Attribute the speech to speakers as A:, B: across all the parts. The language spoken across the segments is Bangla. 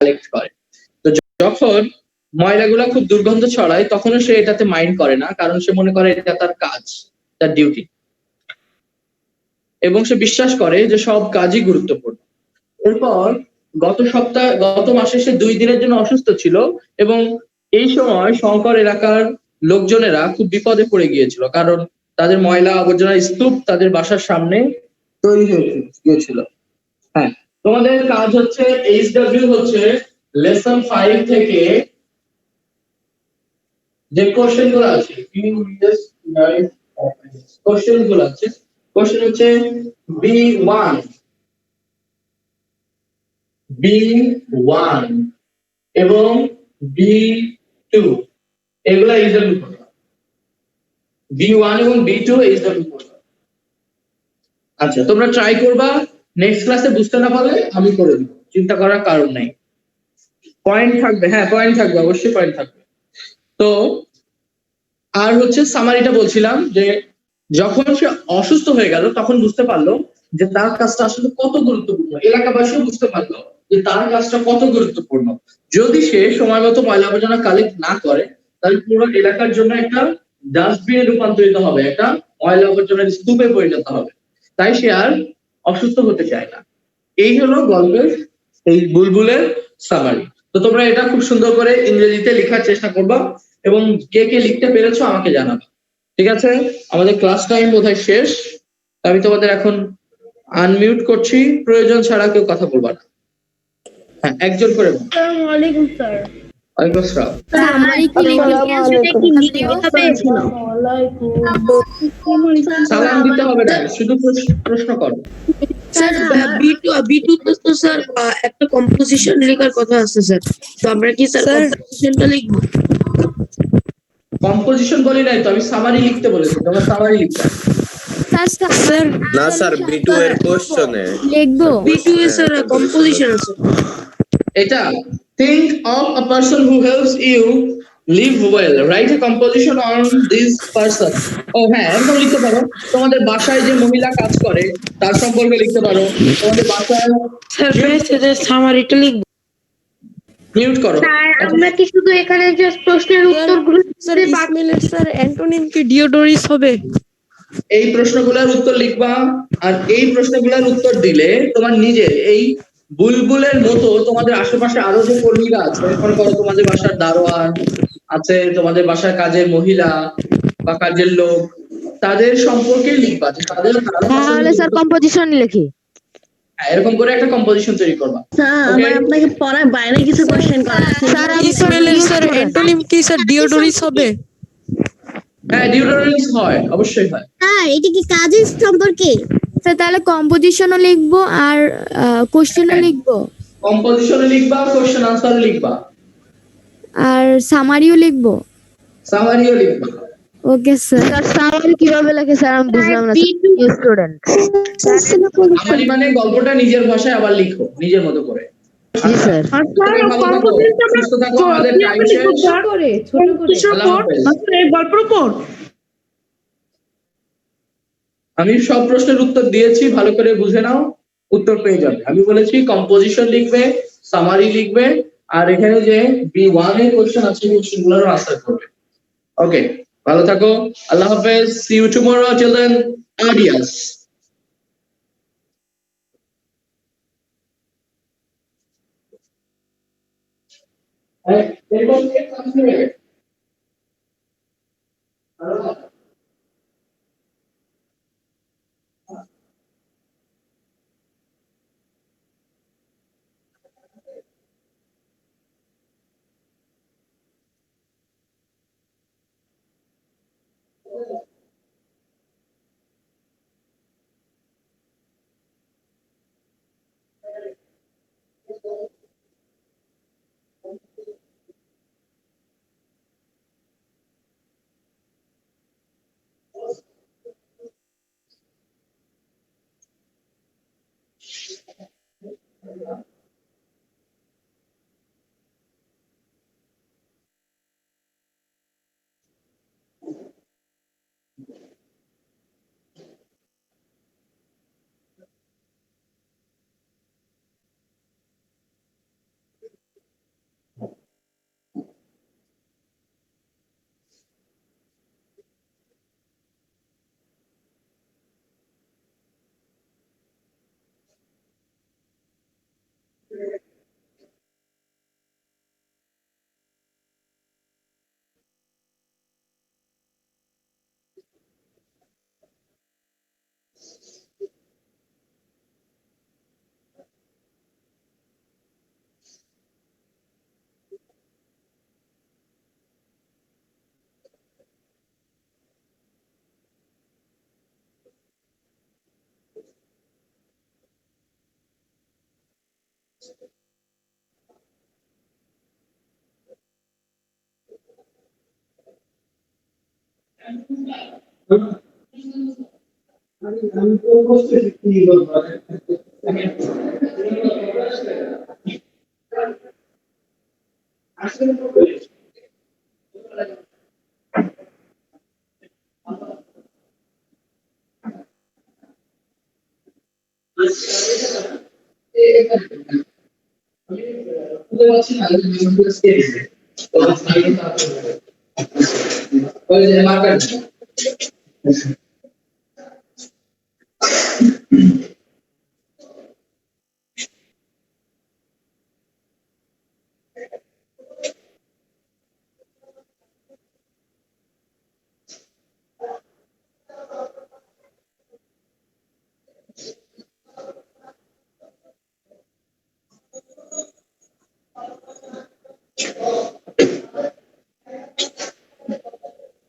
A: কালেক্ট করে। তো যখন ময়লাগুলা খুব দুর্গন্ধ ছড়ায় তখনও সে এটাতে মাইন্ড করে না, কারণ সে মনে করে এটা তার কাজ, তার ডিউটি, এবং সে বিশ্বাস করে যে সব কাজই গুরুত্বপূর্ণ। এরপর গত মাসে সে 2 দিনের জন্য অসুস্থ ছিল, এবং এই সময় শঙ্কর এলাকার লোকজনেরা খুব বিপদে পড়ে গিয়েছিল, কারণ তাদের ময়লা আবর্জনার স্তূপ তাদের বাসার সামনে তৈরি হয়ে গিয়েছিল। হ্যাঁ, তোমাদের কাজ হচ্ছে এইচডব্লিউ হচ্ছে লেসন 5 থেকে যে কোশ্চেন গুলো আছে, কোশ্চেন গুলো আছে, কোশ্চেন হচ্ছে B1 B1 এবং B2 এগুলা এইচডব্লিউ করবে। B1 এবং B2 এইচডব্লিউ করবে। আচ্ছা, তোমরা ট্রাই করবা, নেক্সট ক্লাসে বুঝতে না পারলে আমি করে দিব, চিন্তা করার কারণ নাই। পয়েন্ট থাকবে, হ্যাঁ পয়েন্ট থাকবে, অবশ্যই পয়েন্ট থাকবে। তো আর হচ্ছে সামারিটা বলছিলাম যে যখন সে অসুস্থ হয়ে গেল তখন বুঝতে পারলো যে তার কাজটা আসলে কত গুরুত্বপূর্ণ, এলাকাবাসীও বুঝতে পারলো যে তার কাজটা কত গুরুত্বপূর্ণ। যদি সে সময় মতো ময়লা আবর্জনা কালেক্ট না করে তাহলে পুরো এলাকার জন্য একটা ডাস্টবিনে রূপান্তরিত হবে, একটা ময়লা আবর্জনার স্তূপে পরিণত হবে। তাই সে আর অসুস্থ হতে চায় না। এই হলো গল্পের এই বুলবুলের সামারি। তো তোমরা এটা খুব সুন্দর করে ইংরেজিতে লেখার চেষ্টা করবা, এবং কে কে লিখতে পেরেছো আমাকে জানাবা, ঠিক আছে? আমাদের ক্লাস টাইম বোধহয় শেষ, আমি তোমাদের এখন আনমিউট করছি, প্রয়োজন ছাড়া কেউ কথা বলবা না। হ্যাঁ, একজন করে বলো।
B: আসসালামু আলাইকুম স্যার।
A: ওয়ালাইকুম আসসালাম।
B: স্যার আমার কি লিখে কি লিখতে পেয়েছিল?
A: সালাম দিতে হবে না, শুধু প্রশ্ন করো।
C: স্যার B2 তো স্যার একটা কম্পোজিশন লেখার কথা আছে স্যার, তো আমরা কি স্যার কম্পোজিশনটা লিখবো?
A: কম্পোজিশন বলি নাই তো, আমি সামারি লিখতে বলেছি, তোমরা সামারি লিখবা।
C: স্যার
D: না স্যার B2 এর কোশ্চেনে
B: লিখবো।
C: B2 এ স্যার কম্পোজিশন আছে।
A: এটা think of a person who helps you live well, write a composition on this person. ও হ্যাঁ, এরকম লিখতে পারো। তোমাদের বাসায় যে মহিলা কাজ করে তার সম্পর্কে লিখতে পারো। তোমাদের বাসায়
C: স্যার মেসেজের সামারিটা লিখবো।
A: মিউট করো।
B: স্যার আমরা কি শুধু এখানে জাস্ট প্রশ্নের উত্তরগুলো
C: স্যার ইসমাইলের স্যার অ্যান্টোনিম কি ডিওডোরিস হবে?
A: এই প্রশ্নগুলোর উত্তর লিখবা, আর এই প্রশ্নগুলোর উত্তর দিলে তোমার নিজের এই বুলবুলের মতো তোমাদের আশেপাশে আরো যে কর্মীরা আছে, মনে করো তোমাদের বাসার দারোয়ান আছে, তোমাদের বাসার কাজের মহিলা বা কাজের লোক, তাদের সম্পর্কে লিখবা যে তাদের
B: তাহলে স্যার কম্পোজিশন লিখি।
A: এরকম করে একটা কম্পোজিশন তৈরি করবা।
B: স্যার আমরা আপনাকে পড়ার বাইরে কিছু কোশ্চেন করা স্যার
C: ইসমাইলের স্যার অ্যান্টোনিম কি স্যার ডিওডোরিস হবে?
A: হ্যাঁ, ডিওডোরেন্স হয়, অবশ্যই হয়।
B: স্যার এটা কি কাজের সম্পর্কে? স্যার তাহলে কম্পোজিশনও লিখবো আর কোশ্চেনও লিখবো
A: কম্পোজিশনে লিখবা, কোশ্চেন আনসার লিখবা,
B: আর সামারিও লিখবো।
A: সামারিও লিখবা।
B: Okay sir. সামারি কিভাবে লেখে স্যার আমি বুঝলাম না, স্টুডেন্ট।
A: সামারি মানে গল্পটা নিজের ভাষায় আবার লিখো, নিজের মতো করে।
B: জি স্যার।
A: সুস্থ থাকো, আমাদের টাইম শেষ। আল্লাহ হাফেজ। আমি সব প্রশ্নের উত্তর দিয়েছি, ভালো করে বুঝে নাও, উত্তর পেয়ে যাবে। আমি বলেছি কম্পোজিশন লিখবে, সামারি লিখবে, আর এখানে যে B1 এর কোশ্চেন আছে কোশ্চেনগুলোর আনসার করবে। ওকে, ভালো থাকো, আল্লাহ হাফেজ, সি ইউ টুমরো, চিলড্রেন, আডিয়াস।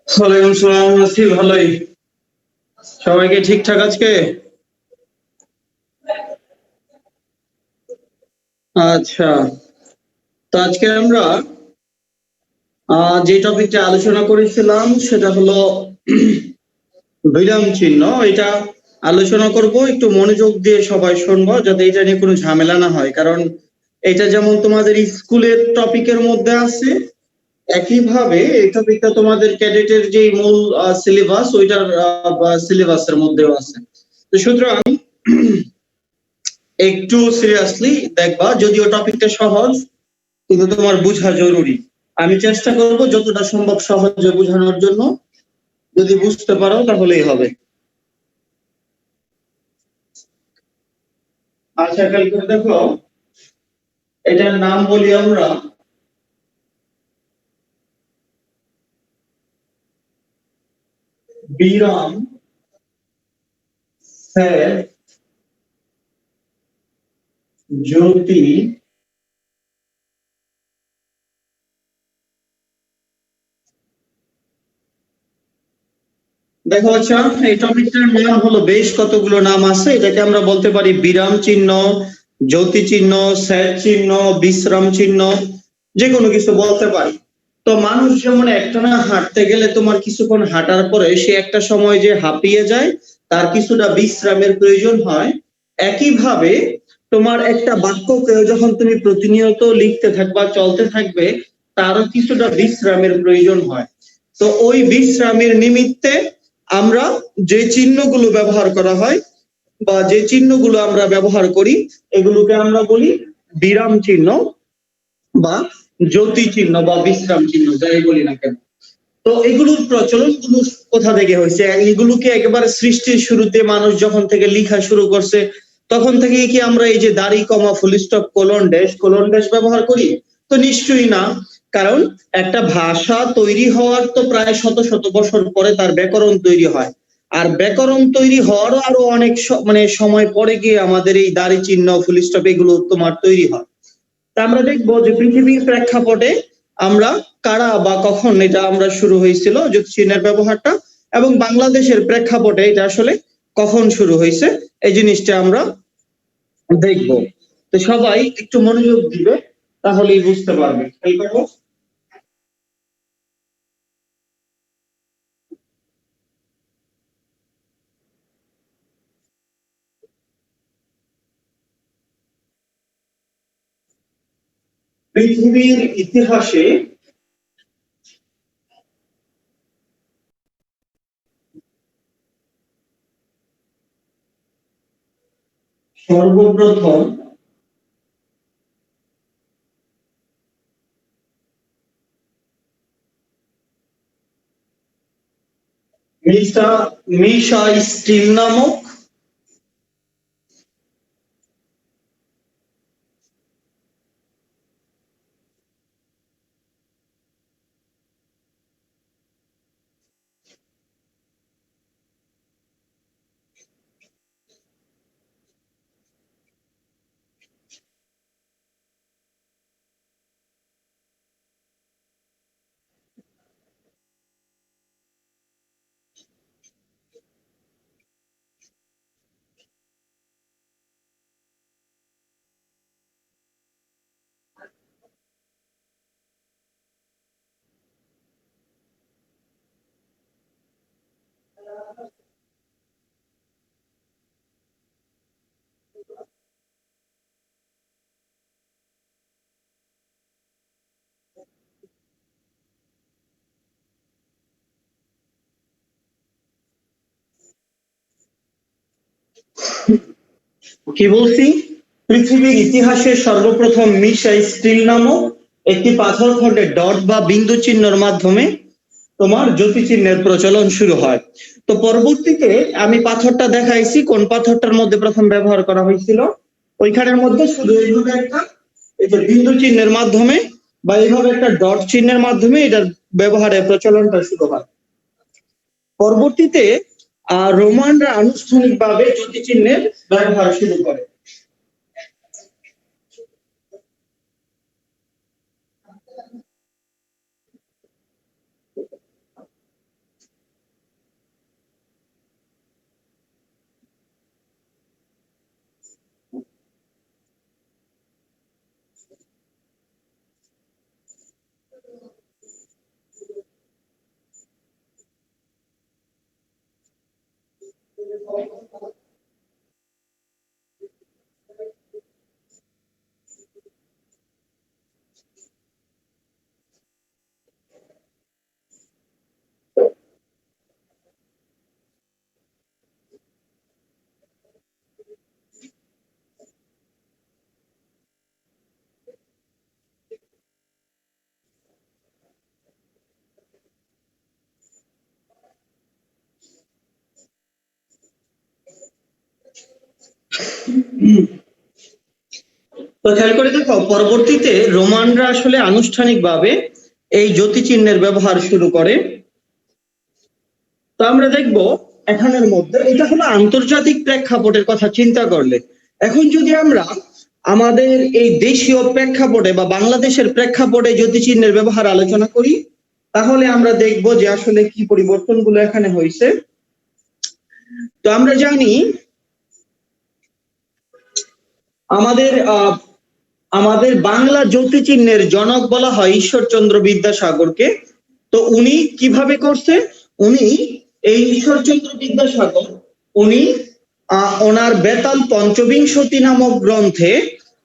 E: ওয়ালাইকুম সালাম, আছি ভালোই। সবাইকে ঠিকঠাক আজকে? আচ্ছা, তো আজকে আমরা যে টপিকটা আলোচনা করেছিলাম সেটা হলো বিরাম চিহ্ন। এটা আলোচনা করব, একটু মনোযোগ দিয়ে সবাই শুনবো যাতে এটা নিয়ে কোনো ঝামেলা না হয়, কারণ এটা যেমন তোমাদের স্কুলের টপিকের মধ্যে আছে, একইভাবে এই টপিকটা তোমাদের ক্যাডেটের যে মূল সিলেবাস ওইটার সিলেবাসের মধ্যেও আছে। তো সুতরাং একটু সিরিয়াসলি দেখবা, যদিও টপিকটা সহজ কিন্তু তোমার বোঝা জরুরি। আমি চেষ্টা করব যতটা সম্ভব সহজে বোঝানোর জন্য, যদি বুঝতে পারো তাহলেই হবে। আচ্ছা, খেয়াল করে দেখো, এটার নাম বলি আমরা বিরাম, স্যার, জ্যোতি, দেখো। আচ্ছা, এই টপিকটার নাম হলো, বেশ কতগুলো নাম আছে, এটাকে আমরা বলতে পারি বিরাম চিহ্ন, জ্যোতি চিহ্ন, স্যার চিহ্ন, বিশ্রাম চিহ্ন, যে কোনো কিছু বলতে পারি। তো মানুষ যেমন একটানা হাঁটতে গেলে তোমার কিছুক্ষণ হাঁটার পরে সে একটা সময় যে হাঁপিয়ে যায়, তার কিছুটা বিশ্রামের প্রয়োজন হয়, একইভাবে তোমার একটা বাক্যকে যখন তুমি প্রতিনিয়ত লিখতে থাকবা, চলতে থাকবে, তারও কিছুটা বিশ্রামের প্রয়োজন হয়। তো ওই বিশ্রামের নিমিত্তে আমরা যে চিহ্নগুলো ব্যবহার করা হয় বা যে চিহ্নগুলো আমরা ব্যবহার করি, এগুলোকে আমরা বলি বিরাম চিহ্ন বা জ্যোতি চিহ্ন বা বিশ্রাম চিহ্ন, যাই বলি না কেন। তো এগুলোর প্রচলন গুলো কোথা থেকে হয়েছে? এগুলোকে একেবারে সৃষ্টির শুরুতে মানুষ যখন থেকে লেখা শুরু করছে তখন থেকে কি আমরা এই যে দাড়ি, কমা, ফুল স্টপ, কোলন ড্যাশ ব্যবহার করি? তো নিশ্চয়ই না, কারণ একটা ভাষা তৈরি হওয়ার তো প্রায় শত শত বছর পরে তার ব্যাকরণ তৈরি হয়, আর ব্যাকরণ তৈরি হওয়ারও আরো অনেক মানে সময় পরে গিয়ে আমাদের এই দাড়ি চিহ্ন, ফুল স্টপ এগুলো তোমার তৈরি হয়। তা আমরা দেখবো যে পৃথিবীর প্রেক্ষাপটে আমরা কারা বা কখন এটা আমরা শুরু হয়েছিল জ্যোতি চিহ্নের ব্যবহারটা, এবং বাংলাদেশের প্রেক্ষাপটে এটা আসলে কখন শুরু হয়েছে, এই জিনিসটা আমরা দেখবো। তো সবাই একটু মনোযোগ দিবে, তাহলেই বুঝতে পারবে। খেয়াল করো, পৃথিবীর ইতিহাসে সর্বপ্রথম মিশা মিশা স্টিল নামক কি বলছি? পৃথিবীর ইতিহাসে সর্বপ্রথম মিশা স্টিল নামক একটি পাথর খণ্ডে ডট বা বিন্দু চিহ্নের মাধ্যমে তোমার জ্যোতি চিহ্নের প্রচলন শুরু হয়। তো পরবর্তীতে আমি পাথরটা দেখাইছি, কোন পাথরটার মধ্যে প্রথম ব্যবহার করা হয়েছিল, ওইখানের মধ্যে শুধু এইভাবে একটা এই যে বিন্দু চিহ্নের মাধ্যমে বা এইভাবে একটা ডট চিহ্নের মাধ্যমে এটার ব্যবহারের প্রচলনটা শুরু হয়। পরবর্তীতে রোমানরা আনুষ্ঠানিকভাবে জ্যোতি চিহ্নের ব্যবহার শুরু করে। তো খেয়াল করে দেখো, পরবর্তীতে রোমানরা আসলে আনুষ্ঠানিকভাবে এই জ্যোতি চিহ্নের ব্যবহার শুরু করে। তো আমরা দেখবো এখানের মধ্যে এটা হলো আন্তর্জাতিক প্রেক্ষাপটের কথা চিন্তা করলে। এখন যদি আমরা আমাদের এই দেশীয় প্রেক্ষাপটে বা বাংলাদেশের প্রেক্ষাপটে জ্যোতি চিহ্নের ব্যবহার আলোচনা করি, তাহলে আমরা দেখবো যে আসলে কি পরিবর্তনগুলো এখানে হয়েছে। তো আমরা জানি আমাদের আমাদের বাংলা জ্যোতি চিহ্নের জনক বলা হয় ঈশ্বরচন্দ্র বিদ্যাসাগরকে। তো উনি কিভাবে করছে? উনি এই ঈশ্বরচন্দ্র বিদ্যাসাগর উনি ওনার বেতাল পঞ্চবিংশতি নামক গ্রন্থে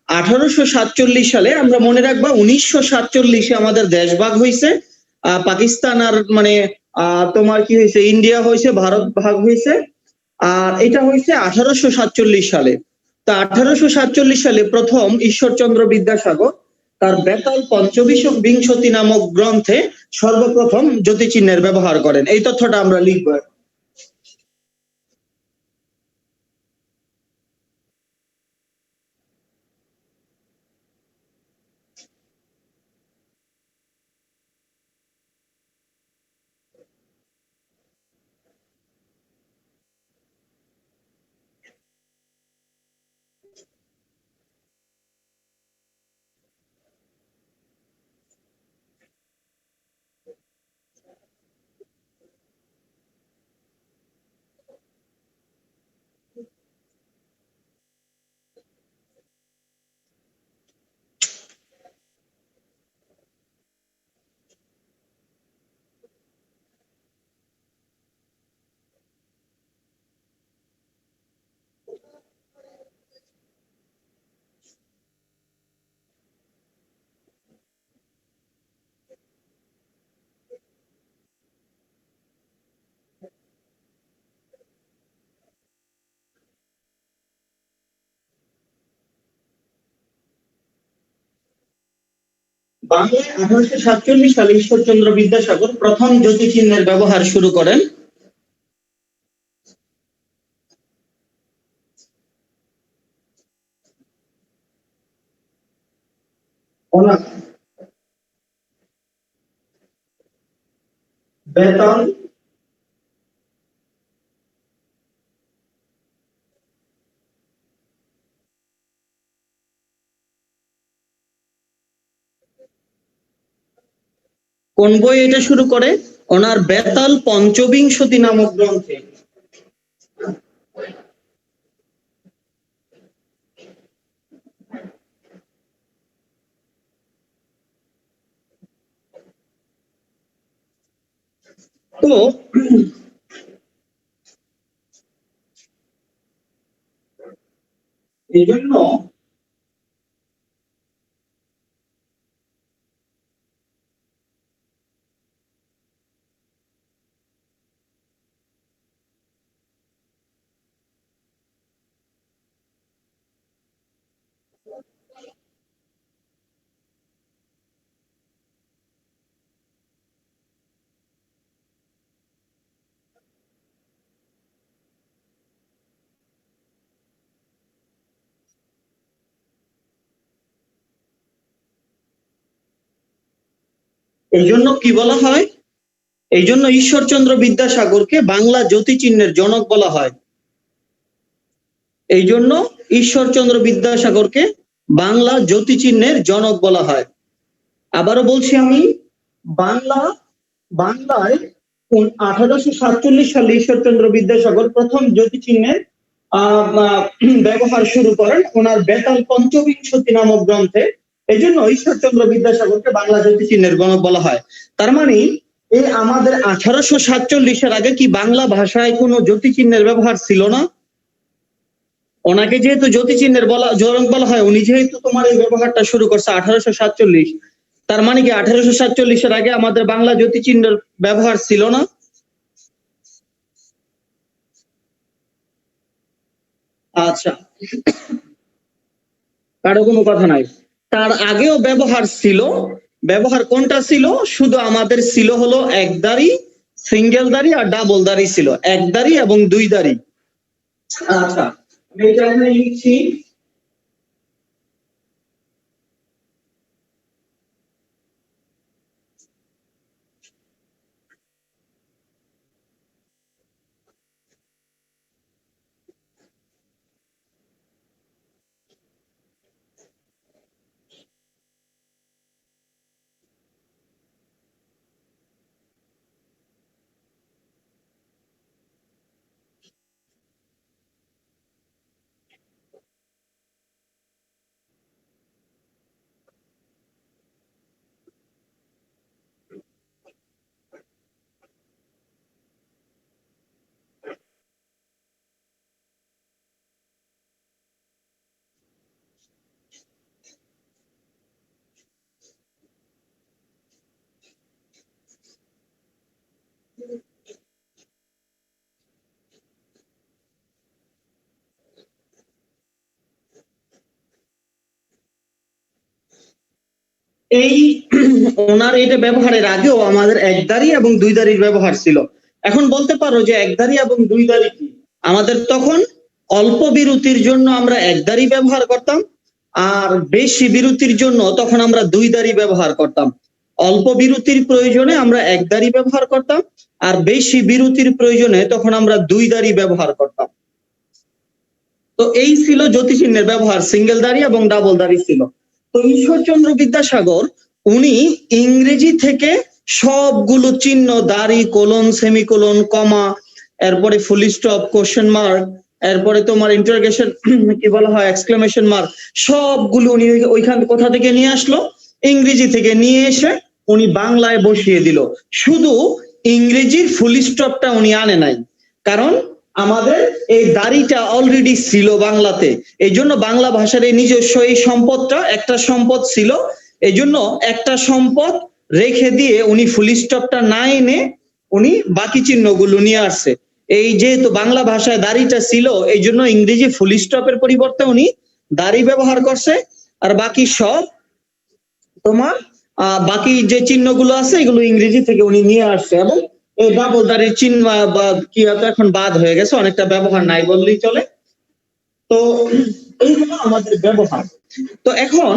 E: 1847 সালে, আমরা মনে রাখবা 1947-এ আমাদের দেশ ভাগ হয়েছে, পাকিস্তান আর মানে তোমার কি হয়েছে, ইন্ডিয়া হয়েছে, ভারত ভাগ হয়েছে। আর এটা হয়েছে 1847 সালে। তা 1847 সালে প্রথম ঈশ্বরচন্দ্র বিদ্যাসাগর তার বেতাল পঞ্চবিংশতি নামক গ্রন্থে সর্বপ্রথম জ্যোতি চিহ্নের ব্যবহার করেন। এই তথ্যটা আমরা লিখবো। বাংলায় 1847 সালে ঈশ্বরচন্দ্র বিদ্যাসাগর প্রথম জ্যোতি চিহ্নের ব্যবহার শুরু করেন। ওনার বেতাল কোন বই এটা শুরু করে? ওনার বেতাল পঞ্চবিংশতি নামক গ্রন্থে। তো এই জন্য এই জন্য কি বলা হয়, এই জন্য ঈশ্বরচন্দ্র বিদ্যাসাগরকে বাংলা জ্যোতিচিহ্নের জনক বলা হয়। এই জন্য ঈশ্বরচন্দ্র বিদ্যাসাগরকে বাংলা জ্যোতিচিহ্নের জনক বলা হয়। আবারও বলছি আমি, বাংলায় 1847 সালে ঈশ্বরচন্দ্র বিদ্যাসাগর প্রথম জ্যোতিচিহ্নের ব্যবহার শুরু করেন ওনার বেতাল পঞ্চবিংশতি নামক গ্রন্থে। এই জন্য ঈশ্বরচন্দ্র বিদ্যাসাগরকে বাংলা জ্যোতিচিহ্নের জনক বলা হয়। তার মানে এই আমাদের 1847-এর আগে কি বাংলা ভাষায় কোনো জ্যোতিচিহ্নের ব্যবহার ছিল না? ওনাকে যেহেতু জ্যোতিচিহ্নের জনক বলা হয়, উনি যেহেতু তোমার এই ব্যবহারটা শুরু করছে 1847, তার মানে কি 1847-এর আগে আমাদের বাংলা জ্যোতিচিহ্নের ব্যবহার ছিল না? আচ্ছা, কারো কোনো কথা নাই। তার আগেও ব্যবহার ছিল। ব্যবহার কোনটা ছিল? শুধু আমাদের ছিল হলো একদারি, সিঙ্গেল দাড়ি আর ডাবল দাড়ি ছিল, একদারি এবং দুই দাড়ি। আচ্ছা, আমি এটা এখানে লিখছি। এই ওনার এটা ব্যবহারের আগেও আমাদের একদারি এবং দুই দাড়ির ব্যবহার ছিল। এখন বলতে পারো যে একদারি এবং দুই দাড়ি কি? আমাদের তখন অল্প বিরতির জন্য আমরা একদারি ব্যবহার করতাম, আর বেশি বিরতির জন্য তখন আমরা দুই দাড়ি ব্যবহার করতাম। অল্প বিরতির প্রয়োজনে আমরা একদারি ব্যবহার করতাম, আর বেশি বিরতির প্রয়োজনে তখন আমরা দুই দাড়ি ব্যবহার করতাম। তো এই ছিল জ্যোতিচিহ্নের ব্যবহার, সিঙ্গেল দাড়ি এবং ডাবল দাড়ি ছিল। তো ঈশ্বরচন্দ্র বিদ্যাসাগর উনি ইংরেজি থেকে সবগুলো চিহ্ন, দাড়ি, কোলন, সেমিকোলন, কমা, এরপরে ফুল স্টপ, কোশ্চেন মার্ক, এরপরে তোমার ইন্টারোগেশন কি বলা হয়, এক্সক্লেমেশন মার্ক, সবগুলো উনি ওইখান কোথা থেকে নিয়ে আসলো? ইংরেজি থেকে নিয়ে এসে উনি বাংলায় বসিয়ে দিল। শুধু ইংরেজির ফুল স্টপটা উনি আনে নাই, কারণ আমাদের এই দাড়িটা অলরেডি ছিল বাংলাতে। এই জন্য বাংলা ভাষার এই নিজস্ব এই সম্পদটা, একটা সম্পদ ছিল, এই জন্য একটা সম্পদ রেখে দিয়ে উনি ফুল স্টপটা না এনে উনি বাকি চিহ্নগুলো নিয়ে আসছে। এই যেহেতু বাংলা ভাষায় দাড়িটা ছিল, এই জন্য ইংরেজি ফুল স্টপের পরিবর্তে উনি দাড়ি ব্যবহার করছে, আর বাকি সব তোমার বাকি যে চিহ্নগুলো আছে এগুলো ইংরেজি থেকে উনি নিয়ে আসছে। এবং এই ডাবল দাড়ির চিহ্ন কি এখন বাদ হয়ে গেছে, অনেকটা ব্যবহার নাই বললেই চলে। তো এইগুলো আমাদের ব্যবহার। তো এখন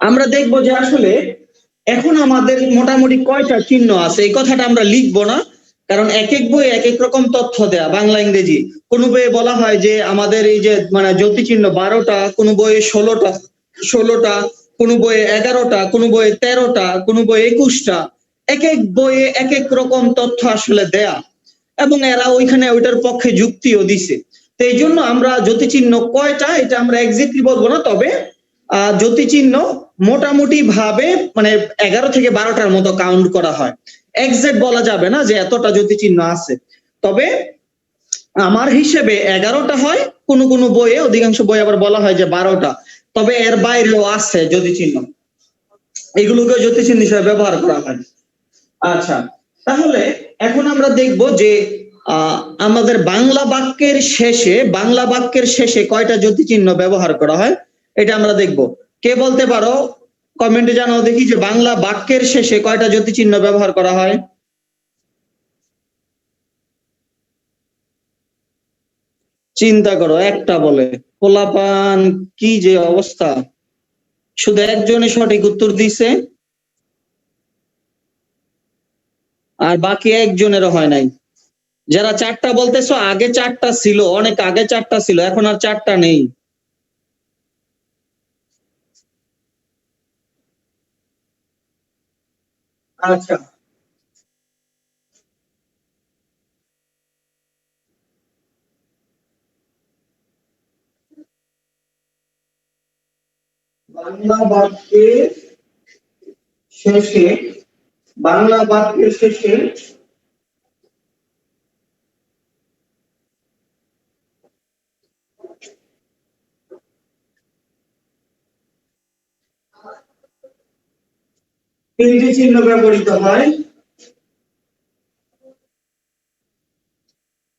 E: আমরা দেখবো যে আসলে এখন আমাদের মোটামুটি কয়টা চিহ্ন আছে। এই কথাটা আমরা লিখবো না, কারণ এক এক বই এক এক রকম তথ্য দেয়া, বাংলা ইংরেজি। কোন বইয়ে বলা হয় যে আমাদের এই যে মানে জ্যোতিচিহ্ন 12টা, কোন বইয়ে 16টা, কোন বইয়ে 11টা, কোন বইয়ে 13টা, কোন বইয়ে 21টা। এক এক বইয়ে এক এক রকম তথ্য আসলে দেয়া, এবং এরা ওইখানে ওইটার পক্ষে যুক্তিও দিছে। তো এই জন্য আমরা জ্যোতিচিহ্ন কয়টা এটা আমরা এক্স্যাক্টলি বলবো না, তবে জ্যোতিচিহ্ন মোটামুটি ভাবে মানে 11 থেকে 12টার মতো কাউন্ট করা হয়। এক্সাক্ট বলা যাবে না যে এতটা জ্যোতিচিহ্ন আছে, তবে আমার হিসেবে 11টা হয়, কোন কোন বইয়ে, অধিকাংশ বই আবার বলা হয় যে 12টা, তবে এর বাইরেও আছে জ্যোতিচিহ্ন, এগুলোকে জ্যোতিচিহ্ন হিসেবে ব্যবহার করা হয়। আচ্ছা, তাহলে এখন আমরা দেখব যে আমাদের বাংলা বাক্যের শেষে কয়টা জ্যোতিচিহ্ন ব্যবহার করা হয়, এটা আমরা দেখব। কে বলতে পারো? কমেন্টে জানাও দেখি যে বাংলা বাক্যের শেষে কয়টা জ্যোতিচিহ্ন ব্যবহার করা হয়। চিন্তা করো, একটা বলে। পোলাপান কি যে অবস্থা, শুধু একজনে সঠিক উত্তর দিছে। আর বাকি একজনেরও হয় নাই। যারা 4টা বলতেছো, আগে 4টা ছিল, অনেক আগে 4টা ছিল, এখন আর 4টা নেই। আচ্ছা, বাংলা বাক্যের শেষে, বাংলা বাক্যের শেষে তিনটি চিহ্ন ব্যবহৃত হয়।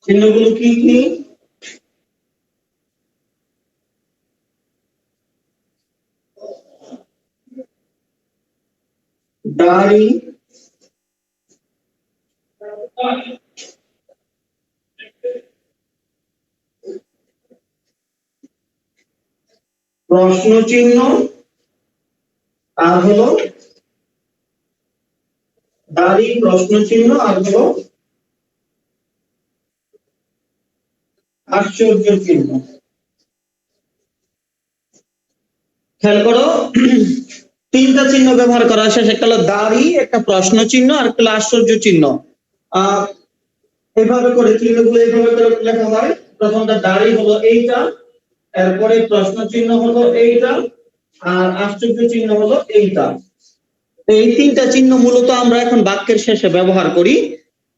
E: চিহ্নগুলো কি কি? দাড়ি, প্রশ্ন চিহ্ন, আর হলো দাড়ি, প্রশ্ন চিহ্ন, আর হলো আশ্চর্য চিহ্ন। খেয়াল করো, তিনটা চিহ্ন ব্যবহার করা শেষ, একটা হলো দাড়ি, একটা প্রশ্ন চিহ্ন, আর একটা হলো আশ্চর্য চিহ্ন। এভাবে করে চিহ্নগুলো এইভাবে করে লেখা হয়। প্রথমটা দাড়ি হলো এইটা, এরপরে প্রশ্ন চিহ্ন হলো এইটা, আর আশ্চর্য চিহ্ন হলো এইটা। এই তিনটা চিহ্ন মূলত আমরা এখন বাক্যের শেষে ব্যবহার করি।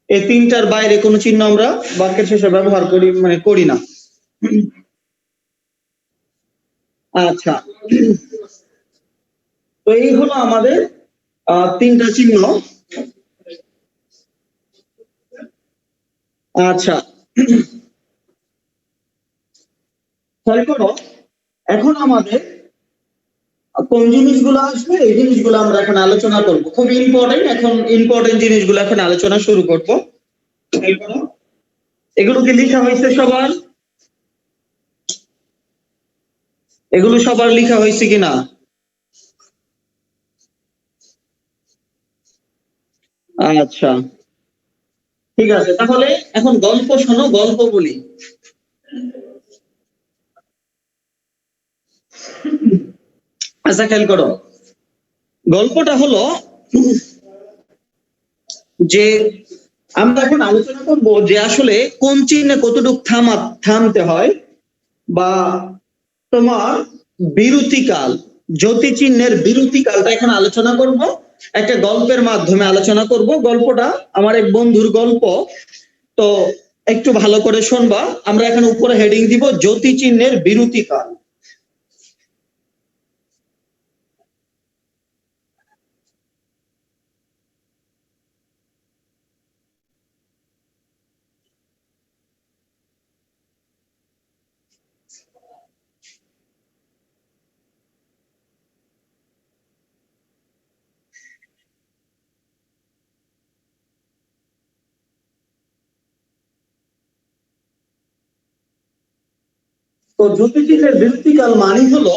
E: এই তিনটার বাইরে কোনো চিহ্ন আমরা বাক্যের শেষে ব্যবহার করি করি না। আচ্ছা, তো এই হলো আমাদের তিনটা চিহ্ন। আচ্ছা, খেয়াল করো, এখন আমাদের কোন জিনিসগুলো আসবে, এই জিনিসগুলো আমরা এখন আলোচনা করবো। খুব ইম্পর্টেন্ট, এখন ইম্পর্টেন্ট জিনিসগুলো এখন আলোচনা শুরু করবো। খেয়াল করো, এগুলো কি লেখা হয়েছে সবার? এগুলো সবার লেখা হয়েছে কিনা? আচ্ছা, ঠিক আছে, তাহলে এখন গল্প শোনো, গল্প বলি। আচ্ছা, খেয়াল করো, গল্পটা হলো যে আমরা এখন আলোচনা করবো যে আসলে কোন চিহ্নে কতটুকু থামতে হয়, বা তোমার বিরতিকাল, জ্যোতি চিহ্নের বিরতিকালটা এখানে আলোচনা করব। একটা গল্পের মাধ্যমে আলোচনা করব। গল্পটা আমার এক বন্ধুর গল্প, তো একটু ভালো করে শুনবা। আমরা এখানে উপরে হেডিং দিব জ্যোতি চিহ্নের বিরতিকাল। তো জ্যোতি চিহ্নের বিরতিকাল মানে হলো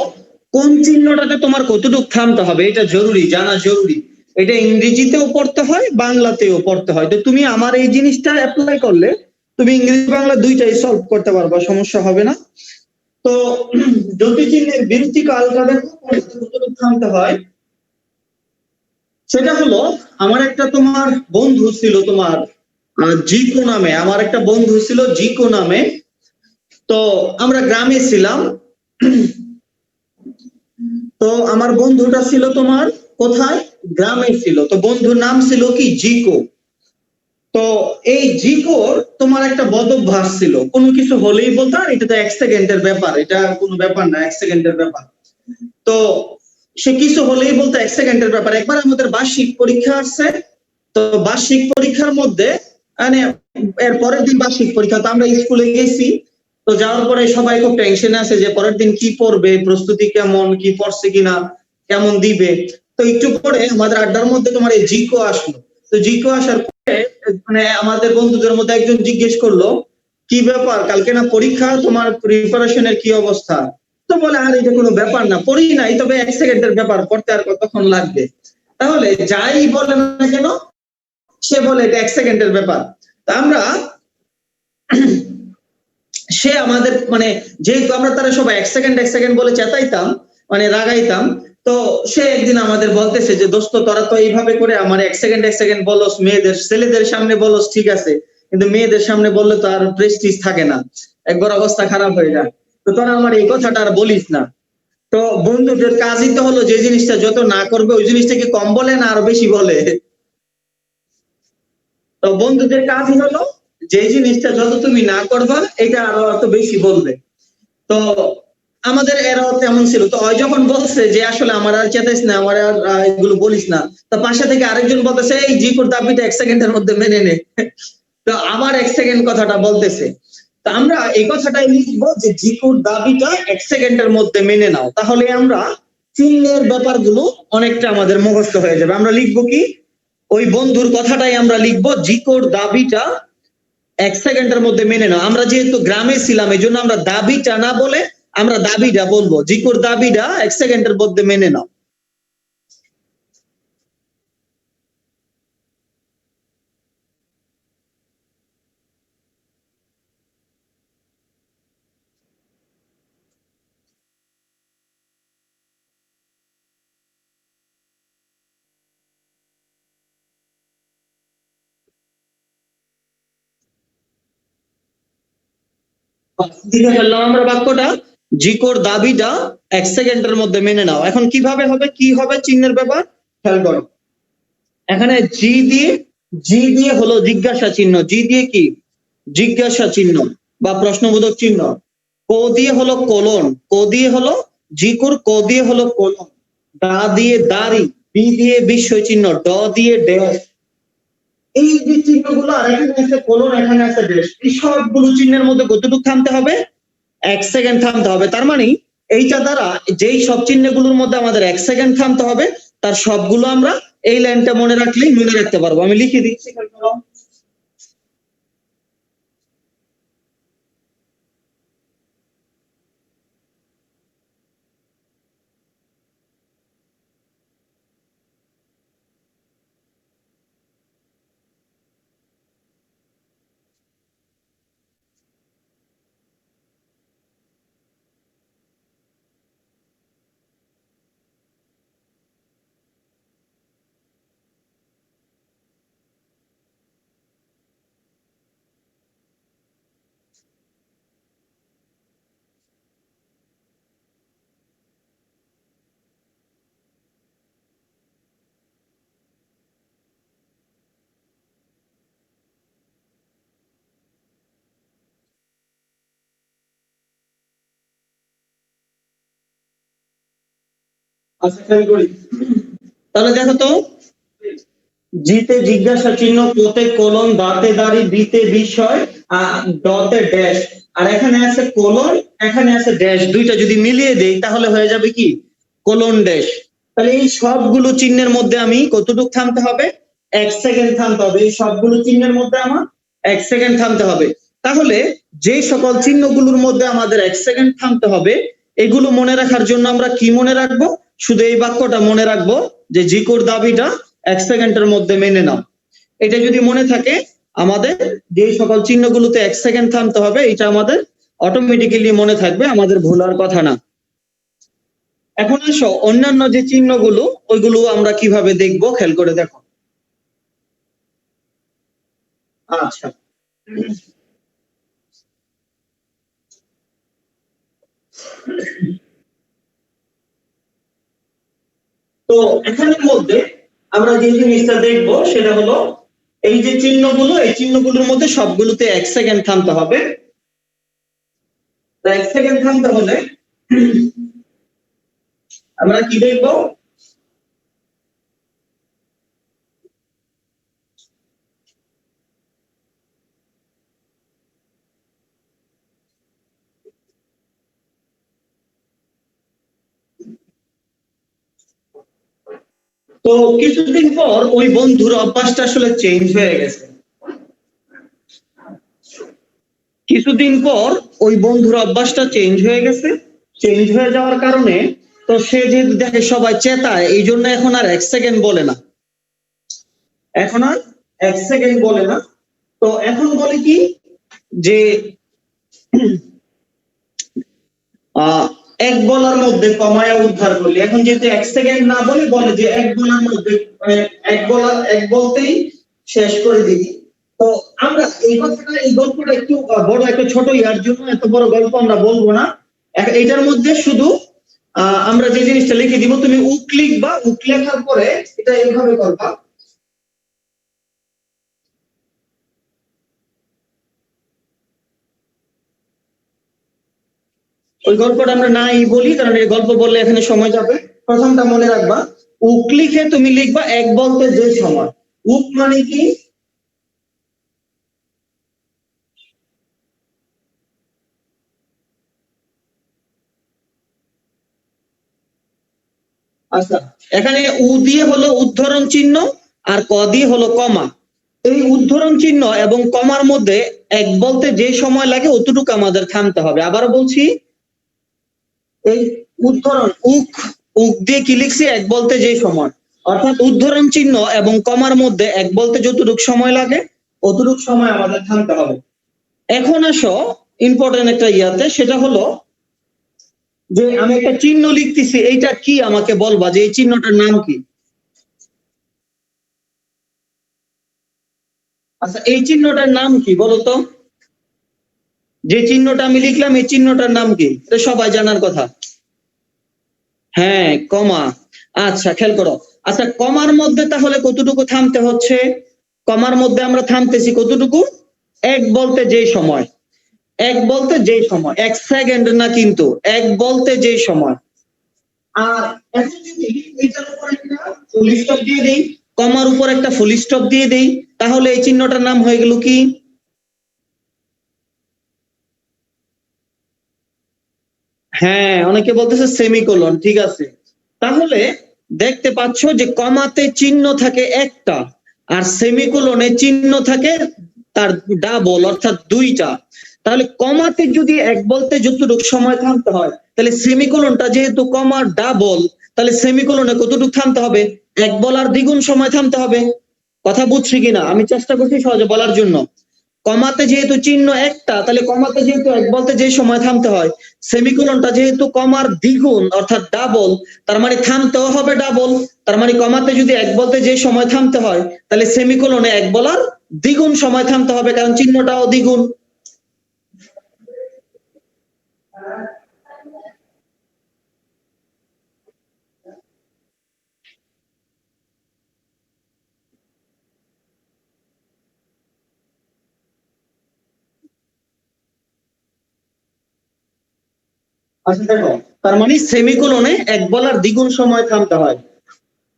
E: কোন চিহ্নটাতে তোমার কতটুকু থামতে হবে, এটা জরুরি, জানা জরুরি। এটা ইংরেজিতেও পড়তে হয়, বাংলাতেও পড়তে হয়। তো তুমি আমার এই জিনিসটা অ্যাপ্লাই করলে তুমি ইংরেজি বাংলা দুইটাই সলভ করতে পারবা, সমস্যা হবে না। তো জ্যোতি চিহ্নের বিরতিকালটা দেখো কতটুকু থামতে হয়। সেটা হলো, আমার একটা তোমার বন্ধু ছিল, তোমার জিকো নামে, আমার একটা বন্ধু ছিল জিকো নামে। তো আমরা গ্রামে ছিলাম। তো আমার বন্ধুটা ছিল তোমার কোথায়? গ্রামে ছিল। তো বন্ধুর নাম ছিল কি? জিকো। তো এই জিকোর তোমার একটা বদ অভ্যাস ছিল, কোনো কিছু হলেই বলতো এটা তো 1 সেকেন্ডের ব্যাপার, এটা কোনো ব্যাপার না, 1 সেকেন্ডের ব্যাপার। তো সে কিছু হলেই বলতো 1 সেকেন্ডের ব্যাপার। একবার আমাদের বার্ষিক পরীক্ষা আসছে, তো বার্ষিক পরীক্ষার মধ্যে মানে এর পরের দিন বার্ষিক পরীক্ষা, তো আমরা স্কুলে গেছি। তো যাওয়ার পরে সবাই খুব টেনশনে আছে যে পরের দিন কি পড়বে, প্রস্তুতি কেমন, কি পড়ছে কিনা, কেমন দিবে। তো একটু পরে আমাদের আড্ডার মধ্যে তোমার এই জিকো আসলো। তো জিকো আসার পরে আমাদের বন্ধুদের মধ্যে একজন জিজ্ঞেস করলো, কি ব্যাপার, কালকে না পরীক্ষা, তোমার প্রিপারেশনের কি অবস্থা? তো বলে, আর এটা কোনো ব্যাপার না, পড়ি নাই, তবে 1 সেকেন্ডের ব্যাপার, পড়তে আর কতক্ষণ লাগবে। তাহলে যাই বলে না কেন, সে বলে এটা 1 সেকেন্ডের ব্যাপার। তা আমরা সে আমাদের মানে যেহেতু আমরা তারা সবাই 1 সেকেন্ড বলে চেতাইতাম, মানে রাগাইতাম, তো সে একদিন আমাদের বলতেছে যে দোস্ত তোরা তো এইভাবে করে আমার 1 সেকেন্ড বলস, মেয়েদের ছেলেদের সামনে বলস ঠিক আছে, কিন্তু মেয়েদের সামনে বললে তো আর প্রেস্টিজ থাকে না, একবার অবস্থা খারাপ হয়ে যায়, তো তোরা আমার এই কথাটা আর বলিস না। তো বন্ধুদের কাজই তো হলো যে জিনিসটা যত না করবে ওই জিনিসটা কি কম বলে না আরো বেশি বলে? তো বন্ধুদের কাজই হলো যে জিনিসটা যত তুমি না করবা এটা আরো অত বেশি বলবে। তো আমাদের এরাও তেমন ছিল। তো ওই যখন বলছে যে আসলে আমার আর চেতাইস না, আমার আর এগুলো বলিস না, তো পাশে থেকে আরেকজন বলতেছে এই জিকুর দাবিটা 1 সেকেন্ডের মধ্যে মেনে নে। তো আমার 1 সেকেন্ড কথাটা বলতেছে। তো আমরা এই কথাটাই লিখবো যে জিকুর দাবিটা 1 সেকেন্ডের মধ্যে মেনে নাও, তাহলে আমরা চিহ্নের ব্যাপারগুলো অনেকটা আমাদের মুখস্থ হয়ে যাবে। আমরা লিখবো কি, ওই বন্ধুর কথাটাই আমরা লিখবো জিকুর দাবিটা 1 সেকেন্ডের মধ্যে মেনে নাও। আমরা যেহেতু গ্রামে ছিলাম এই জন্য আমরা দাবিটা না বলে আমরা দাবিটা বলবো, জিকুর দাবিটা 1 সেকেন্ডের মধ্যে মেনে নাও। লিখে ফেললাম আমরা বাক্যটা, জিকোর দাবিটা 1 সেকেন্ডের মধ্যে মেনে নাও। এখন কিভাবে হবে, কি হবে চিহ্নের ব্যাপার খেয়াল করো। এখানে জি দিয়ে হলো জিজ্ঞাসা চিহ্ন, জি দিয়ে কি জিজ্ঞাসা চিহ্ন বা প্রশ্নবোধক চিহ্ন, কো দিয়ে হলো কোলন, কো দিয়ে হলো জিকোর, কো দিয়ে হলো কোলন, দা দিয়ে দাড়ি, বি দিয়ে বিস্ময় চিহ্ন, ড দিয়ে ড্যাশ। এই যে চিহ্নগুলো, আর এখানে আছে কোলন, এখানে আছে ড্যাশ, এই সবগুলো চিহ্নের মধ্যে কতটুকু থামতে হবে, 1 সেকেন্ড থামতে হবে। তার মানে এইটা দ্বারা যেই সব চিহ্নগুলোর মধ্যে আমাদের 1 সেকেন্ড থামতে হবে তার সবগুলো আমরা এই লাইনটা মনে রাখলেই মনে রাখতে পারবো। আমি লিখে দিচ্ছি খেয়াল করো। আচ্ছা খেয়াল করি, তাহলে দেখো তো, জিতে জিজ্ঞাসা চিহ্ন, কোতে কোলন, দাতে দাড়ি, বিতে বিষয়, ডতে ড্যাশ, আর এখানে আছে কোলন, এখানে আছে ড্যাশ, দুইটা যদি মিলিয়ে দেই তাহলে হয়ে যাবে কি কোলন ড্যাশ। তাহলে এই সবগুলো চিহ্নের মধ্যে আমি কতটুকু থামতে হবে, 1 সেকেন্ড থামতে হবে। এই সবগুলো চিহ্নের মধ্যে আমার 1 সেকেন্ড থামতে হবে। তাহলে যে সকল চিহ্নগুলোর মধ্যে আমাদের 1 সেকেন্ড থামতে হবে এগুলো মনে রাখার জন্য আমরা কি মনে রাখবো, শুধু এই বাক্যটা মনে রাখবো যে জিকুর দাবিটা 1 সেকেন্ডের মধ্যে মেনে নাও। এটা যদি মনে থাকে আমাদের যে সকল চিহ্নগুলোতে 1 সেকেন্ড থামতে হবে এটা আমাদের অটোমেটিক্যালি মনে থাকবে, আমাদের ভুলার কথা না। এখন আসো অন্যান্য যে চিহ্নগুলো ওইগুলো আমরা কিভাবে দেখবো খেয়াল করে দেখো। আচ্ছা, তো এখানের মধ্যে আমরা যে জিনিসটা দেখবো সেটা হলো এই যে চিহ্নগুলো, এই চিহ্নগুলোর মধ্যে সবগুলোতে 1 সেকেন্ড থামতে হবে। 1 সেকেন্ড থামতে হলে আমরা কি দেখবো, তো কিছুদিন পর ওই বন্ধুর অভ্যাসটা আসলে চেঞ্জ হয়ে গেছে। কিছুদিন পর ওই বন্ধুর অভ্যাসটা চেঞ্জ হয়ে গেছে, চেঞ্জ হয়ে যাওয়ার কারণে তো সে যেহেতু দেখে সবাই চেতায় এই জন্য এখন আর 1 সেকেন্ড বলে না, এখন আর 1 সেকেন্ড বলে না। তো এখন বলে কি যে এক বলার মধ্যে কমায়া উদ্ধার করলি। এখন যেহেতু 1 সেকেন্ড না বলে বলে যে এক বলার মধ্যে মানে এক বলতেই শেষ করে দিবি। তো আমরা এই কথাটা এই গল্পটা একটু বড় একটা ছোট ইয়ার জন্য এত বড় গল্প আমরা বলবো না। এটার মধ্যে শুধু আমরা যে জিনিসটা লিখে দিব, তুমি উক লিখবা, উক লেখার পরে এটা এইভাবে করবা। ওই গল্পটা আমরা নাই বলি, কারণ এই গল্প বললে এখানে সময় যাবে। প্রথমটা মনে রাখবা, উক লিখে তুমি লিখবা এক বলতে যে সময়। উক মানে কি? আচ্ছা, এখানে উ দিয়ে হলো উদ্ধরণ চিহ্ন আর ক দিয়ে হলো কমা। এই উদ্ধরণ চিহ্ন এবং কমার মধ্যে এক বলতে যে সময় লাগে অতটুকু আমাদের থামতে হবে। আবার বলছি, এই উদ্ধরণ উক উক দিয়ে কি লিখছি? এক বলতে যে সময়, অর্থাৎ উদ্ধরণ চিহ্ন এবং কমার মধ্যে এক বলতে যতটুকু সময় লাগে অতটুকু সময় আমাদের থামতে হবে। এখন আসো ইম্পর্টেন্ট একটা ইয়াতে, সেটা হলো যে আমি একটা চিহ্ন লিখতেছি, এইটা কি আমাকে বলবা যে এই চিহ্নটার নাম কি? আচ্ছা, এই চিহ্নটার নাম কি বলো তো? যে চিহ্নটা আমি লিখলাম এই চিহ্নটার নাম কি? এটা সবাই জানার কথা। হ্যাঁ, কমা। আচ্ছা, খেয়াল করো। আচ্ছা, কমার মধ্যে তাহলে কতটুকু থামতে হচ্ছে? কমার মধ্যে আমরা থামতেছি কতটুকু? এক বলতে যে সময়। এক বলতে যে সময়, 1 সেকেন্ড না কিন্তু, এক বলতে যে সময়। আর এখন যদি এইটার উপর একটা ফুল স্টপ দিয়ে দেই, কমার উপর একটা ফুল স্টপ দিয়ে দেই, তাহলে এই চিহ্নটার নাম হয়ে গেল কি? হ্যাঁ, অনেকে বলতেছে সেমিকোলন। ঠিক আছে, তাহলে দেখতে পাচ্ছ যে কমাতে চিহ্ন থাকে একটা আর সেমিকোলনে চিহ্ন থাকে তার ডাবল, অর্থাৎ দুইটা। তাহলে কমাতে যদি এক বলতে যতটুকু সময় থামতে হয়, তাহলে সেমিকোলনটা যেহেতু কমার ডাবল, তাহলে সেমিকোলনে কতটুকু থামতে হবে? এক বলার দ্বিগুণ সময় থামতে হবে। কথা বুঝছি কিনা? আমি চেষ্টা করছি সহজে বলার জন্য। কমাতে যেহেতু চিহ্ন একটা, তাহলে কমাতে যেহেতু এক বলতে যে সময় থামতে হয়, সেমিকোলনটা যেহেতু কমার দ্বিগুণ অর্থাৎ ডাবল, তার মানে থামতেও হবে ডাবল। তার মানে কমাতে যদি এক বলতে যে সময় থামতে হয়, তাহলে সেমিকোলনে এক বলার দ্বিগুণ সময় থামতে হবে, কারণ চিহ্নটাও দ্বিগুণ। আচ্ছা দেখো, তার মানে সেমিকোলনে এক বলার দ্বিগুণ সময় থামতে হয়।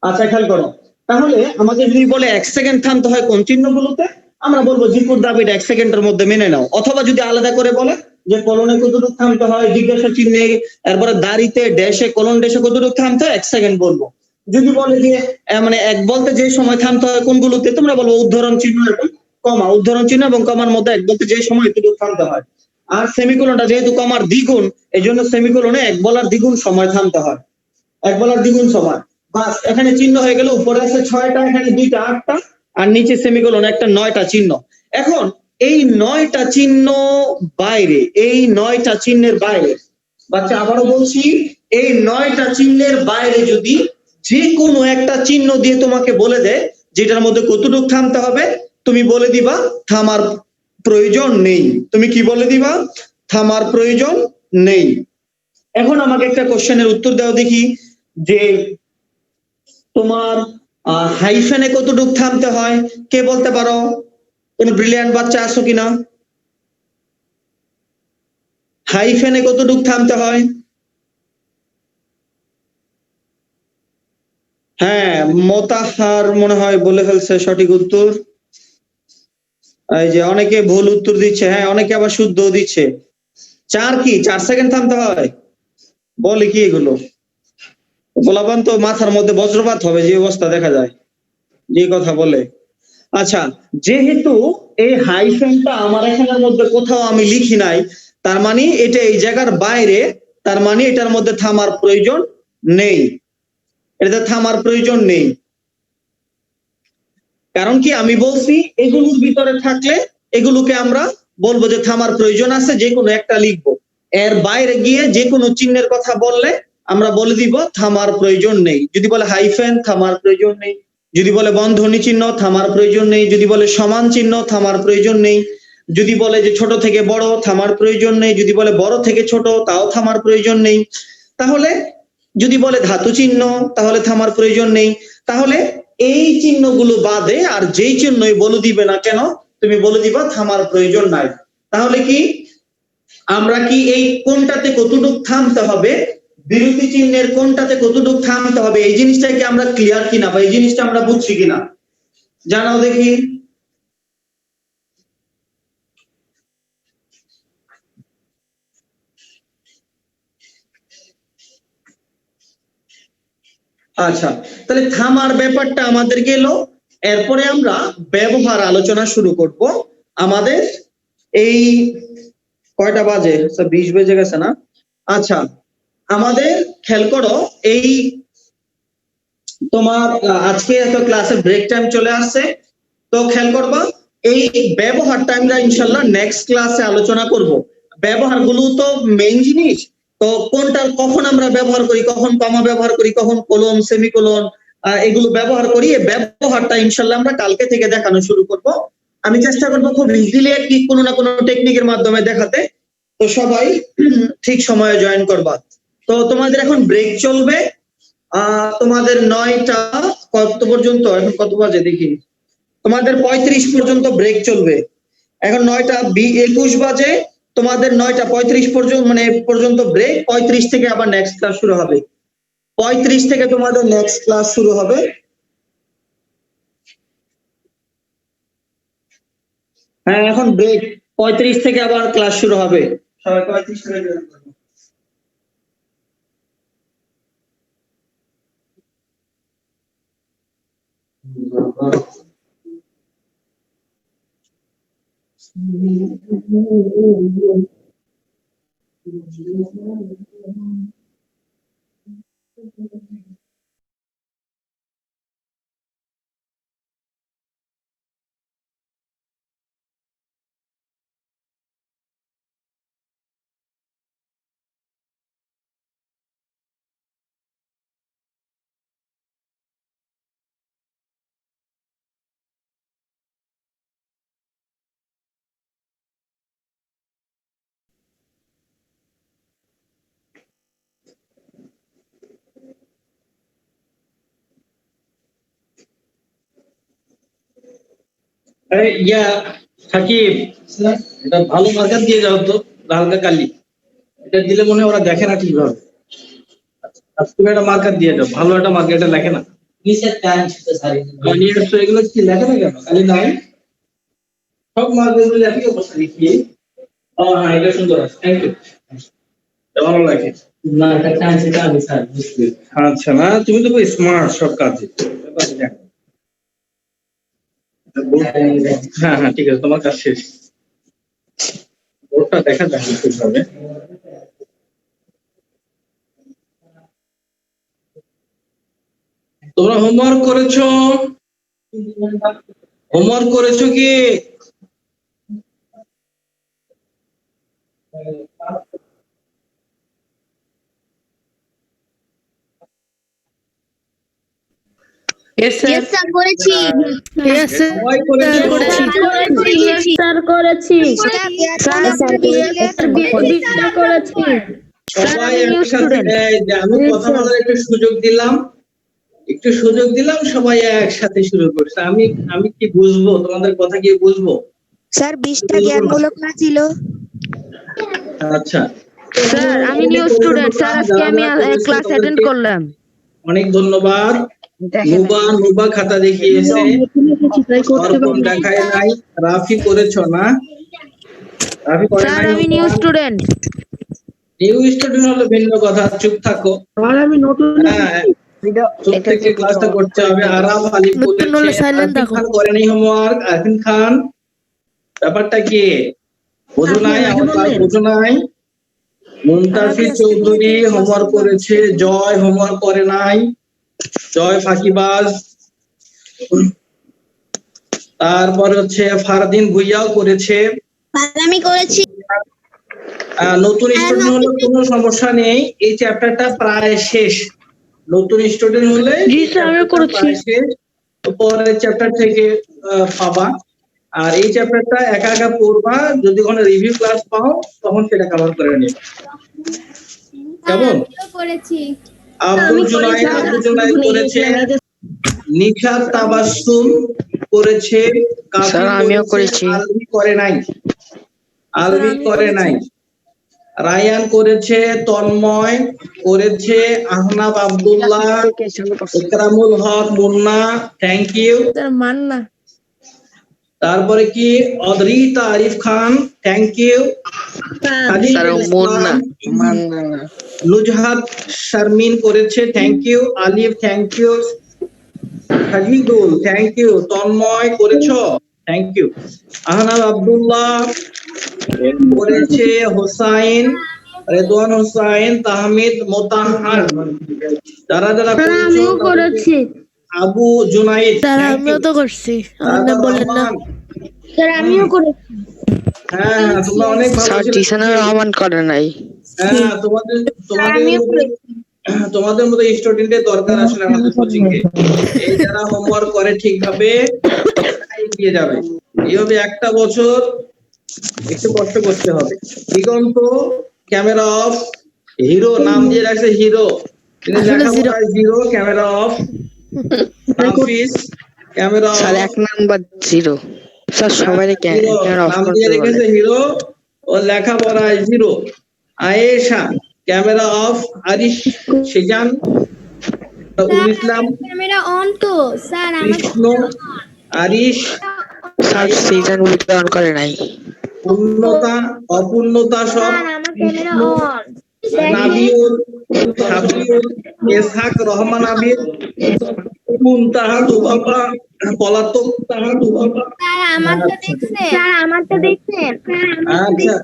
E: আচ্ছা, খেয়াল করো, তাহলে আমাদের যদি বলে 1 সেকেন্ড থামতে হয় কোন চিহ্নগুলোতে, আমরা বলবো জিকুর দাবিটা 1 সেকেন্ডের মধ্যে মেনে নাও। অথবা যদি আলাদা করে বলে যে কলনে কতটুকু থামতে হয়, জিজ্ঞাসা চিহ্নে, এরপরে দাড়িতে, ড্যাশে, কলন ড্যাশে কতটুকু থামতে হয় 1 সেকেন্ড বলবো। যদি বলে যে মানে এক বলতে যে সময় থামতে হয় কোনগুলোতে, তোমরা বলবো উদ্ধরণ চিহ্ন এবং কমা। উদ্ধরণ চিহ্ন এবং কমার মধ্যে এক বলতে যে সময় এতটুকু থামতে হয়। আর সেমিকোলনটা যেহেতু কমার দ্বিগুণ, এই জন্য সেমিকোলনে এক বলার দ্বিগুণ সময় থামতে হয়। এক বলার দ্বিগুণ সময়। বাস, এখানে চিহ্ন হয়ে গেল। উপরে আছে 6টা, এখানে 2টা 8টা, আর নিচে সেমিকোলন একটা 9টা চিহ্ন। এখন এই 9টা চিহ্ন বাইরে, এই 9টা চিহ্নের বাইরে, বাচ্চা আবারও বলছি, এই 9টা চিহ্নের বাইরে যদি যে কোনো একটা চিহ্ন দিয়ে তোমাকে বলে দেয় যেটার মধ্যে কতটুকু থামতে হবে, তুমি বলে দিবা থামার প্রয়োজন নেই। তুমি কি বলে দিবা? থামার প্রয়োজন নেই। এখন আমাকে একটা কোশ্চেনের উত্তর দাও দেখি, যে তোমার হাইফেনে কতটুকু থামতে হয়? কে বলতে পারো? কোন ব্রিলিয়ান্ট বাচ্চা আছো কিনা? হাইফেনে কতটুকু থামতে হয়? হ্যাঁ, মোতাহার মনে হয় বলে ফেলছে সঠিক উত্তর। এই যে অনেকে ভুল উত্তর দিচ্ছে, হ্যাঁ অনেকে আবার শুদ্ধ দিচ্ছে। 4 সেকেন্ড থামতে হয়? বলে কি এগুলো? বলাবান তো মাথার মধ্যে বজ্রপাত হবে যে অবস্থা দেখা যায়, যে কথা বলে। আচ্ছা, যেহেতু এই হাইফেনটা আমার এখানের মধ্যে কোথাও আমি লিখি নাই, তার মানে এটা এই জায়গার বাইরে, তার মানে এটার মধ্যে থামার প্রয়োজন নেই। এটাতে থামার প্রয়োজন নেই। কারণ কি আমি বলছি এগুলোর ভিতরে থাকলে এগুলোকে আমরা বলবো যে থামার প্রয়োজন আছে, যে কোনো একটা লিখবো। এর বাইরে গিয়ে যে কোনো চিহ্নের কথা বললে আমরা বলে দিব থামার প্রয়োজন নেই। যদি বলে হাইফেন, থামার প্রয়োজন নেই। যদি বলে বন্ধনী চিহ্ন, থামার প্রয়োজন নেই। যদি বলে সমান চিহ্ন, থামার প্রয়োজন নেই। যদি বলে যে ছোট থেকে বড়, থামার প্রয়োজন নেই। যদি বলে বড় থেকে ছোট, তাও থামার প্রয়োজন নেই। তাহলে যদি বলে ধাতু চিহ্ন, তাহলে থামার প্রয়োজন নেই। তাহলে এই চিহ্নগুলো বাদে আর যেই চিহ্নই বলে দিবে না কেন, তুমি বলে দিবা থামার প্রয়োজন নাই। তাহলে কি আমরা কি এই কোনটাতে কতটুক থামতে হবে, বিরতি চিহ্নের কোনটাতে কতটুক থামতে হবে, এই জিনিসটা কি আমরা ক্লিয়ার কিনা বা এই জিনিসটা আমরা বুঝছি কিনা জানাও দেখি। আচ্ছা, তাহলে থামার ব্যাপারটা আমাদের গেল। এরপরে আমরা ব্যবহার আলোচনা শুরু করব। আমাদের এই কয়টা বাজে? 20 বেজে গেছে না? আচ্ছা, আমাদের খেয়াল করো, এই তোমার আজকে এত ক্লাসে ব্রেক টাইম চলে আসছে, তো খেয়াল করবা এই ব্যবহারটা আমরা ইনশাল্লাহ নেক্সট ক্লাসে আলোচনা করব। ব্যবহারগুলো তো মেইন জিনিস, তো কোনটা কখন আমরা ব্যবহার করি, কখন কমা ব্যবহার করি, কখন কোলন সেমিকোলন এগুলো ব্যবহার করি, এই ব্যবহারটা ইনশাল্লাহ আমরা কালকে থেকে দেখানো শুরু করব। আমি চেষ্টা করবো খুব ইজিলি কি কোনো না কোনো টেকনিকের মাধ্যমে দেখাতে, তো সবাই ঠিক সময়ে জয়েন করবা। তো তোমাদের এখন ব্রেক চলবে, তোমাদের 9টা কত পর্যন্ত, এখন কত বাজে দেখি, তোমাদের 35 পর্যন্ত ব্রেক চলবে। এখন 9টা 21 বাজে, তোমাদের 9টা 35 পর্যন্ত পর্যন্ত ব্রেক। 35 থেকে আবার নেক্সট ক্লাস শুরু হবে। 35 থেকে তোমাদের নেক্সট ক্লাস শুরু হবে। হ্যাঁ, এখন ব্রেক, 35 থেকে আবার ক্লাস শুরু হবে। সবাই 35 থেকে জয়েন করো। ইয়া সাকিব, এটা ভালো মার্কার দিয়ে যাও তো, হালকা কালি। এটা দিলে মনে হয় ওরা দেখে না ঠিকভাবে। আচ্ছা, তুমি একটা মার্কার দিয়ে যাও, ভালো একটা মার্কার, এটা লেখে না। এগুলো কি লেখে না কেন? কালি নাই, সব মার্কার গুলো একই অবস্থা লিখিয়ে। হ্যাঁ, এটা সুন্দর আছে, থ্যাংক ইউ, ভালো লাগে। না, এটা চান্স, এটা আমি স্যার বুঝতে। আচ্ছা, না তুমি তো স্মার্ট সব কাজে। হ্যাঁ হ্যাঁ, ঠিক আছে, তোমার কাজ শেষ। বোর্ডটা দেখা যায় ঠিকভাবে। তোমরা হোমওয়ার্ক করেছো? হোমওয়ার্ক করেছো কি?
B: Yes, sir, করেছি।
E: সবাই করেছো?
B: স্যার করেছি।
E: সবাই একসাথে, আমি কথা বলার একটু সুযোগ দিলাম, সবাই একসাথে শুরু করছে। আমি কি বুঝবো তোমাদের কথা, কি বুঝবো?
F: স্যার 20টা জ্ঞানমূলক না ছিল।
E: আচ্ছা
B: স্যার, আমি নিউ স্টুডেন্ট স্যার, আজকে আমি ক্লাস অ্যাটেন্ড করলাম।
E: অনেক ধন্যবাদ। নুবা খাতা দেখিয়েছে, অর্পণ দেখায় নাই। রাফি করেছো না? রাফি করে
B: স্যার,
E: নাই?
B: আমি নিউ স্টুডেন্ট।
E: নিউ স্টুডেন্ট হলে ভিন্ন কথা, চুপ থাকো।
C: আমি নতুন
E: হ্যাঁ, চুপ থেকে ক্লাসটা করতে হবে। আরাম আলী বলেছে, আরফিন খান করে নাই হোমওয়ার্ক। আরফিন খান, ব্যাপারটা কি বোঝো নাই? আমার ক্লাস বোঝো নাই? মুমতাজির চৌধুরী হোমওয়ার্ক করেছে, জয় হোমওয়ার্ক করে নাই। জয় ফাঁকিবাজ। তারপরে হচ্ছে ফারদিন ভুইয়াও করেছে।
F: আমি করেছি।
E: নতুন স্টুডেন্ট হলে কোনো সমস্যা নেই, এই চ্যাপ্টারটা প্রায় শেষ। নতুন স্টুডেন্ট হলে
C: জি স্যার, আমিও করেছি।
E: প্রায় শেষ, তো পরের চ্যাপ্টার থেকে পাবা। আর এই চ্যাপ্টারটা একা একা পড়বা, যদি কোনো রিভিউ ক্লাস পাও তখন সেটা কভার করে নিবে। কেমন?
B: আমিও করেছি।
E: আব্দুল জুনাইদ করেছে, নিশাত তাবাসসুম করেছে, কাফি
G: স্যার, আমিও
E: করেছে,
G: করেছি।
E: আলবি করে নাই। রায়ান করেছে, তন্ময় করেছে, Ahnab Abdullah, Ikramul Haque Munna, thank you.
C: Sir Manna.
E: তারপরে কি Adrita Arif Khan, thank you.
G: Sir Munna Manna না।
E: নুজহাত শারমিন করেছে, thank you. Alif, thank you. Sajidul, thank you. Tanmoy করেছো, থ্যাংক ইউ। আহনাব আব্দুল্লাহ করেছে, হোসাইন, রেদওয়ান হোসাইন, তাহমিদ, মোতাহার, যারা যারা করেছো, আবু জুনাইদ,
C: স্যার
E: thank
C: আমিও
E: you।
C: তো করছি,
E: তারপর
C: বলেন না।
E: রহমান,
F: স্যার আমিও করেছি।
E: হ্যাঁ তোমরা অনেক ভালো
G: স্যার
E: ছিলে।
G: টিসানের রহমান করে নাই।
E: হ্যাঁ তোমাদের মতো স্টুডেন্টের দরকার আসলে আমাদের কোচিং এ। এই যারা হোমওয়ার্ক করে ঠিকভাবে এগিয়ে যাবে। এইভাবে একটা বছর একটু কষ্ট করতে হবে। দিগন্ত ক্যামেরা অফ, হিরো নাম দিয়ে রাখছে হিরো, তিনি লেখাপড়ায় zero, camera off. Hafiz camera
G: sir
E: of,
G: 1 number 0। Sir সবাই
E: হিরো
G: অফ
E: নাম
G: করতে
E: দিয়ে
G: বলে।
E: রেখেছে হিরো, ও লেখাপড়ায় zero. Ayesha camera off. Arish, Sijan, Islam,
B: camera on তো স্যার আমার
E: Krishna, Arish,
G: sir season video on করে নাই।
E: পূর্ণতা, অপূর্ণতা সব,
B: আমার ক্যামেরা অন।
E: নাবিউল, সাবিউল, ইসহাক, রহমান আবিদ, মুনতাহা, দুবাবা, পলাতক, তাহা, দুবাবা।
B: স্যার আমারটা দেখছেন?
E: আচ্ছা,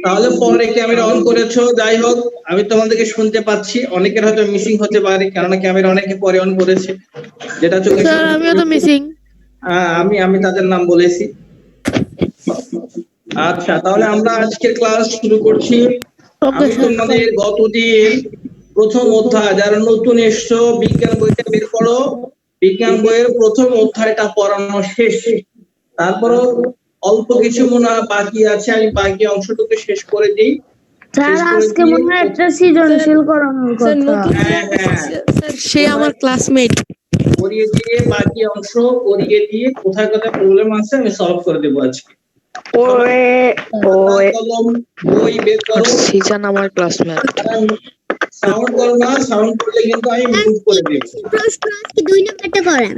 E: তাহলে পরে ক্যামেরা অন করেছো, যাই হোক আমি তোমাদেরকে শুনতে পাচ্ছি। অনেকের হয়তো মিসিং হতে পারে, কারণ ক্যামেরা অনেকে পরে অন করেছে, যেটা চোখে
C: স্যার আমিও তো মিসিং।
E: আমি তাদের নাম বলেছি। আচ্ছা, তাহলে আমরা আজকের ক্লাস শুরু করছি। আমি তোমাদের গতদিন প্রথম অধ্যায়, যারা নতুন এসছো বিজ্ঞান বইটা বের করো, বিজ্ঞান বইয়ের প্রথম অধ্যায়টা পড়ানো শেষ। তারপরও অল্প কিছু মনে হয় বাকি আছে, আমি বাকি অংশটুকু শেষ করে দিই।
F: স্যার আজকে মনে হয় একটা সৃজনশীল করানোর কথা।
E: হ্যাঁ,
C: সে আমার ক্লাসমেট।
E: করিয়ে দিয়ে বাকি অংশ করিয়ে দিয়ে কোথায় কোথায় প্রবলেম আছে আমি সলভ করে দেবো আজকে। কলম বই বের করো।
G: সিজন আমার ক্লাসমেট।
E: সাউন্ড করো না, সাউন্ড করলে কিন্তু আমি মিউট করে দেব।
B: প্রশ্ন আজকে 2 নাম্বারটা করেন।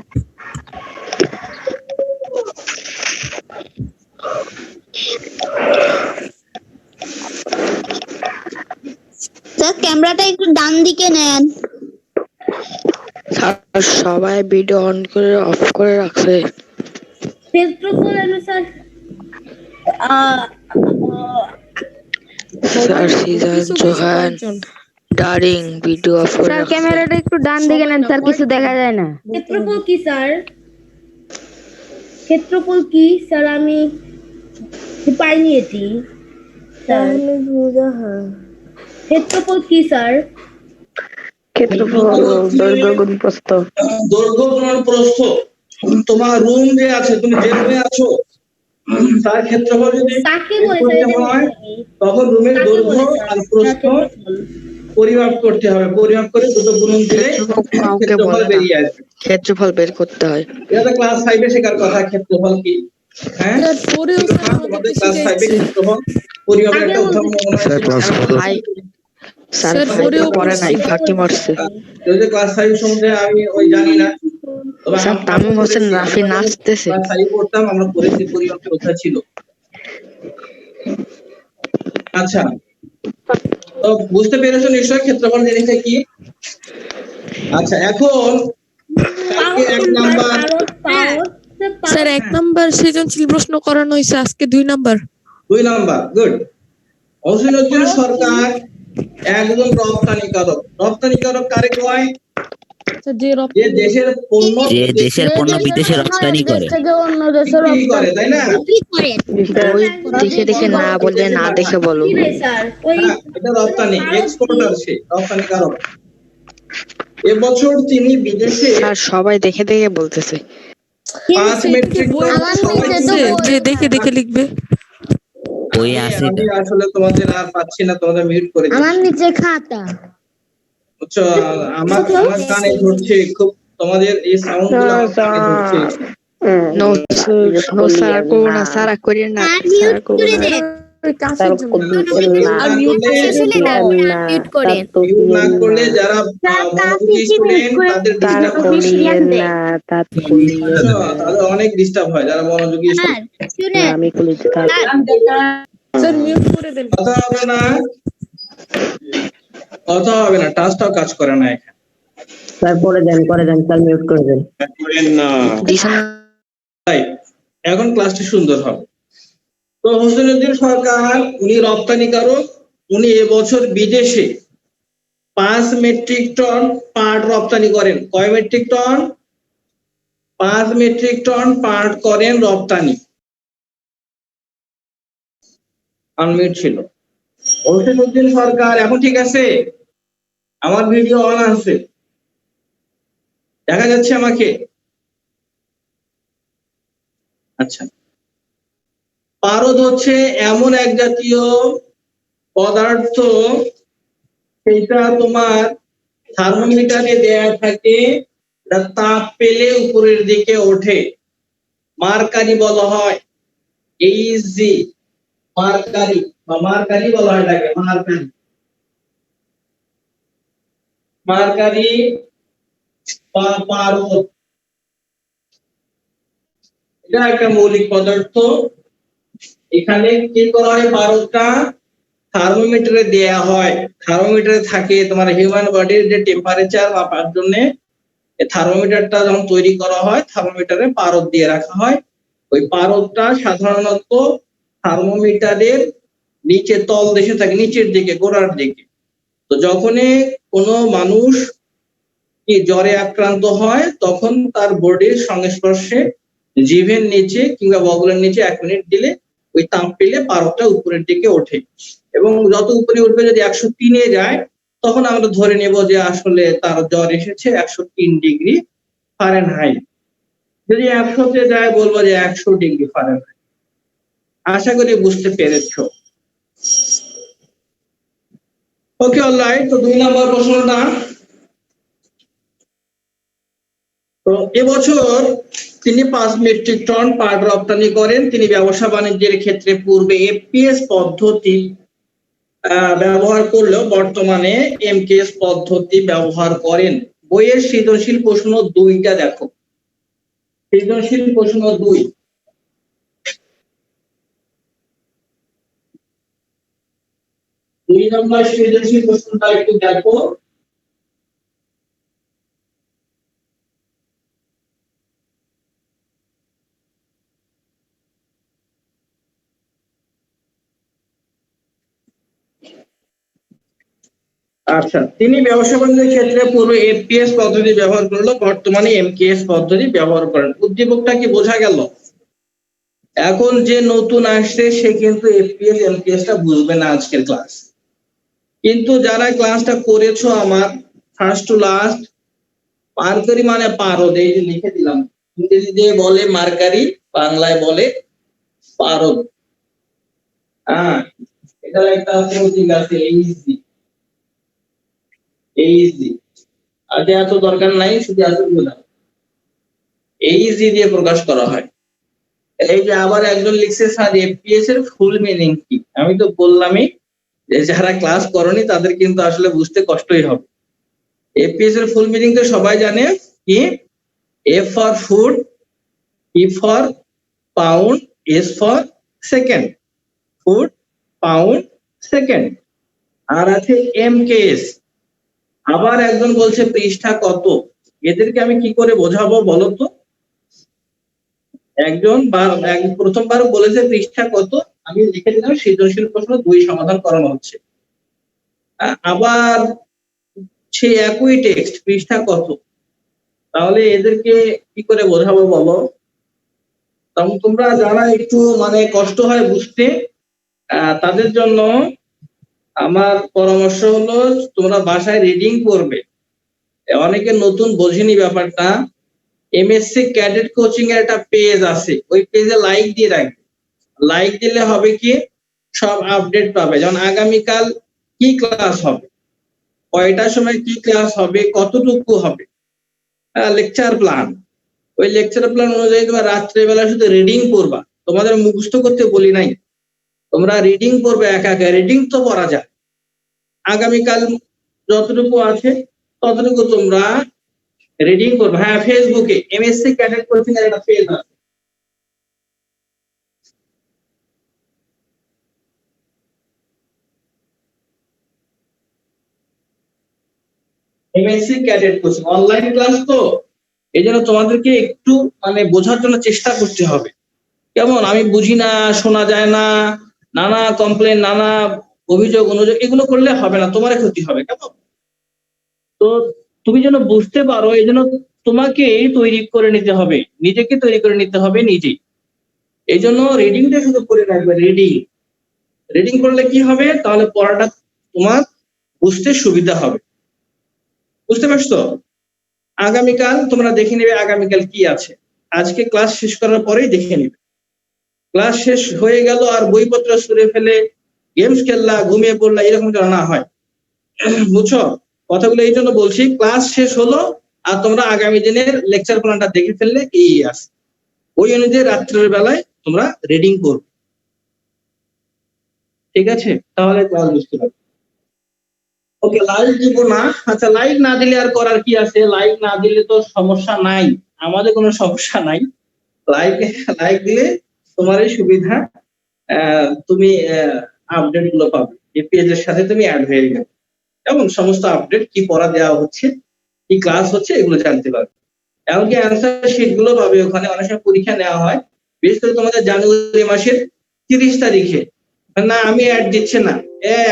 F: স্যার ক্যামেরাটা একটু ডান দিকে নেন।
G: স্যার সবাই ভিডিও অন করে অফ করে রাখছে।
B: ক্ষেত্রফল অনুসার
G: স্যার সিজন, জোহান, ডারিং ভিডিও অফ করে
F: স্যার
G: রাখছে।
F: ক্যামেরাটা একটু ডান দিকে নেন, স্যার কিছু দেখা যায় না।
B: ক্ষেত্রফল কি স্যার? ক্ষেত্রফল কি স্যার? আমি পাইনি এটি। ক্ষেত্রফল কি স্যার?
G: ক্ষেত্রফল দৈর্ঘ্য গুণ প্রস্থ।
E: দৈর্ঘ্য গুণন প্রস্থ। তোমার রুম যে আছে, তুমি যে রুমে আছো তার ক্ষেত্রফল যদি
B: তাকে
E: বের
B: বলে
E: করতে হয়, তখন রুমের দৈর্ঘ্য আর প্রস্থ পরিমাপ করতে হবে। পরিমাপ করে দুটো গুণন দিলে
G: কাউকে
E: ক্ষেত্রফল
G: বলে না।
E: বেরিয়ে আসবে।
G: ক্ষেত্রফল বের করতে হয়।
E: এটা তো ক্লাস 5 এ শেখার কথা, ক্ষেত্রফল কি। হ্যাঁ, তোমাদের ক্লাস 5 এ ক্ষেত্রফল পরিমাপের একটা উদাহরণ মনে হয় ছিল।
G: স্যার ফাইভে পড়ে নাই, ফাঁকি মারছে।
E: যদি ক্লাস 5 সম্বন্ধে আমি ওই জানি না, তবে
G: স্যার তামিম হোসেন রাফি নাচতেছে।
E: ক্লাস 5 পড়তাম, আমরা পড়েছি পরিমাপের কথা ছিল। আচ্ছা, তো বুঝতে পেরেছো নিশ্চয়ই ক্ষেত্রফল জিনিসটা কি। আচ্ছা, এখন কালকে 1 নাম্বার,
C: স্যার 1 নাম্বার সৃজনশীল প্রশ্ন করানো হয়েছে, আজকে 2 number.
E: 2 number, good. Mohsinuddin Sarkar একজন রপ্তানিকারক। রপ্তানিকারক কারে কয়?
A: যে দেশের পণ্য
H: যে দেশের পণ্য বিদেশে রপ্তানি করে।
F: থেকে অন্য দেশে
A: বিক্রি করে, তাই না?
G: ওই দেখে দেখে না বলে না দেখে বলো।
A: হ্যাঁ, এটা রপ্তানি, এক্সপোর্টার, সে রপ্তানিকারক। এবছর তিনি বিদেশে
G: স্যার সবাই দেখে দেখে বলতেছে।
A: 5 মেট্রিক টন
F: আমার নিচে তো
I: যে দেখে দেখে লিখবে।
H: ওই আছে
A: আমি আসলে তোমাদের আর পাচ্ছি না, তোমাদের মিউট করে দিচ্ছি।
F: আমার নিচে খাতা।
A: বুঝছো, আমার কানে ধরছে খুব, তোমাদের এই সাউন্ড গুলো আমার কানে ধরছে।
G: নো নো স্যার করবো না, স্যার করিয়েন না, স্যার করবো না।
A: মিউট না করলে যারা মনোযোগী স্টুডেন্ট তাদের ডিস্টার্ব হয়, তাদের অনেক ডিস্টার্ব হয় যারা মনোযোগী student।
G: আমি করি
I: স্যার মিউট করে দেন।
A: কথা হবে না, কথা হবে না, টাচটাও কাজ করে না এখানে।
J: স্যার করে দেন স্যার মিউট করে দেন।
A: তাই এখন ক্লাসটি সুন্দর হবে। তো হোসেনুদ্দিন সরকার উনি রপ্তানিকারক, উনি এবছর বিদেশে 5 মেট্রিক টন পাট রপ্তানি করেন। কয় মেট্রিক টন? 5 মেট্রিক টন পাট করেন রপ্তানি। আনমিউট ছিল হোসেনুদ্দিন সরকার। এখন ঠিক আছে? আমার ভিডিও অন আছে, দেখা যাচ্ছে আমাকে? আচ্ছা, পারদ হচ্ছে এমন এক জাতীয় পদার্থ, সেটা তোমার থার্মোমিটারে দেয়া থাকে, এটা তাপ পেলে উপরের দিকে ওঠে, মার্কারি বলা হয়। এইচজি মার্কারি বা মার্কারি বলা হয় এটাকে, মার্কারি। মার্কারি বা পারদ, এটা একটা মৌলিক পদার্থ। এখানে কি করা হয়, পারদটা থার্মোমিটারে দেয়া হয়। থার্মোমিটারে থাকে তোমার হিউম্যান বডির যে টেম্পারেচার মাপার জন্য থার্মোমিটারটা যখন তৈরি করা হয়, থার্মোমিটারে পারদ দিয়ে রাখা হয়। ওই পারদটা সাধারণত থার্মোমিটারের নিচে তল দেশে থাকে, নিচের দিকে, গোড়ার দিকে। তো যখনই কোনো মানুষ কি জ্বরে আক্রান্ত হয়, তখন তার বডির সংস্পর্শে জিভের নিচে কিংবা বগলের নিচে 1 মিনিট দিলে ওই তাপ পেলে পারদটা উপরের দিকে ওঠে, এবং যত উপরে উঠবে, যদি 103-এ যায় তখন আমরা ধরে নেব যে আসলে তার জ্বর এসেছে 103 ডিগ্রি ফারেনহাইট। যদি 100-তে যায় বলবো যে 100 ডিগ্রি ফারেনহাইট। আশা করি বুঝতে পেরেছো। ওকে, অলরাইট। তো 2 নম্বর প্রশ্নটা, তো এবছর তিনি 5 মেট্রিক টন পাট রপ্তানি করেন। তিনি ব্যবসা বাণিজ্যের ক্ষেত্রে পূর্বে এফপিএস পদ্ধতি ব্যবহার করলেও বর্তমানে এমকেএস পদ্ধতি ব্যবহার করেন। বইয়ের সৃজনশীল প্রশ্ন 2টা দেখো, সৃজনশীল প্রশ্ন 2। দুই নম্বর সৃজনশীল প্রশ্নটা একটু দেখো। আচ্ছা, তিনি ব্যবসা বাণিজ্যের ক্ষেত্রে পূর্বে এফপিএস পদ্ধতি ব্যবহার করলো, বর্তমানে এমকেএস পদ্ধতি ব্যবহার করেন। উদ্দীপকটা কি বোঝা গেল? এখন যে নতুন আসছে সে কিন্তু এফপিএস এমকেএসটা বুঝবে না আজকের ক্লাস, কিন্তু যারা ক্লাসটা করেছো আমার ফার্স্ট টু লাস্ট, মার্কারি মানে পারদ, এই যে লিখে দিলাম, ইংরেজিতে বলে মার্কারি, বাংলায় বলে পারদ। হ্যাঁ, এটা একটা প্রতীক আছে, এইচজি। এইচজি আর এত দরকার নাই, শুধু এত বললাম এইচজি দিয়ে প্রকাশ করা হয়। এই যে আবার একজন লিখছে স্যার এফপিএস এর ফুল মিনিং কি? আমি তো বললামই যে যারা ক্লাস করনি তাদের কিন্তু আসলে বুঝতে কষ্টই হবে। এফপিএস এর ফুল মিনিং তো সবাই জানে কি, F for food, P for pound, S for second, food pound second. আর আছে এমকেএস। আবার একজন বলছে পৃষ্ঠা কত, এদেরকে আমি কি করে বোঝাবো বলো তো? একজন প্রথমবার বলেছে পৃষ্ঠা কত, আমি লিখে দিলাম সৃজনশীল প্রশ্ন 2 সমাধান করানো হচ্ছে। আবার সেই একই টেক্সট, পৃষ্ঠা কত, তাহলে এদেরকে কি করে বোঝাবো বলো? তখন তোমরা যারা একটু মানে কষ্ট হয় বুঝতে, তাদের জন্য আমার পরামর্শ হলো তোমরা বাসায় রিডিং করবে। অনেকে নতুন বোঝেনি ব্যাপারটা। এমএসসি ক্যাডেট কোচিং এর একটা পেজ আছে, ওই পেজে লাইক দিয়ে রাখবে। লাইক দিলে হবে কি, সব আপডেট পাবে। যেমন আগামীকাল কি ক্লাস হবে, কয়টার সময় কি ক্লাস হবে, কতটুকু হবে, লেকচার প্ল্যান। ওই লেকচার প্ল্যান অনুযায়ী তোমরা রাত্রেবেলা শুধু রিডিং করবা। তোমাদের মুখস্থ করতে বলি নাই, তোমরা রিডিং করবে। একা একা রিডিং তো করা যায়। আগামীকাল যতটুকু আছে ততটুকু তোমরা রিডিং করবে। হ্যাঁ, ফেসবুকে এমএসসি ক্যাডেট কোচিং এর একটা পেজ আছে। MSc cadet coaching online class তো, এই জন্য তোমাদেরকে একটু মানে বোঝার জন্য চেষ্টা করতে হবে। কেমন, আমি বুঝি না, শোনা যায় না, নানা কমপ্লেন, নানা অভিযোগ অনুযোগ, এগুলো করলে হবে না, তোমার ক্ষতি হবে। কেমন? তো তুমি যেন বুঝতে পারো, এই জন্য তোমাকে তৈরি করে নিতে হবে, নিজেকে তৈরি করে নিতে হবে নিজেই। এই জন্য রিডিংটা শুধু করে রাখবে। রিডিং রিডিং করলে কি হবে, তাহলে পড়াটা তোমার বুঝতে সুবিধা হবে। বুঝতে পারছো? আগামীকাল তোমরা দেখে নেবে আগামীকাল কি আছে। আজকে ক্লাস শেষ করার পরেই দেখে নিবে। ক্লাস শেষ হয়ে গেল আর বইপত্র ছুঁড়ে ফেলে গেমস খেললা, ঘুমিয়ে পড়লা, এরকম যেন না হয়। বুঝছো? কথাগুলো এই জন্য বলছি, ক্লাস শেষ হলো আর তোমরা আগামী দিনের লেকচার প্ল্যানটা দেখে ফেললে এই আছে, ওই অনুযায়ী রাত্রের বেলায় তোমরা রিডিং করবে। ঠিক আছে? তাহলে ক্লাস বুঝতে পারবে। ওকে, লাইক দিব না। আচ্ছা, লাইক না দিলে আর করার কি আছে? লাইক না দিলে তো সমস্যা নাই, আমাদের কোনো সমস্যা নাই। লাইক লাইক দিলে তোমারই সুবিধা, তুমি আপডেট গুলো পাবে, এই পেজের সাথে তুমি অ্যাড হয়ে গেলে এবং সমস্ত আপডেট কি পড়া দেওয়া হচ্ছে, কি ক্লাস হচ্ছে, এগুলো জানতে পারবে। এমনকি অ্যান্সার শিট গুলো পাবে ওখানে। অনেক সময় পরীক্ষা নেওয়া হয়, বিশেষ করে তোমাদের জানুয়ারি মাসের 30 তারিখে। না, আমি অ্যাড দিচ্ছে না,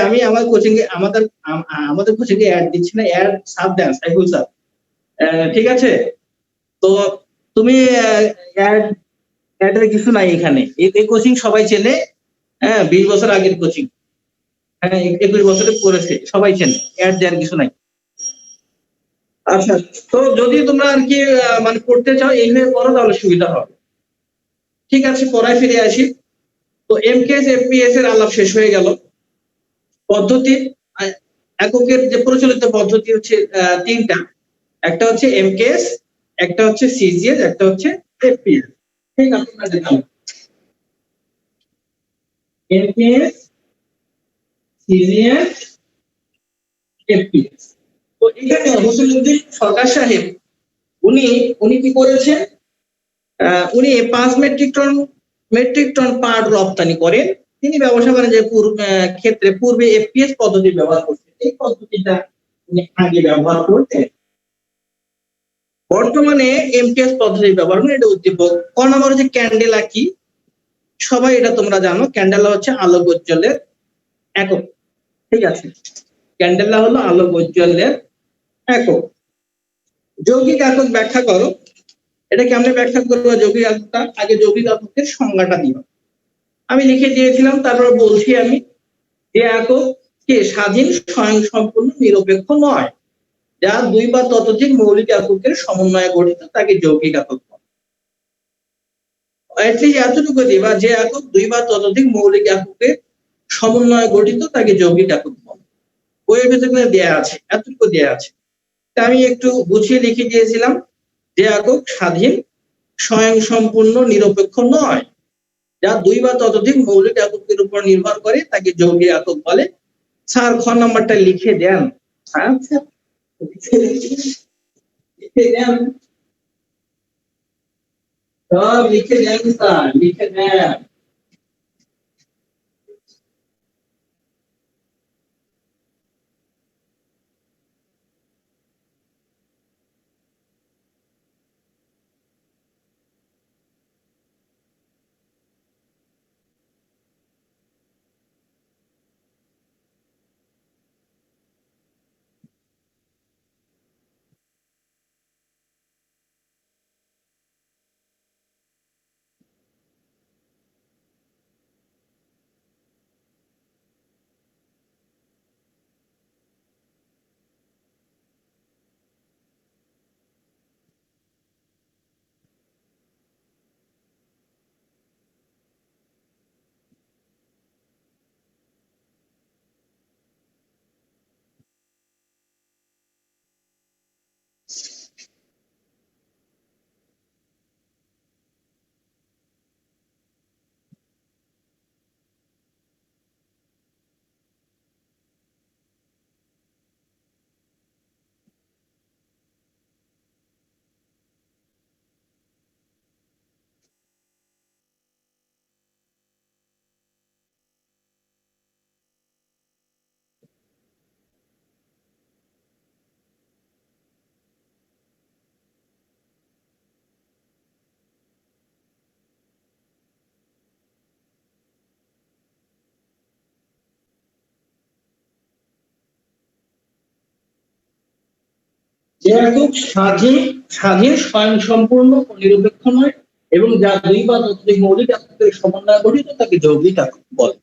A: আমি আমার কোচিং এ আমাদের কোচিং এ অ্যাড দিচ্ছি না, অ্যাড সাব দেন সাইফুল স্যার। ঠিক আছে? তো তুমি অ্যাড অ্যাডের কিছু নাই এখানে। এই কোচিং সবাই চেনে। হ্যাঁ, 20 বছর আগের কোচিং। হ্যাঁ, 21 বছরে করেছে, সবাই চেনে। অ্যাড দেওয়ার কিছু নাই। আচ্ছা, তো যদি তোমরা আর কি মানে পড়তে চাও এইভাবে পড়ো, তাহলে সুবিধা হবে। ঠিক আছে, পড়ায় ফিরে আসি। তো এমকেএস এফপিএস এর আলাপ শেষ হয়ে গেল। পদ্ধতি, এককের যে প্রচলিত পদ্ধতি হচ্ছে তিনটা। একটা হচ্ছে এমকেএস, একটা হচ্ছে সিজিএস, একটা হচ্ছে এফপিএস। ঠিক আছে, আমরা দেখলাম এমকেএস, সিজিএস, এফপিএস। তো এখানে হোসেনুদ্দিন সরকার সাহেব উনি উনি কি করেছেন, উনি 5 মেট্রিক টন পাট রপ্তানি করেন। তিনি ব্যবসা বাণিজ্যের ক্ষেত্রে পূর্বে এফপিএস পদ্ধতি ব্যবহার করতেন। এই পদ্ধতিটা উনি আগে ব্যবহার করতেন। বর্তমানে এমপিএস পদ্ধতি ব্যবহার করেন, এটা উদ্দীপক। ক নম্বর হচ্ছে ক্যান্ডেলা কি, সবাই এটা তোমরা জানো। ক্যান্ডেলা হচ্ছে আলোক ঔজ্জ্বল্যের একক। ঠিক আছে, ক্যান্ডেলা হলো আলোক ঔজ্জ্বল্যের একক। যৌগিক একক ব্যাখ্যা করো। এটা কেমনে ব্যাখ্যা করবো যৌগিক এককটা? আগে যৌগিক এককের সংজ্ঞাটা দিও। আমি লিখে দিয়েছিলাম, তারপর বলছি আমি যে একক কে স্বাধীন, স্বয়ংসম্পূর্ণ, নিরপেক্ষ নয়, যা দুই বা ততোধিক মৌলিক এককের সমন্বয়ে গঠিত, তাকে যৌগিক একক বলে। অ্যাটলিস্ট এতটুকু দিবা, যে একক দুই বা ততোধিক মৌলিক এককের সমন্বয়ে গঠিত, তাকে যৌগিক একক বলে। বইয়ের ভেতরে দেয়া আছে, এতটুকু দেয়া আছে। তা আমি একটু গুছিয়ে লিখে দিয়েছিলাম যে একক স্বাধীন, স্বয়ংসম্পূর্ণ, নিরপেক্ষ নয়, যা দুই বা ততোধিক মৌলিক এককের উপর নির্ভর করে, তাকে যৌগিক একক বলে। স্যার, খ নাম্বারটা লিখে দেন। আচ্ছা, লিখে দেন, সব লিখে দেন স্যার, লিখে দেন। যে একক স্বাধীন স্বয়ংসম্পূর্ণ ও নিরপেক্ষ নয় এবং যা দুই বা ততোধিক মৌলিক এককের সমন্বয়ে গঠিত তাকে যৌগিক একক বলে।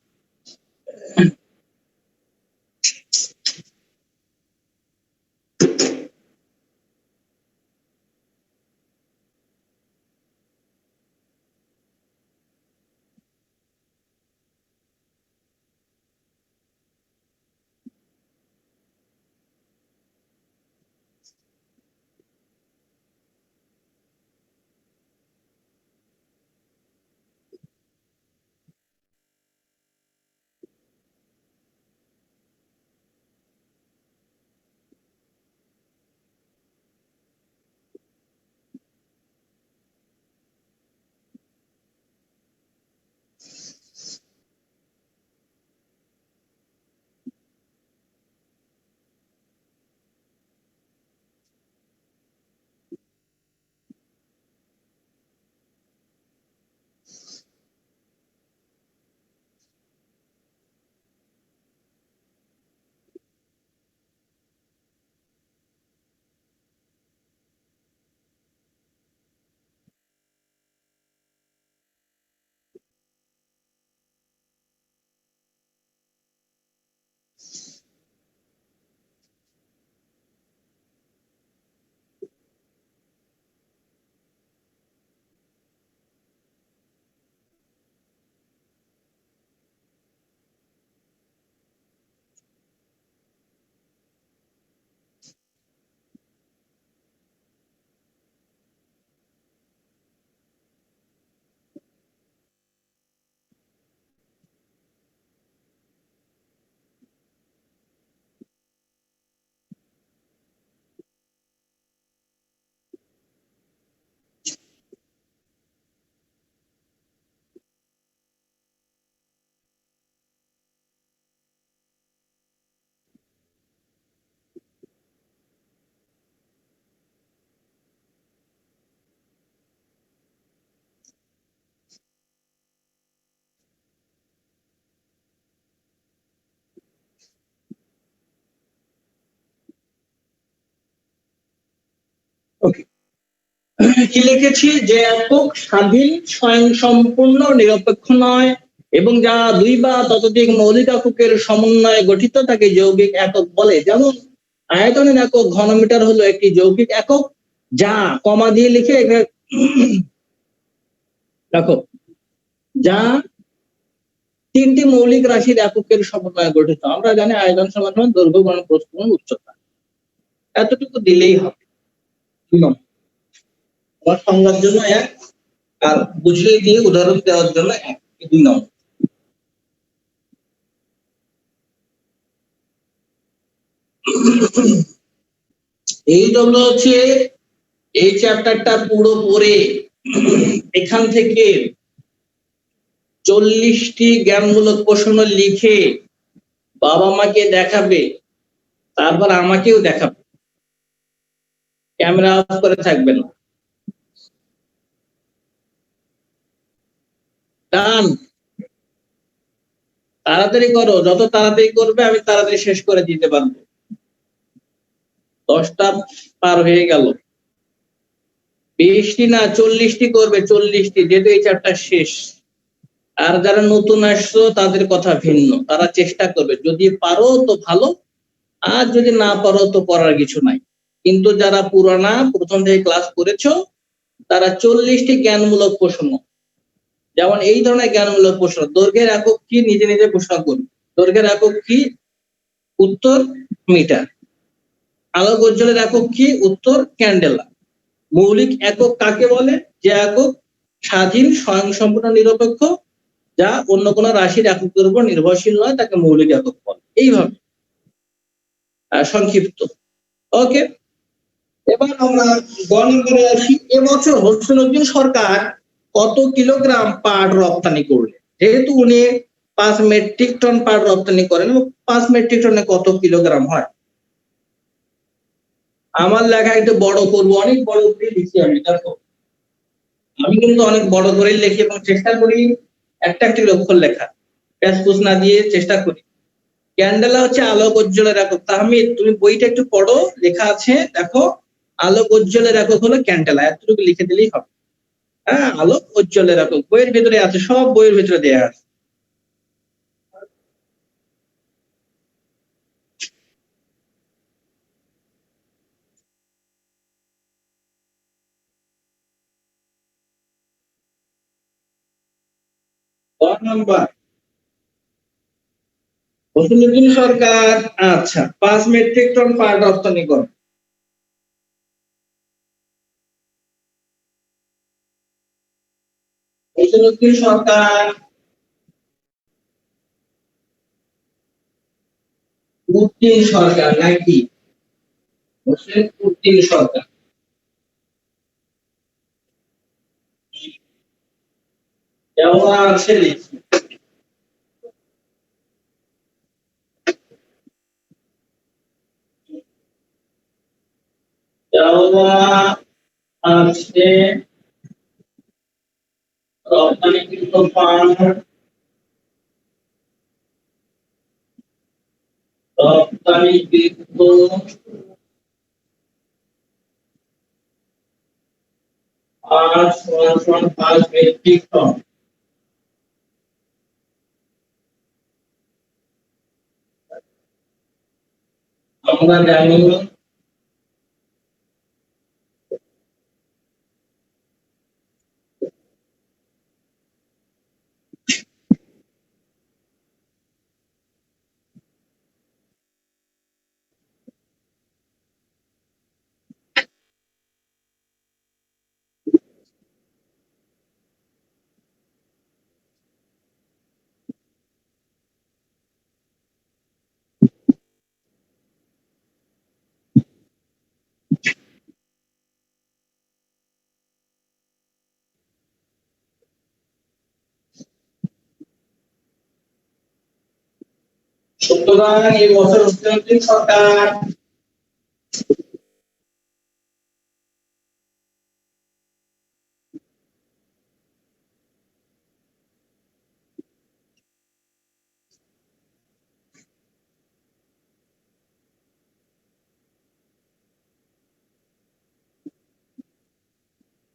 A: ওকে, কি লিখেছি? যে একক স্বাধীন স্বয়ংসম্পূর্ণ নিরপেক্ষ নয় এবং যা দুই বা ততোধিক মৌলিক এককের সমন্বয়ে গঠিত তাকে যৌগিক একক বলে। যেমন আয়তনের একক ঘনমিটার হলো একটি যৌগিক একক, যা কমা দিয়ে লিখে দেখো, যা তিনটি মৌলিক রাশির এককের সমন্বয়ে গঠিত। আমরা জানি আয়তন সমান দৈর্ঘ্য গুণন প্রস্থ গুণন উচ্চতা, এতটুকু দিলেই হবে। আমার সংজ্ঞার জন্য এক, আর বুঝিয়ে দিয়ে উদাহরণ দেওয়ার জন্য এক, 2 নম্বর। এই জন্য হচ্ছে এই চ্যাপ্টারটা পুরো পড়ে এখান থেকে 40টি জ্ঞানমূলক প্রশ্ন লিখে বাবা মাকে দেখাবে, তারপর আমাকেও দেখাবে, ক্যামেরা অফ করে থাকবে না। ডান, তাড়াতাড়ি করো, যত তাড়াতাড়ি করবে আমি তাড়াতাড়ি শেষ করে দিতে পারবো। 10টা পার হয়ে গেল। 20টি না 40টি করবে, 40টি, যেহেতু এই চ্যাপ্টার শেষ। আর যারা নতুন আসছো তাদের কথা ভিন্ন, তারা চেষ্টা করবে, যদি পারো তো ভালো, আর যদি না পারো তো করার কিছু নাই। কিন্তু যারা পুরানা, প্রথম থেকে ক্লাস করেছো, তারা 40টি জ্ঞানমূলক প্রশ্ন, যেমন এই ধরনের জ্ঞানমূলক প্রশ্ন, দৈর্ঘ্যের একক কি, নিজে নিজে প্রশ্ন করবে। দৈর্ঘ্যের একক কি? উত্তর মিটার। আলোক উজ্জ্বলের একক কি? উত্তর ক্যান্ডেলা। মৌলিক একক কাকে বলে? যে একক স্বাধীন স্বয়ংসম্পূর্ণ নিরপেক্ষ, যা অন্য কোনো রাশির এককের উপর নির্ভরশীল নয়, তাকে মৌলিক একক বলে। এইভাবে সংক্ষিপ্ত। ওকে, এবার আমরা গণনা করে আসি। এবছর হোসেনউদ্দিন সরকার কত কিলোগ্রাম পাট রপ্তানি করলেন? যেহেতু উনি 5 মেট্রিক টন পাট রপ্তানি করেন, 5 মেট্রিক টনে কত কিলোগ্রাম হয়? আমার লেখা একটু বড় করবো, অনেক বড় করে লিখি আমি, দেখো আমি কিন্তু অনেক বড় করে লিখি এবং চেষ্টা করি একটা একটি অক্ষর লেখা, প্যাসপুস না দিয়ে চেষ্টা করি। ক্যান্ডেলা হচ্ছে আলোক উজ্জ্বলের একক। তাহমিদ, তুমি বইটা একটু পড়ো, লেখা আছে দেখো। আলোক উজ্জ্বলের একক হলো ক্যান্ডেলা, এতটুকু লিখে দিলেই হবে। হ্যাঁ, আলোক উজ্জ্বলের একক বইয়ের ভিতরে আছে, সব বইয়ের ভিতরে দেয়া আছে। নাম্বার হোসেনুদ্দিন সরকার, আচ্ছা 5 মেট্রিক টন পাট রপ্তানি করে। হোসেনুদ্দিন সরকার উদ্দিন সরকার নাকি হোসেন উদ্দিন সরকার? দেওয়া আছে লিখি। দেওয়া আছে রপ্তানিকৃত পাট, রপ্তানিকৃত পাট সমান 5 মেট্রিক টন। আমরা জানি সুতরাং এই বছর হোসেনুদ্দিন সরকার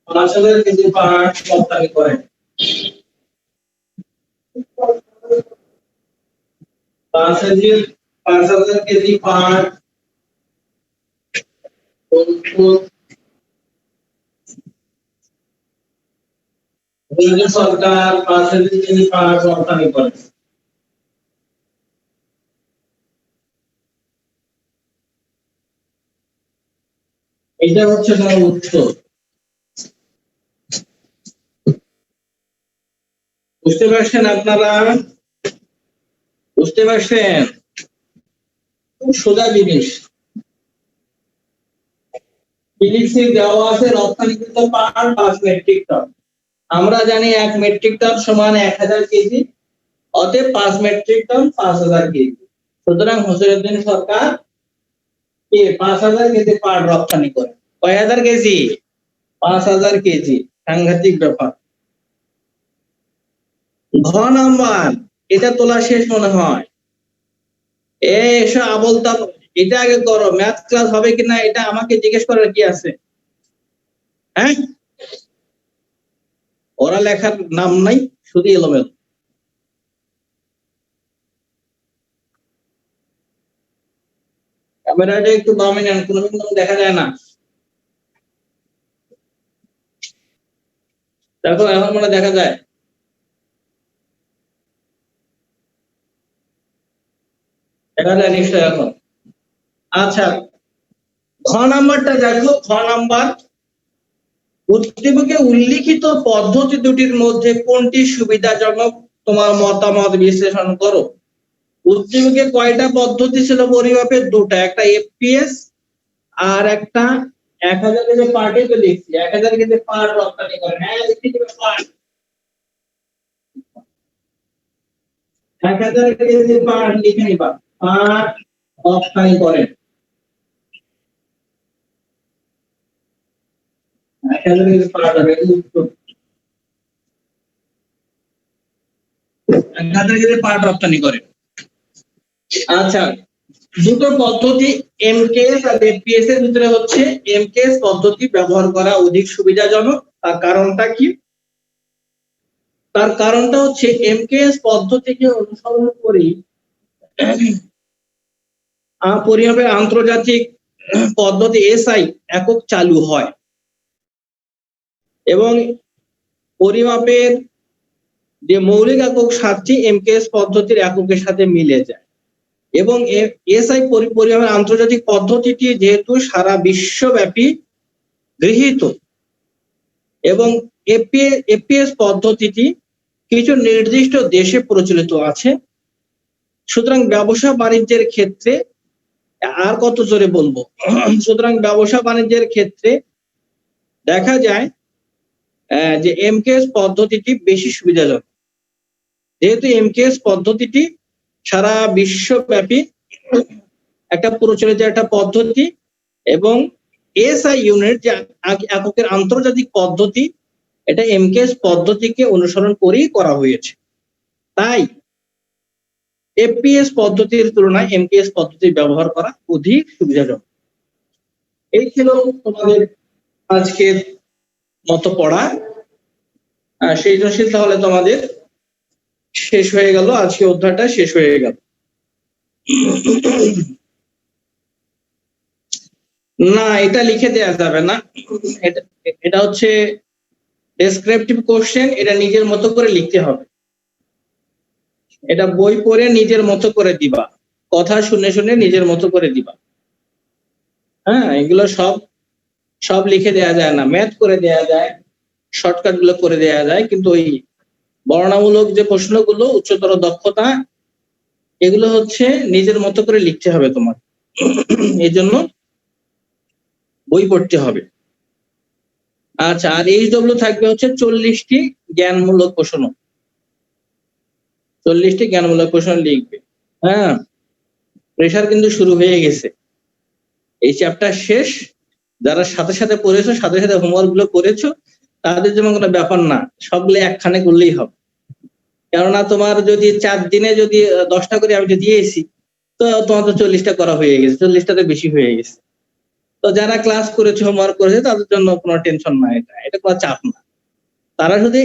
A: পাঁচ হাজার কেজি পাট রপ্তানি করেন। 5,000 কেজি পাট সরকার 5,000 কেজি পাট রপ্তানি করে। এটা হচ্ছে তার উত্তর। বুঝতে পারছেন আপনারা? বুঝতে পারছেন? খুব সোজা জিনিস। ফিজিক্সে দেওয়া আছে রপ্তানিকৃত পাট 5 মেট্রিক টন। আমরা জানি 1 মেট্রিক টন সমান 1000 কেজি, অতএব 5 মেট্রিক টন 5000 কেজি। সুতরাং হোসেনুদ্দিন সরকার 5000 কেজি পাট রপ্তানি করে। কয় হাজার কেজি? 5000 কেজি। সাংঘাতিক ব্যাপার। ঘ নাম্বার, এটা তোলা শেষ মনে হয়। এসব আবল তাবল, এটা আগে করো। ম্যাথ ক্লাস হবে কিনা এটা আমাকে জিজ্ঞেস করার কি আছে? হ্যাঁ, ওরা লেখার নাম নাই, শুধু এলোমেলো। ক্যামেরাটা একটু বামে নেন, কোনো দেখা যায় না। দেখো এখন মনে দেখা যায়। দেখা যায় নিশ্চয় এখন। আচ্ছা, ঘ নাম্বারটা দেখো। ঘ নাম্বার, উদ্দীপকে উল্লিখিত পদ্ধতি দুটির মধ্যে কোনটি সুবিধাজনক তোমার মতামত বিশ্লেষণ করো। উদ্দীপকে কয়টা পদ্ধতি ছিল পরিমাপের? দুটা, একটা এফপিএস আর একটা 1000 কেজি পাটে তো লিখছি 1000 কেজি পাট রপ্তানি করেন। হ্যাঁ, লিখে দিবে পাট 1000 কেজি পাট লিখে নিবা। পাট রপ্তানি করেন 1000 কেজি পাট হবে। 1000 কেজি পাট রপ্তানি করেন। আচ্ছা, দুটো পদ্ধতি এমকেএস আর এফপিএস এর ভিতরে হচ্ছে এমকেএস পদ্ধতি ব্যবহার করা অধিক সুবিধাজনক। তার কারণটা কি? তার কারণটা হচ্ছে এমকেএস পদ্ধতিকে অনুসরণ করে পরিমাপের আন্তর্জাতিক পদ্ধতি এসআই একক চালু হয় এবং পরিমাপের যে মৌলিক একক 7টি এমকেএস পদ্ধতির এককের সাথে মিলে যায় এবং এসআই পরিমাপের আন্তর্জাতিক পদ্ধতিটি যেহেতু সারা বিশ্বব্যাপী গৃহীত এবং এফপিএস পদ্ধতিটি কিছু নির্দিষ্ট দেশে প্রচলিত আছে, সুতরাং ব্যবসা বাণিজ্যের ক্ষেত্রে আর কত জোরে বলবো, সুতরাং ব্যবসা বাণিজ্যের ক্ষেত্রে দেখা যায় যে এমকেএস পদ্ধতিটি বেশি সুবিধাজনক, যেহেতু এমকেএস পদ্ধতিটি সারা বিশ্বব্যাপী একটা প্রচলিত একটা পদ্ধতি এবং এসআই ইউনিট যে এককের আন্তর্জাতিক পদ্ধতি, এটা এমকেএস পদ্ধতিকে অনুসরণ করেই করা হয়েছে। তাই এফপিএস পদ্ধতির তুলনায় এমকেএস পদ্ধতি ব্যবহার করা অধিক সুবিধাজনক। এই ছিল তোমাদের আজকের মতো পড়া। সৃজনশীল তাহলে তোমাদের শেষ হয়ে গেল, আজকে অধ্যায়টা শেষ হয়ে গেল। না, এটা লিখে দেওয়া যাবে না, এটা হচ্ছে ডেসক্রিপটিভ কোশ্চেন, এটা নিজের মতো করে লিখতে হবে। এটা বই পড়ে নিজের মতো করে দিবা, কথা শুনে শুনে নিজের মতো করে দিবা। হ্যাঁ, এগুলো সব লিখে দেওয়া যায় না, ম্যাথ করে দেওয়া যায়, শর্টকাট গুলো করে দেওয়া যায়, কিন্তু ওই বর্ণনামূলক যে প্রশ্নগুলো, উচ্চতর দক্ষতা, এগুলো হচ্ছে নিজের মতো করে লিখতে হবে তোমার। এই জন্য বই পড়তে হবে। আচ্ছা, আর এইচডব্লিউ থাকবে হচ্ছে 40টি জ্ঞানমূলক প্রশ্ন, 40টি জ্ঞানমূলক প্রশ্ন লিখবে। হ্যাঁ, প্রেশার কিন্তু শুরু হয়ে গেছে, এই চ্যাপ্টার শেষ। যারা সাথে সাথে পড়েছো, সাথে সাথে হোমওয়ার্ক গুলো করেছো, তাদের জন্য কোনো ব্যাপার না, সবগুলো একখানে করলেই হবে। কেননা তোমার যদি 4 দিনে যদি 10টা করে আমি যদি দিয়েছি, তো তোমার তো 40টা করা হয়ে গেছে, 40টাতে বেশি হয়ে গেছে। তো যারা ক্লাস করেছে, হোমওয়ার্ক করেছে, তাদের জন্য কোনো টেনশন না, এটা কোনো চাপ না। তারা যদি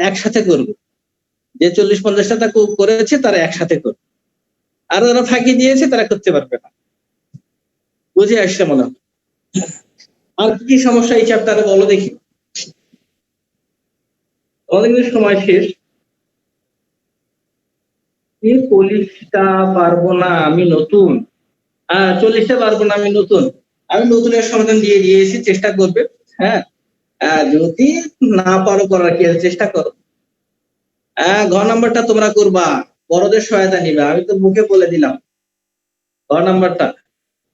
A: একসাথে করবে, যে 40-50টা করেছে তারা একসাথে করবে, আর যারা ফাঁকি দিয়েছে তারা করতে পারবে না। বুঝে আসছে মনে হয়? আর কি সমস্যা এই চ্যাপ্টারে বলো দেখি? আমাদের কিন্তু সময় শেষ। 40টা পারবো না, আমি নতুন। 40টা পারবো না, আমি নতুন। আমি নতুনের সমাধান দিয়ে দিয়েছি, চেষ্টা করবে। হ্যাঁ, যদি না পারো করার কি আছে, চেষ্টা করো। ঘ নাম্বারটা তোমরা করবা, বড়দের সহায়তা নিবে, আমি তো মুখে বলে দিলাম ঘ নাম্বারটা।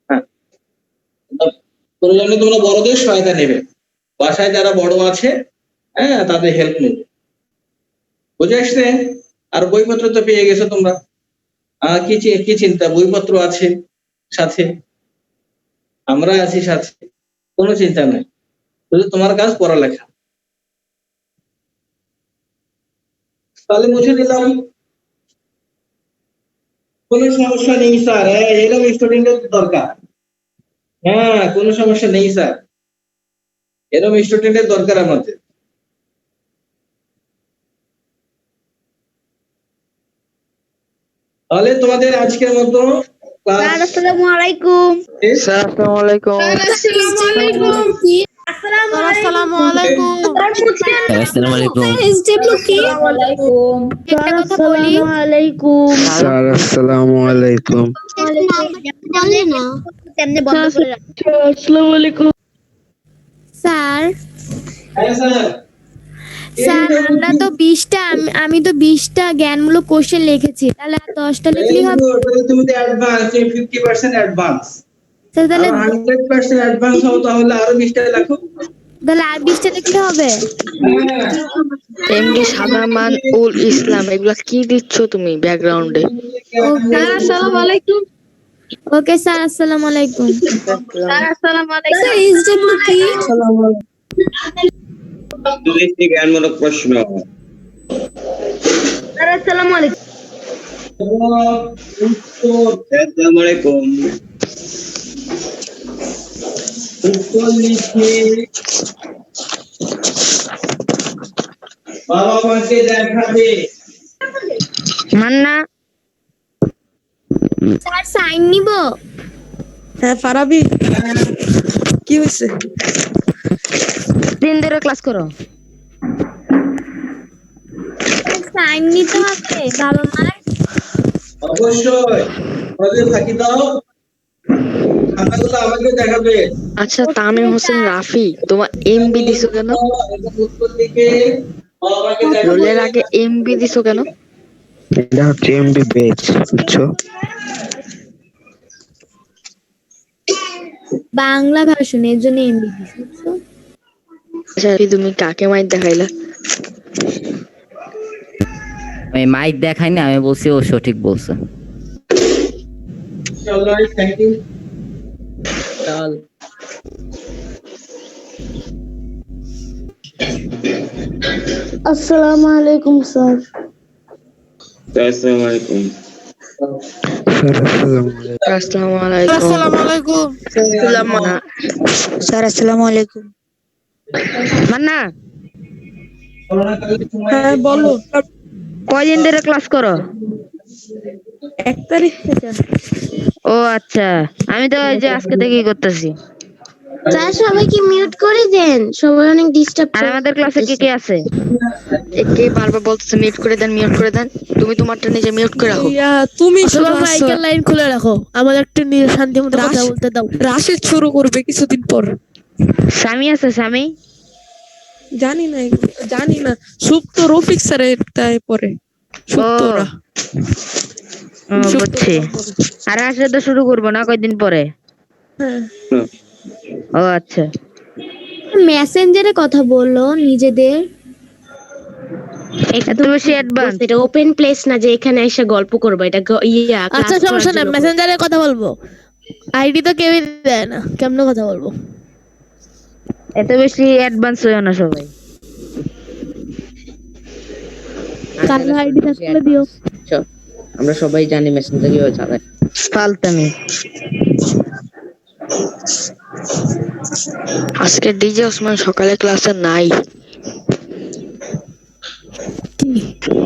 A: হ্যাঁ, প্রয়োজনে তোমরা বড়দের সহায়তা নেবে, বাসায় যারা বড় আছে, হ্যাঁ, তাদের হেল্প নেবে। বুঝে আসছে? আর বইপত্র তো পেয়ে গেছো তোমরা, কি চিন্তা, বইপত্র আছে সাথে, আমরা আছি সাথে, কোনো চিন্তা নাই, শুধু তোমার কাজ পড়ালেখা। তাহলে মুছে দিলাম, কোনো সমস্যা নেই স্যার, এরকম স্টুডেন্টের দরকার। হ্যাঁ, কোনো সমস্যা নেই স্যার, এরকম স্টুডেন্টের দরকার আমাদের। তাহলে তোমাদের আজকের মতো ক্লাস।
F: আসসালামু আলাইকুম।
G: স্যার আসসালামু আলাইকুম।
B: আসসালামু আলাইকুম।
H: আসসালামু আলাইকুম।
B: এসডব্লিউ কি? একটা কথা বলি,
F: আসসালামু আলাইকুম।
D: স্যার আসসালামু আলাইকুম।
B: জানি না
F: কেমনে বন্ধ করে রাখ।
G: আসসালামু আলাইকুম।
B: স্যার,
A: হ্যাঁ স্যার,
B: স্যার আমরা তো 20টা, আমি তো 20টা জ্ঞানমূলক কোশ্চেন লিখেছি, তাহলে আর 10টা লিখলেই হবে?
A: তুমি তো অ্যাডভান্স, তুমি 50% অ্যাডভান্স,
B: স্যার তাহলে
A: 100% অ্যাডভান্স হও, তাহলে আরো 20টা লেখো।
B: আর 20টা লিখলে হবে?
G: এমডি সাদা মান উল ইসলাম, এগুলা কি দিচ্ছ তুমি ব্যাকগ্রাউন্ডে?
I: আসসালামু আলাইকুম।
B: ওকে স্যার, আসসালামু আলাইকুম।
I: স্যার আসসালামু আলাইকুম।
B: স্যার এসডব্লিউ কি?
E: জ্ঞানমূলক প্রশ্ন।
F: স্যার আসসালামু আলাইকুম।
E: আসসালামু আলাইকুম। উত্তর লিখে বাবা মাকে দেখাবে।
G: মান্না
B: স্যার সাইন নিব?
C: হ্যাঁ ফারাবি, কি হয়েছে?
G: 3 ধরে ক্লাস করো।
B: সাইন নিতে হবে বাবা মার।
E: অবশ্যই আমাদের ফাঁকি দাও, খাতাগুলো আমাকে দেখাবে।
G: আচ্ছা তামিম হোসেন রাফি, তোমার এমবি দিছো কেন?
E: উত্তর লিখে বাবা মাকে দেখাবে।
G: রোলের আগে এমবি দিছো কেন?
D: এটা হচ্ছে এমবি বেচ, বুঝছো?
B: বাংলা ভার্সন, এর জন্য এমবি দিছি।
G: আচ্ছা তুমি কাকে মাইর দেখাইলা?
H: আমি মাইক দেখাই না, আমি বলছি ও সঠিক বলছে।
E: Alright, thank you.
J: চল
F: আসসালামু আলাইকুম স্যার।
E: আসসালামু আলাইকুম।
D: স্যার আসসালামু আলাইকুম।
G: আসসালামু আলাইকুম।
F: স্যার আসসালামু আলাইকুম।
G: মান্না
C: হ্যাঁ বলো।
G: কয়দিন ধরে ক্লাস করো?
C: 1 তারিখ থেকে।
G: ও আচ্ছা, আমি তো এই যে আজকে থেকেই করতেছি।
F: স্যার সবাইকে মিউট করে দেন, সবাই অনেক ডিস্টার্ব
G: আর আমাদের ক্লাসে কে কে আছে? কে বারবার বলতেছে মিউট করে দেন, মিউট করে দেন। তুমি তোমারটা নিজে মিউট করে রাখো।
C: তুমি
K: মাইকেল লাইন খুলে রাখো, আমাদের একটু শান্তি মতো কথা বলতে দাও।
C: রাশিদ শুরু করবে কিছুদিন পর।
G: স্বামী আছে? স্বামী
C: জানি না, জানি না। সুপ্ত রফিক স্যারের তাই পরে সুপ্তরা।
G: বুঝছি। আর আসলে তো শুরু করবো না কয়দিন পরে?
C: হ্যাঁ
G: ও আচ্ছা।
B: মেসেঞ্জারে কথা বললো নিজেদের।
G: এত বেশি অ্যাডভান্স?
F: এটা ওপেন প্লেস না যে এখানে এসে গল্প করবো, এটা
K: আচ্ছা সমস্যা না, মেসেঞ্জারে কথা বলবো। আইডি তো কেউই দেয় না, কেমনে কথা বলবো?
G: এত বেশি অ্যাডভান্স হইও না সবাই।
K: কার আইডি থাকলে দিও।
J: আমরা সবাই জানি মেসেঞ্জার কিভাবে চালায়।
G: ফালতামি। আজকে ডিজে ওসমান সকালে ক্লাসে নাই।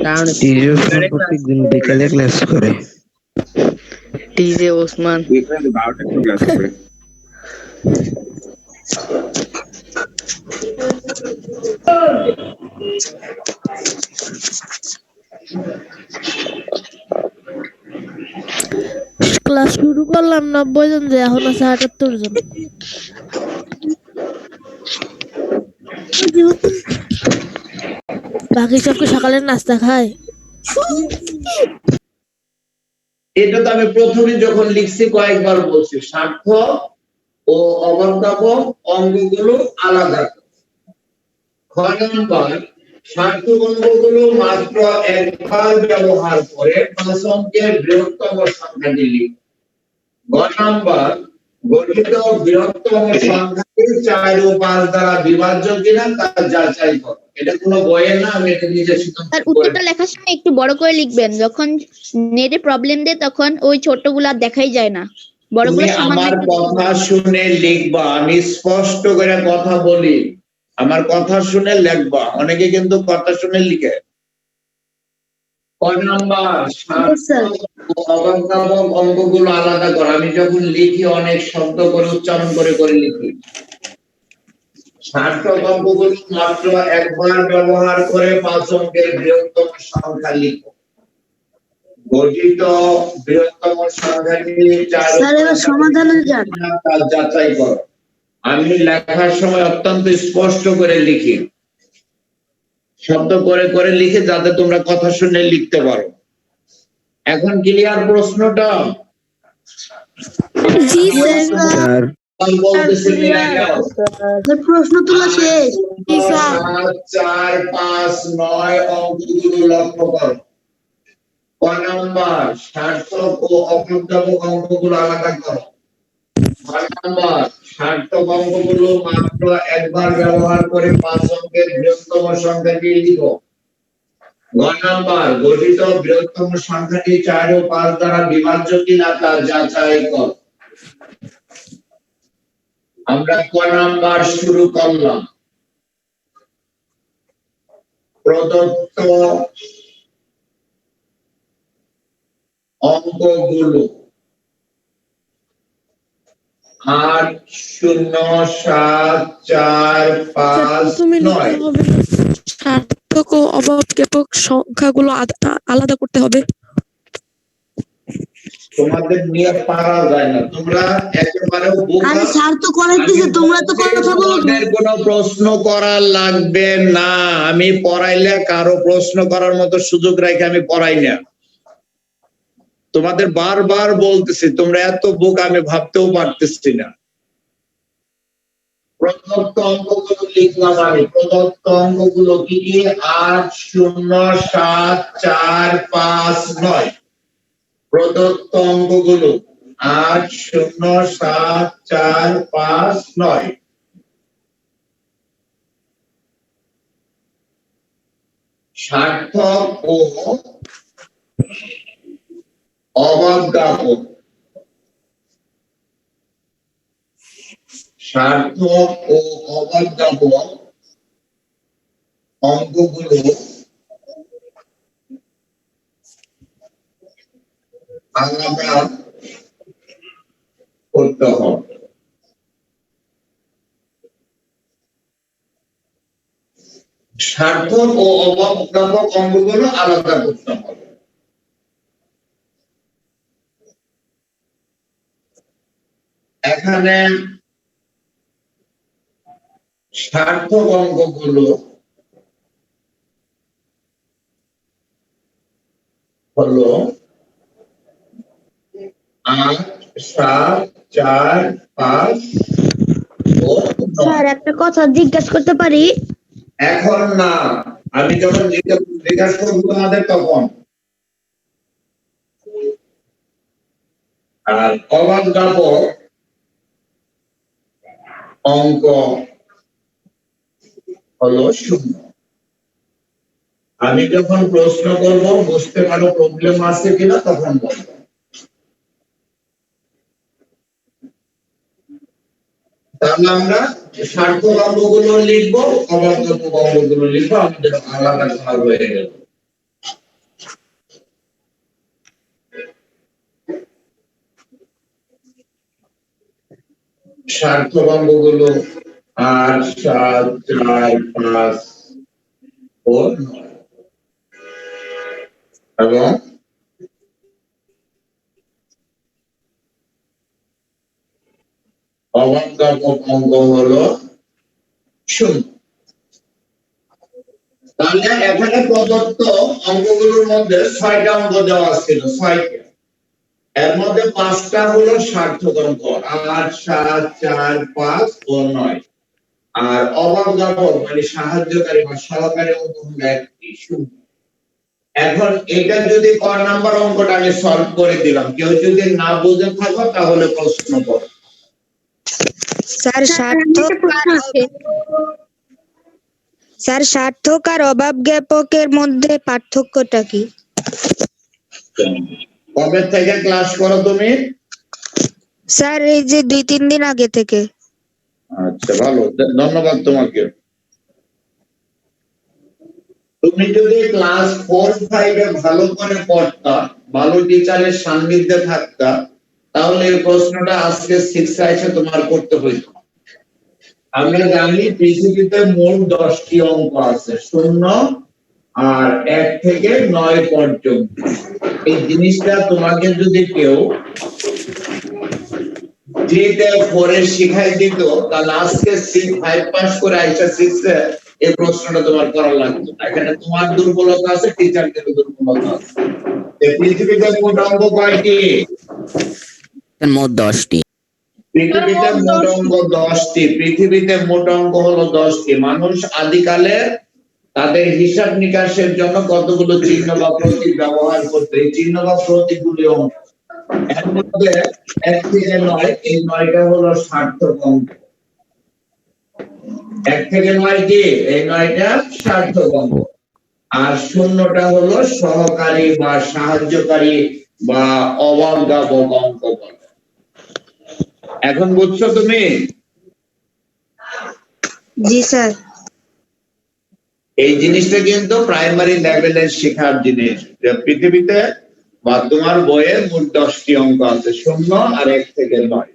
J: কারণ
D: প্রত্যেকদিন বিকালে ক্লাস করে।
G: ডিজে ওসমান
K: ক্লাস শুরু করলাম 90 জন, যে এখন আছে 78 জন। বাকি সবকে সকালের নাস্তা খায়।
A: এটা তো আমি প্রথমে যখন লিখছি কয়েকবার বলছি, সার্থক ও অবর্তাপক অঙ্গগুলো আলাদা। খ নম্বর, সার্থক অঙ্গগুলো মাত্র একবার ব্যবহার করে 5 অঙ্কের বৃহত্তম সংখ্যাটি লিখ। গ নম্বর, গঠিত বৃহত্তম সংখ্যাটি 4 ও 5 দ্বারা বিভাজ্য কিনা তা যাচাই করো। এটা কোনো বইয়ে না, আমি এটা নিজে সিদ্ধান্ত
I: আর উত্তরটা লেখার সময় একটু বড় করে লিখবেন, যখন নেটে প্রবলেম দেয় তখন ওই ছোটগুলা দেখাই যায় না, বড়গুলো
A: তুমি
I: সামান্য
A: আমার
I: একটু
A: কথা শুনে লিখবা, আমি স্পষ্ট করে কথা বলি, আমার কথা শুনে লিখবা। অনেকে কিন্তু কথা শুনে লিখে। কয় নাম্বার, অবর্তাপক অঙ্কগুলো আলাদা কর। আমি যখন লিখি অনেক শব্দ করে উচ্চারণ করে করে লিখি। সার্থক অঙ্কগুলো মাত্র একবার ব্যবহার করে 5 অঙ্কের বৃহত্তম সংখ্যা লিখো। গঠিত বৃহত্তম সংখ্যাটি 4
F: সমাধানে যান।
A: তা যাচাই করো। আমি লেখার সময় অত্যন্ত স্পষ্ট করে লিখি, শব্দ করে করে লিখে, যাতে তোমরা কথা শুনে লিখতে পারো। এখন ক্লিয়ার প্রশ্নটা?
B: জি স্যার।
A: বলতেছি
F: প্রশ্ন তোলা শেষ।
A: 7, 4, 5, 9 অঙ্কগুলো লক্ষ্য করো। ক নাম্বার, সার্থক ও অপর্যাপ্ত অঙ্কগুলো আলাদা করো। 6 নাম্বার, সার্থক অঙ্কগুলো মাত্র একবার ব্যবহার করে 5 অঙ্কের বৃহত্তম সংখ্যাটি লিখো।
L: গ নাম্বার, গঠিত বৃহত্তম সংখ্যাটি 4 ও 5 দ্বারা বিভাজ্য কিনা তা যাচাই কর। আমরা ক নাম্বার শুরু করলাম। প্রদত্ত অঙ্কগুলো 8, 0, 7, 4, 5, 9।
K: সার্থক ও অভাব জ্ঞাপক সংখ্যাগুলো আলাদা করতে হবে।
L: তোমাদের নিয়ে পারা যায় না, তোমরা একেবারে বোকা।
F: আরে স্যার তো করাইতেছে, তোমরা তো কথা বলো।
L: তোমাদের কোনো প্রশ্ন করা লাগবে না, আমি পড়াইলে কারো প্রশ্ন করার মতো সুযোগ রেখে আমি পড়াই না। তোমাদের বারবার বলতেছি, তোমরা এত বোকা আমি ভাবতেও পারতেছি না। প্রদত্ত অঙ্কগুলো লিখলাম আমি। প্রদত্ত অঙ্কগুলো কি কি? 8, 0, 7, 4, 5, 9। প্রদত্ত অঙ্কগুলো 8, 0, 7, 4, 5, 9। সার্থক ও অভাব জ্ঞাপক। সার্থক ও অভাব জ্ঞাপক অঙ্কগুলো আলাদা করতে হবে। সার্থক ও অভাব জ্ঞাপক অঙ্কগুলো আলাদা করতে হবে। এখানে সার্থক অঙ্কগুলো হলো 8, 7, 4, 5 ও 9।
F: স্যার একটা কথা জিজ্ঞাসা করতে পারি?
L: এখন না, আমি যখন জিজ্ঞাসা করবো তোমাদের তখন। আর অভাব জ্ঞাপক অঙ্ক হলো 0। আমি যখন প্রশ্ন করব, বুঝতে পারো প্রবলেম আছে কিনা, তখন বলবো। তাহলে আমরা সার্থক অঙ্কগুলো লিখবো, অভাব জ্ঞাপক অঙ্কগুলো লিখবো, আমাদের আলাদা ভাগ হয়ে গেল। সার্থক অঙ্কগুলো 8, 7, 4, 5 ও 9 এবং অভাব জ্ঞাপক অঙ্ক হলো 0। তাহলে এখানে প্রদত্ত অঙ্কগুলোর মধ্যে 6টা অঙ্ক দেওয়া ছিল, 6টা। এর মধ্যে 5টা হলো সার্থক অঙ্ক, 8, 7, 4, 5 ও 9। আর অভাব জ্ঞাপক মানে সাহায্যকারী বা সহকারী অঙ্ক হলো 1টি, 0। এখন এটা যদি ক নাম্বার অঙ্কটা আমি সলভ করে দিলাম, কেউ যদি না বুঝে থাকো তাহলে প্রশ্ন করো।
F: স্যার সার্থক আর অভাব জ্ঞাপকের মধ্যে পার্থক্যটা কি?
L: কবে থেকে ক্লাস করো তুমি?
F: স্যার এই যে 2-3 দিন আগে থেকে।
L: আচ্ছা, ভালো, ধন্যবাদ তোমাকে। তুমি যদি ক্লাস 4-5 এ ভালো করে পড়তা, ভালো টিচারের সান্নিধ্যে থাকতা, তাহলে এই প্রশ্নটা আজকে 6 এসে তোমার করতে হইতো। আমরা জানি পৃথিবীতে মোট 10টি অঙ্ক আছে, 0 আর 1 থেকে 9 পর্যন্ত। এই জিনিসটা তোমাকে যদি কেউ যেটা পরে শিখাই দিত, তাহলে আজকে 5 পাস করে আইসা 6 এ এই প্রশ্নটা তোমার করা লাগতো। এখানে তোমার দুর্বলতা আছে, টিচারদের দুর্বলতা আছে। এই পৃথিবীতে মোট অঙ্ক কয়টি?
H: মোট 10টি।
L: পৃথিবীতে মোট অঙ্ক 10টি। পৃথিবীতে মোট অঙ্ক হলো 10টি। মানুষ আদিকালে তাদের হিসাব নিকাশের জন্য কতগুলো চিহ্ন বা প্রতীক ব্যবহার করতো। এই চিহ্ন বা প্রতীকগুলি অঙ্ক। এর মধ্যে 1 থেকে 9, এই 9টা হলো সার্থক অঙ্ক। 1 থেকে 9 কি? এই 9টা সার্থক অঙ্ক। আর শূন্যটা হলো সহকারী বা সাহায্যকারী বা অবজ্ঞাপক অঙ্ক বলে। এখন বুঝছো তুমি?
F: জি স্যার।
L: এই জিনিসটা কিন্তু প্রাইমারি লেভেলের শেখার জিনিস। যে পৃথিবীতে বা তোমার বইয়ে মোট 10টি অঙ্ক আছে, 0 আর 1 থেকে 9।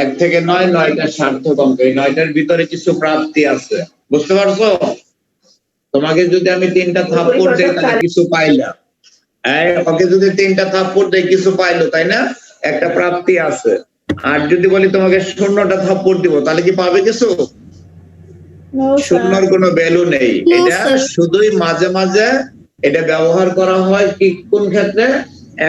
L: 1 থেকে 9, 9টা সার্থক অঙ্ক। এই 9টার ভিতরে কিছু প্রাপ্তি আছে, বুঝতে পারছো? তোমাকে যদি আমি 3টা থাপ্পড় দেই তাহলে কিছু পাইলা। ওকে যদি 3টা থাপ্পড় দেই কিছু পাইলো, তাই না? একটা প্রাপ্তি আছে। আর যদি বলি তোমাকে 0টা থাপ্পড় দিব তাহলে কি পাবে কিছু? শূন্যর কোনো ভ্যালু নেই। এটা শুধুই মাঝে মাঝে এটা ব্যবহার করা হয় কি কোন ক্ষেত্রে?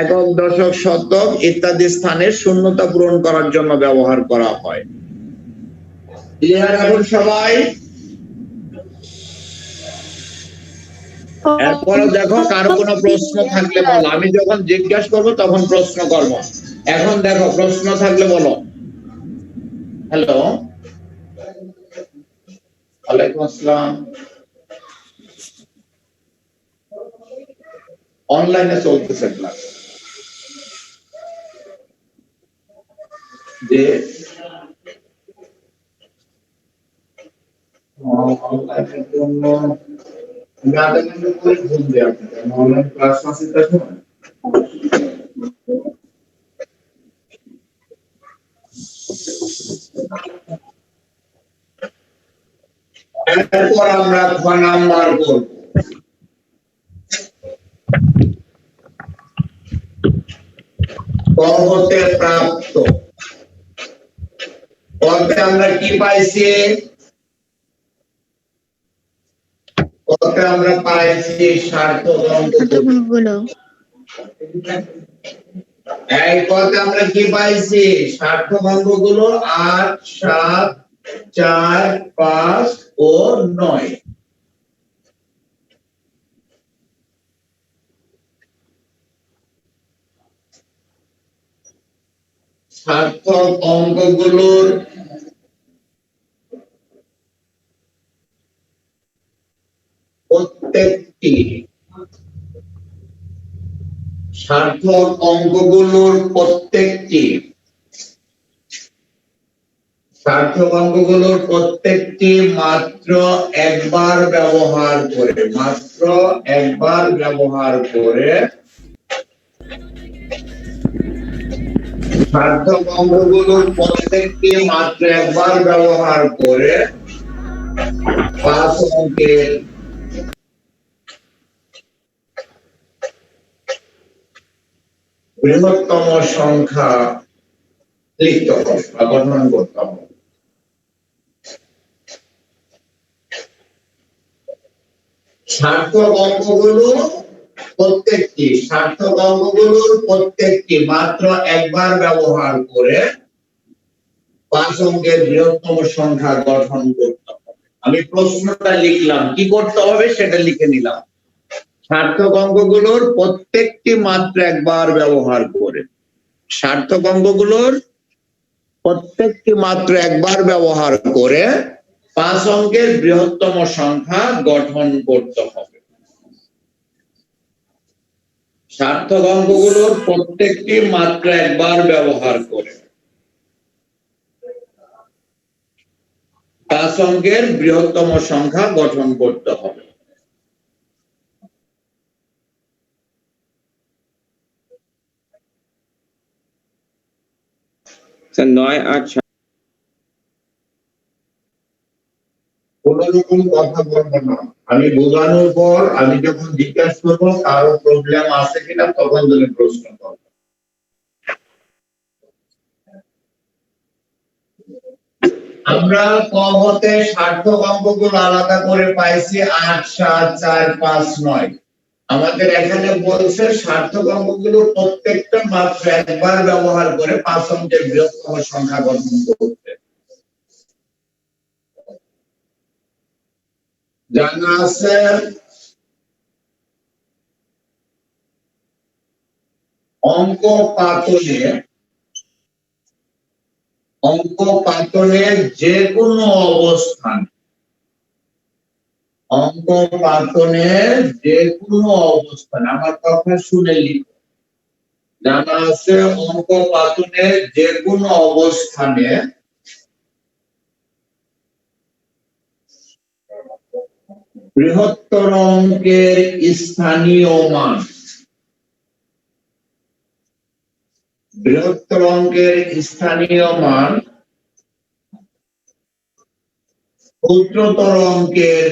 L: একক, দশক, শতক ইত্যাদি স্থানে শূন্যতা পূরণ করার জন্য ব্যবহার করা হয়। ক্লিয়ার এখন সবাই? এরপরে দেখো কারো কোনো প্রশ্ন থাকলে বলো, আমি যখন জিজ্ঞাসা করবো তখন প্রশ্ন করবো। এখন দেখো প্রশ্ন থাকলে বলো। হ্যালো, ওয়ালাইকুম আসসালাম। অনলাইনে চলতেছে ক্লাস। যে অনলাইনের জন্য ভুল দেওয়া অনলাইন ক্লাস আছে তখন। এরপর আমরা 6 নাম্বার করব। ক হতে প্রাপ্ত। কতে আমরা কি পাইছি? কতে আমরা পাইছি সার্থক অঙ্কগুলো। এই কতে আমরা কি পাইছি? সার্থক অঙ্কগুলো 8, 7, 4, 5 ও 9। সার্থক অঙ্কগুলোর প্রত্যেকটি সার্থক অঙ্কগুলোর প্রত্যেকটি মাত্র একবার ব্যবহার করে সার্থক অঙ্কগুলোর প্রত্যেকটি মাত্র একবার ব্যবহার করে 5 অঙ্কের বৃহত্তম সংখ্যা লিখতে হবে বা গঠন করতে হবে। সার্থক অঙ্কগুলোর প্রত্যেকটি মাত্র একবার ব্যবহার করে 5 অঙ্কের বৃহত্তম সংখ্যা গঠন করতে হবে। আমি প্রশ্নটা লিখলাম, কি করতে হবে সেটা লিখে নিলাম। সার্থক অঙ্কগুলোর প্রত্যেকটি মাত্র একবার ব্যবহার করে, সার্থক অঙ্কগুলোর প্রত্যেকটি মাত্র একবার ব্যবহার করে 5 অঙ্কের বৃহত্তম সংখ্যা গঠন করতে হবে। সার্থক অঙ্কগুলোর প্রত্যেকটি মাত্র একবার ব্যবহার করে 5 অঙ্কের বৃহত্তম সংখ্যা গঠন করতে হবে।
E: স্যার 9, 8,
L: কোন রকম কথা বলবো না। আমি বোঝানোর পর আমি যখন জিজ্ঞাসা করবো কারো প্রবলেম আছে কিনা তখন তুমি প্রশ্ন করবে। আমরা ক হতে সার্থক অঙ্কগুলো আলাদা করে পাইছি 8, 7, 4, 5, 9। আমাদের এখানে বলছে সার্থক অঙ্কগুলো প্রত্যেকটা মাত্র একবার ব্যবহার করে 5 অঙ্কের বৃহত্তম সংখ্যা গঠন করতে। জানা আছে অঙ্ক পাতনের যে কোনো অবস্থান অঙ্ক পাতনের যে কোনো অবস্থান, আমার কথা শুনে লিখো। জানা আছে অঙ্ক পাতনের যে কোনো অবস্থানে বৃহত্তর অঙ্কের স্থানীয় মান, বৃহত্তর অঙ্কের স্থানীয় মান ক্ষুদ্রতর অঙ্কের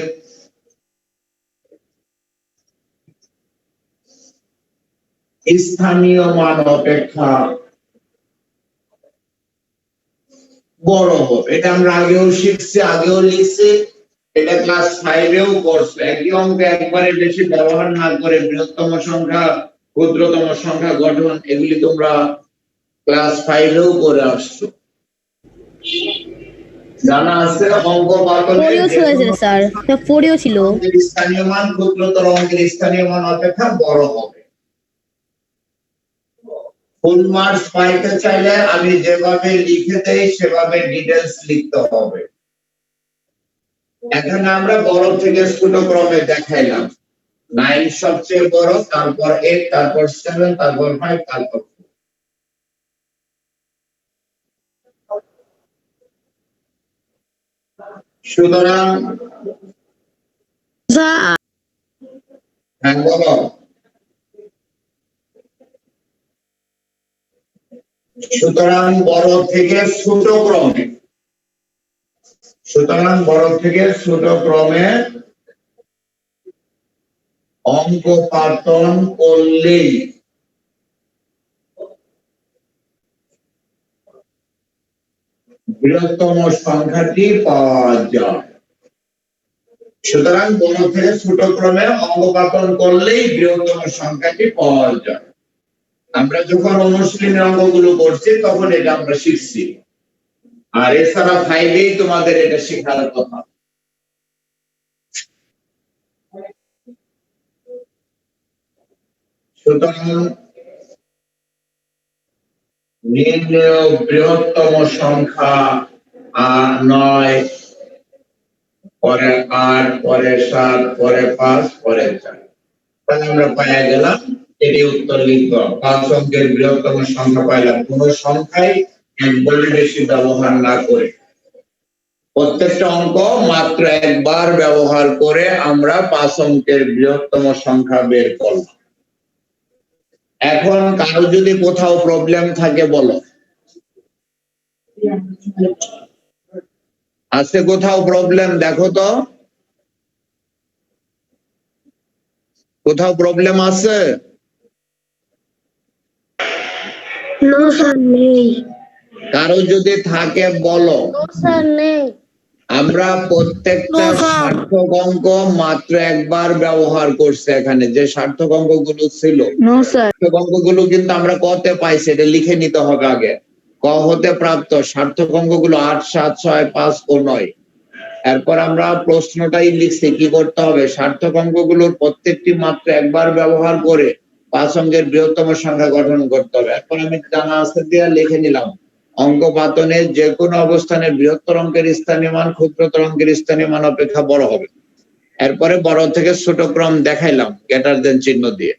L: স্থানীয় মান অপেক্ষা বড় হবে। এটা আমরা আগেও শিখছি, আগেও লিখছি, এটা ক্লাস 5-এও করছে। একই অঙ্ক একবারে বেশি ব্যবহার না করে বৃহত্তম সংখ্যা, ক্ষুদ্রতম সংখ্যা গঠন, এগুলি তোমরা ক্লাস 5-এও করে আসছো। জানা আছে অঙ্ক পাতনের
I: স্যার ছিল
L: স্থানীয় মান ক্ষুদ্রতর অঙ্কের স্থানীয় মান অপেক্ষা বড় হবে। ফুল মার্কস পাইতে চাইলে আমি যেভাবে লিখে দেই সেভাবে ডিটেলস লিখতে হবে। এখানে আমরা বড় থেকে ছোট ক্রমে দেখাইলাম। 9 সবচেয়ে বড়, তারপর 8, তারপর 7, তারপর 5, তারপর 4। সুতরাং হ্যাঁ বলো। সুতরাং বড় থেকে ছোট ক্রমে, সুতরাং বড় থেকে ছোট ক্রমে অঙ্ক পাতন করলেই বৃহত্তম সংখ্যাটি পাওয়া যায়। সুতরাং বড় থেকে ছোট ক্রমে অঙ্ক পাতন করলেই বৃহত্তম সংখ্যাটি পাওয়া যায়। আমরা যখন অনুশীলনের অঙ্কগুলো করছি তখন এটা আমরা শিখছি, আর এছাড়া 5-এই তোমাদের এটা শেখার কথা। সুতরাং নির্ণেয় বৃহত্তম সংখ্যা 9, পরে 8, পরে 7, পরে 5, পরে 4। তাহলে আমরা পাইয়া গেলাম, এটি উত্তর লিখব। 5 অঙ্কের বৃহত্তম সংখ্যা পাইলাম কোন সংখ্যায় একবারে বেশি ব্যবহার না করে। প্রত্যেকটা অঙ্ক মাত্র একবার ব্যবহার করে আমরা 5 অঙ্কের বৃহত্তম সংখ্যা বের করব। এখন কারো যদি কোথাও প্রবলেম থাকে বলো। আছে কোথাও প্রবলেম? দেখো তো কোথাও প্রবলেম আছে? কারো যদি থাকে বলো। আমরা প্রত্যেকটা সার্থক অঙ্ক মাত্র একবার ব্যবহার করছি। এখানে যে সার্থক অঙ্কগুলো ছিল, সার্থক অঙ্কগুলো কিন্তু আমরা কতে পাইছি এটা লিখে নিতে হবে আগে। ক হতে প্রাপ্ত সার্থক অঙ্কগুলো 8, 7, 6, 5 ও 9। এরপর আমরা প্রশ্নটাই লিখছি, কি করতে হবে? সার্থক অঙ্কগুলোর প্রত্যেকটি মাত্র একবার ব্যবহার করে 5 অঙ্কের বৃহত্তম সংখ্যা গঠন করতে হবে। এরপর আমি জানা আছে দিয়ে লিখে নিলাম, অঙ্ক পাতনের যে কোনো অবস্থানে বৃহত্তর অঙ্কের স্থানীয় মান ক্ষুদ্রতর অঙ্কের স্থানীয় মান অপেক্ষা বড় হবে। এরপরে বড় থেকে ছোট ক্রম দেখাইলাম গ্রেটার দেন চিহ্ন দিয়ে।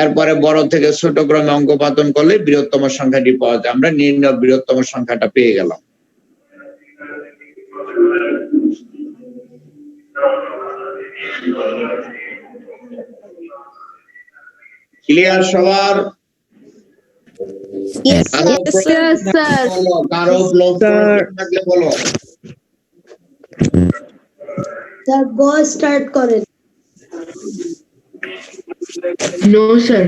L: এরপরে বড় থেকে ছোট ক্রমে অঙ্ক পাতন করলে বৃহত্তম সংখ্যাটি পাওয়া যায়। আমরা নির্ণয় বৃহত্তম সংখ্যাটা পেয়ে গেলাম। ক্লিয়ার সবার? কারো থাকলে বলো।
F: স্টার্ট করেন।
C: No sir.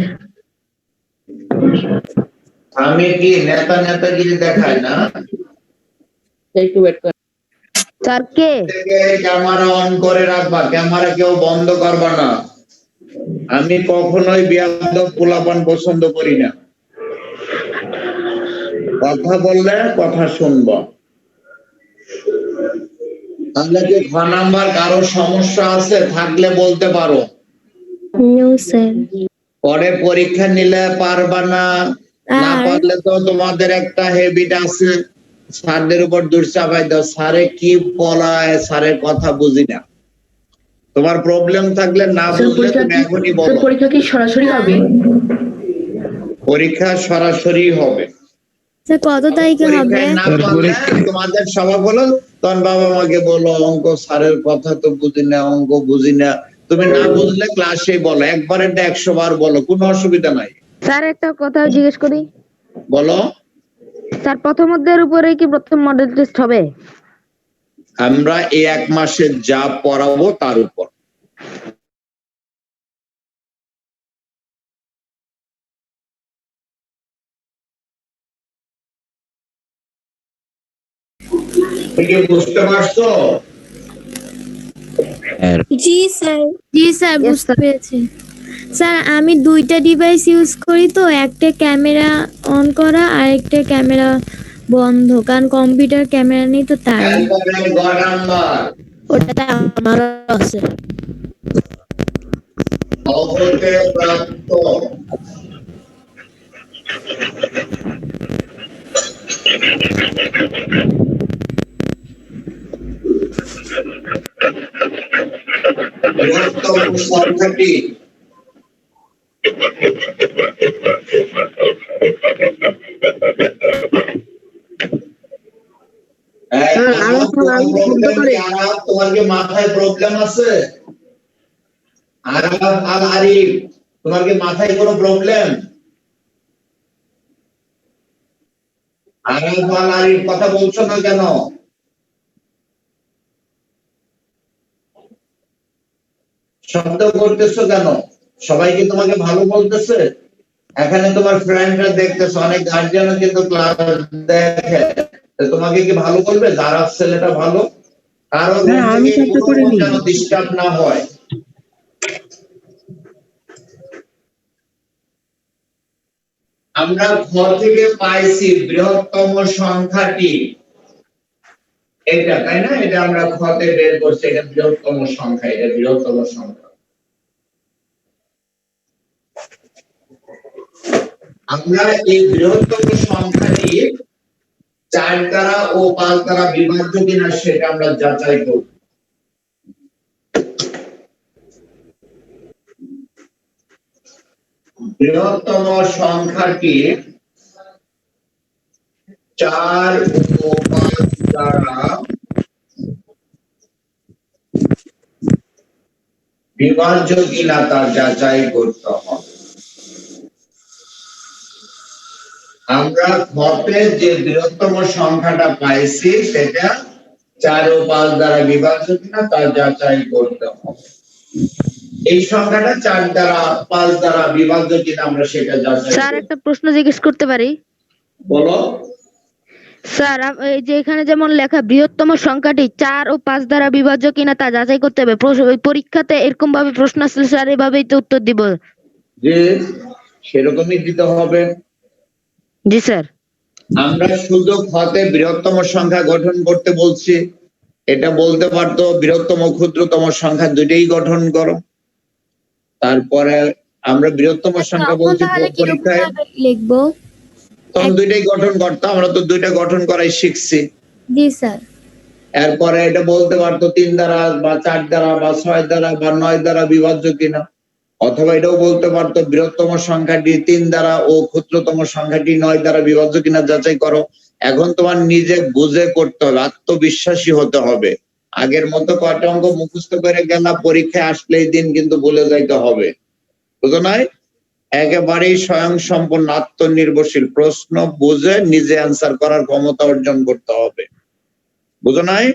L: আমি কি নেতাগিরি দেখাই না?
J: একটু ওয়েট কর
G: স্যার কে?
L: ক্যামেরা অন করে রাখবা, ক্যামেরা কেউ বন্ধ করবা না। আমি কখনোই বিয়াদব পোলাপান পছন্দ করি না। কথা বললে কথা শুনবো। তাহলে কি খ নাম্বার কারো সমস্যা আছে থাকলে বলতে পারো। পরে পরীক্ষা নিলে পারবা না, না পারলে তো তোমাদের একটা হ্যাবিট আছে, স্যারদের উপর দূর চাপাই দাও, স্যারে কি বলায় স্যারের কথা বুঝি না। তোমার প্রবলেম থাকলে না বুঝলে তুমি এখনই বলো।
J: পরীক্ষা কি সরাসরি হবে?
L: পরীক্ষা সরাসরি হবে।
B: স্যার কত তারিখে হবে?
L: পরীক্ষায় না পারলে তোমাদের সভা বলো, তখন বাবা মাকে বলো অঙ্ক স্যারের কথা তো বুঝি না, অঙ্ক বুঝি না। তুমি না বুঝলে ক্লাসে বলো, একবারে 100 বার বলো, কোনো অসুবিধা নাই।
G: স্যার একটা কথা জিজ্ঞেস করি।
L: বলো।
G: স্যার প্রথম অধ্যায়ের উপরে কি প্রথম মডেল টেস্ট হবে?
L: আমরা এই 1 মাসে যা পড়াবো তার উপর। বুঝতে পারছো?
B: জি স্যার বুঝতে পেরেছি। স্যার আমি 2টা ডিভাইস ইউজ করি তো, একটা ক্যামেরা অন করা আর একটা ক্যামেরা বন্ধ, কারণ কম্পিউটার ক্যামেরা নেই তো তাই।
K: ওটা আমার আছে।
L: সংখ্যাটি তোমার কি মাথায় প্রবলেম আছে? আরিফ, তোমার কি মাথায় কোনো প্রবলেম? আরিফ কথা বলছো না কেন? শব্দ করতেছো কেন? সবাই কি তোমাকে ভালো বলতেছে? এখানে তোমার ফ্রেন্ডরা দেখতেছো, অনেক গার্জিয়ানও কিন্তু ক্লাস দেখে, তোমাকে কি ভালো বলবে? যারা ছেলেটা ভালো, কারণ যেন ডিস্টার্ব না হয়। আমরা খ থেকে পাইছি বৃহত্তম সংখ্যাটি, এটা তাই না? এটা আমরা খতে বের করছি, এটা বৃহত্তম সংখ্যা, এটা বৃহত্তম সংখ্যা। আমরা এই বৃহত্তম সংখ্যাটি 4 দ্বারা ও 5 দ্বারা বিভাজ্য কিনা সেটা আমরা যাচাই করব। বৃহত্তম সংখ্যাটি 4 ও 5 দ্বারা বিভাজ্য কিনা তা যাচাই করতে হবে। আমরা ঘটে যে বৃহত্তম সংখ্যাটা পাইছি সেটা 4 ও 5 দ্বারা বিভাজ্য কিনা তা যাচাই করতে হবে। এই সংখ্যাটা 4 দ্বারা 5 দ্বারা বিভাজ্য কিনা আমরা সেটা যাচাই।
G: স্যার একটা প্রশ্ন জিজ্ঞেস করতে পারি?
L: বলো।
G: স্যার এই যে এখানে যেমন লেখা বৃহত্তম সংখ্যাটি 4 ও 5 দ্বারা বিভাজ্য কিনা তা যাচাই করতে হবে, পরীক্ষাতে এরকম ভাবে প্রশ্ন আসলে স্যার এভাবেই তো উত্তর দিব।
L: যে সেরকমই দিতে হবে।
G: জি স্যার।
L: আমরা শুধু খতে বৃহত্তম সংখ্যা গঠন করতে বলছি, এটা বলতে পারতো বৃহত্তম ক্ষুদ্রতম সংখ্যা দুইটাই গঠন করো। তারপরে আমরা বৃহত্তম সংখ্যা বলছি পরীক্ষায়
B: লিখবো,
L: তখন দুইটাই গঠন করতাম, আমরা তো দুইটা গঠন করাই শিখছি।
B: জি স্যার।
L: এরপরে এটা বলতে পারতো 3 দ্বারা বা 4 দ্বারা বা 6 দ্বারা বা 9 দ্বারা বিভাজ্য কিনা, অথবা এটাও বলতে পারতো বৃহত্তম সংখ্যাটি 3 দ্বারা ও ক্ষুদ্রতম সংখ্যাটি 9 দ্বারা বিভাজ্য কিনা যাচাই করো। এখন তোমার নিজে বুঝে করতে হবে, আত্মবিশ্বাসী হতে হবে। আগের মতো কয়টা অঙ্ক মুখস্থ করে গেলা, পরীক্ষায় আসলেই দিন কিন্তু ভুলে যাইতে হবে, বুঝো নাই? একেবারেই স্বয়ং সম্পূর্ণ আত্মনির্ভরশীল, প্রশ্ন বুঝে নিজে অ্যান্সার করার ক্ষমতা অর্জন করতে হবে, বুঝো নাই?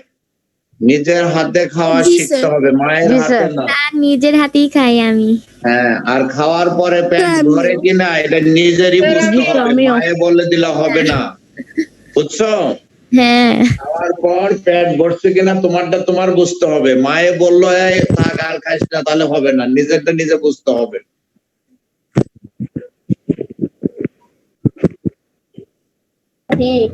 L: নিজের হাতে খাওয়া শিখতে হবে, মায়ের হাতে না।
B: নিজের হাতেই খাই আমি।
L: হ্যাঁ, আর খাওয়ার পরে পেট ভরে কিনা এটা নিজেরই বুঝতে হবে, মায়ে বলে দিলে হবে না, বুঝছো?
B: হ্যাঁ।
L: খাওয়ার পর পেট ভরছে কিনা তোমারটা তোমার বুঝতে হবে, মায়ে বললো এই থাক আর খাইস না তাহলে হবে না, নিজেরটা নিজে বুঝতে হবে।
I: ঠিক।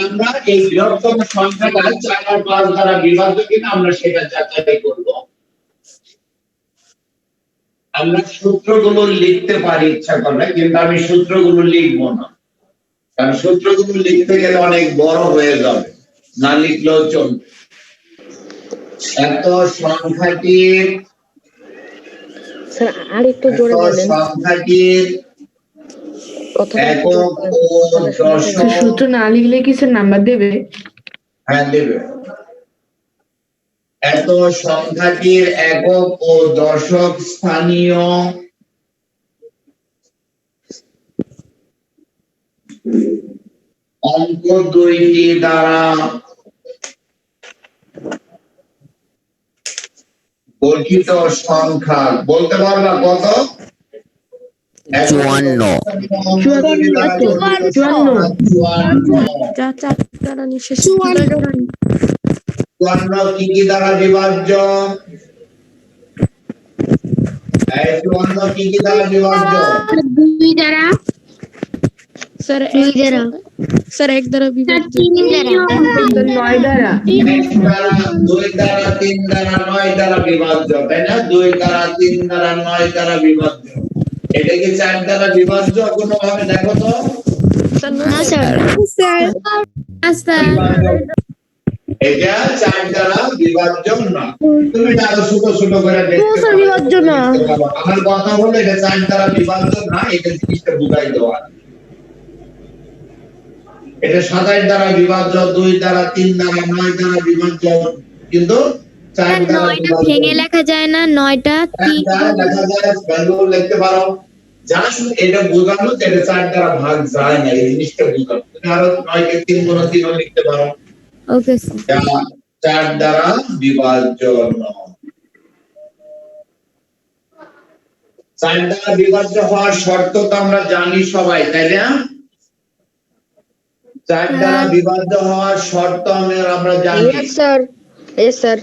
L: আমরা এই বৃহত্তম সংখ্যাটা 4 আর 5 দ্বারা বিভাজ্য কিনা আমরা সেটা যাচাই করব। আমরা সূত্রগুলো লিখতে পারি ইচ্ছা করলে, কিন্তু আমি সূত্রগুলো লিখবো না, কারণ সূত্রগুলো লিখতে গেলে অনেক বড় হয়ে যাবে, না লিখলেও চলবে। এত সংখ্যাটির
G: স্যার আর একটু জোরে বলেন
L: সংখ্যাটির একক ও দশক
C: সূত্র না লিখলে কি স্যার নাম্বার দেবে?
L: হ্যাঁ দেবে। এত সংখ্যাটির একক ও দশক স্থানীয় অঙ্ক দুইটি দ্বারা গঠিত সংখ্যা বলতে পারবা কত?
H: 54
L: 54 কি কি দ্বারা বিভাজ্য? এই 54 কি কি দ্বারা বিভাজ্য?
I: 2 দ্বারা,
K: স্যার
I: 2 দ্বারা,
K: স্যার 1 দ্বারা বিভাজ্য,
I: 3 দ্বারা,
C: 9 দ্বারা,
L: 1 দ্বারা, 2 দ্বারা, 3 দ্বারা, 9 দ্বারা বিভাজ্য, তাই না? 2 দ্বারা, 3 দ্বারা, 9 দ্বারা বিভাজ্য। এটা কি 4 দ্বারা বিভাজ্য কোনোভাবে? দেখো তো।
I: না স্যার,
L: এটা 4 দ্বারা বিভাজ্য না। তুমি এটা আরো ছোট ছোট করে দেখতে
K: স্যার
L: পারো।
K: বিভাজ্য না।
L: আমার কথা হলো এটা 4 দ্বারা বিভাজ্য না, এটা জিনিসটা বুঝাই দেওয়া। এটা 27 দ্বারা বিভাজ্য, 2 দ্বারা, 3 দ্বারা, 9 দ্বারা বিভাজ্য, কিন্তু 4 দ্বারা
B: 9টা
L: বিভাজ্য
B: ভেঙে লেখা যায় না, 9টা 3
L: দেখা যায় ভ্যালু লিখতে পারো। জাস্ট এটা বোঝানো যে এটা 4 দ্বারা ভাগ যায় না, এই জিনিসটা বোঝানো। তুমি আরো 9 কে 3 গুণ 3 লিখতে পারো।
B: Okay sir.
L: যা 4 দ্বারা বিভাজ্য নয়। 4 দ্বারা বিভাজ্য হওয়ার শর্ত তো আমরা জানি সবাই, তাই না? 4 দ্বারা বিভাজ্য হওয়ার শর্ত আমরা জানি।
F: স্যার স্যার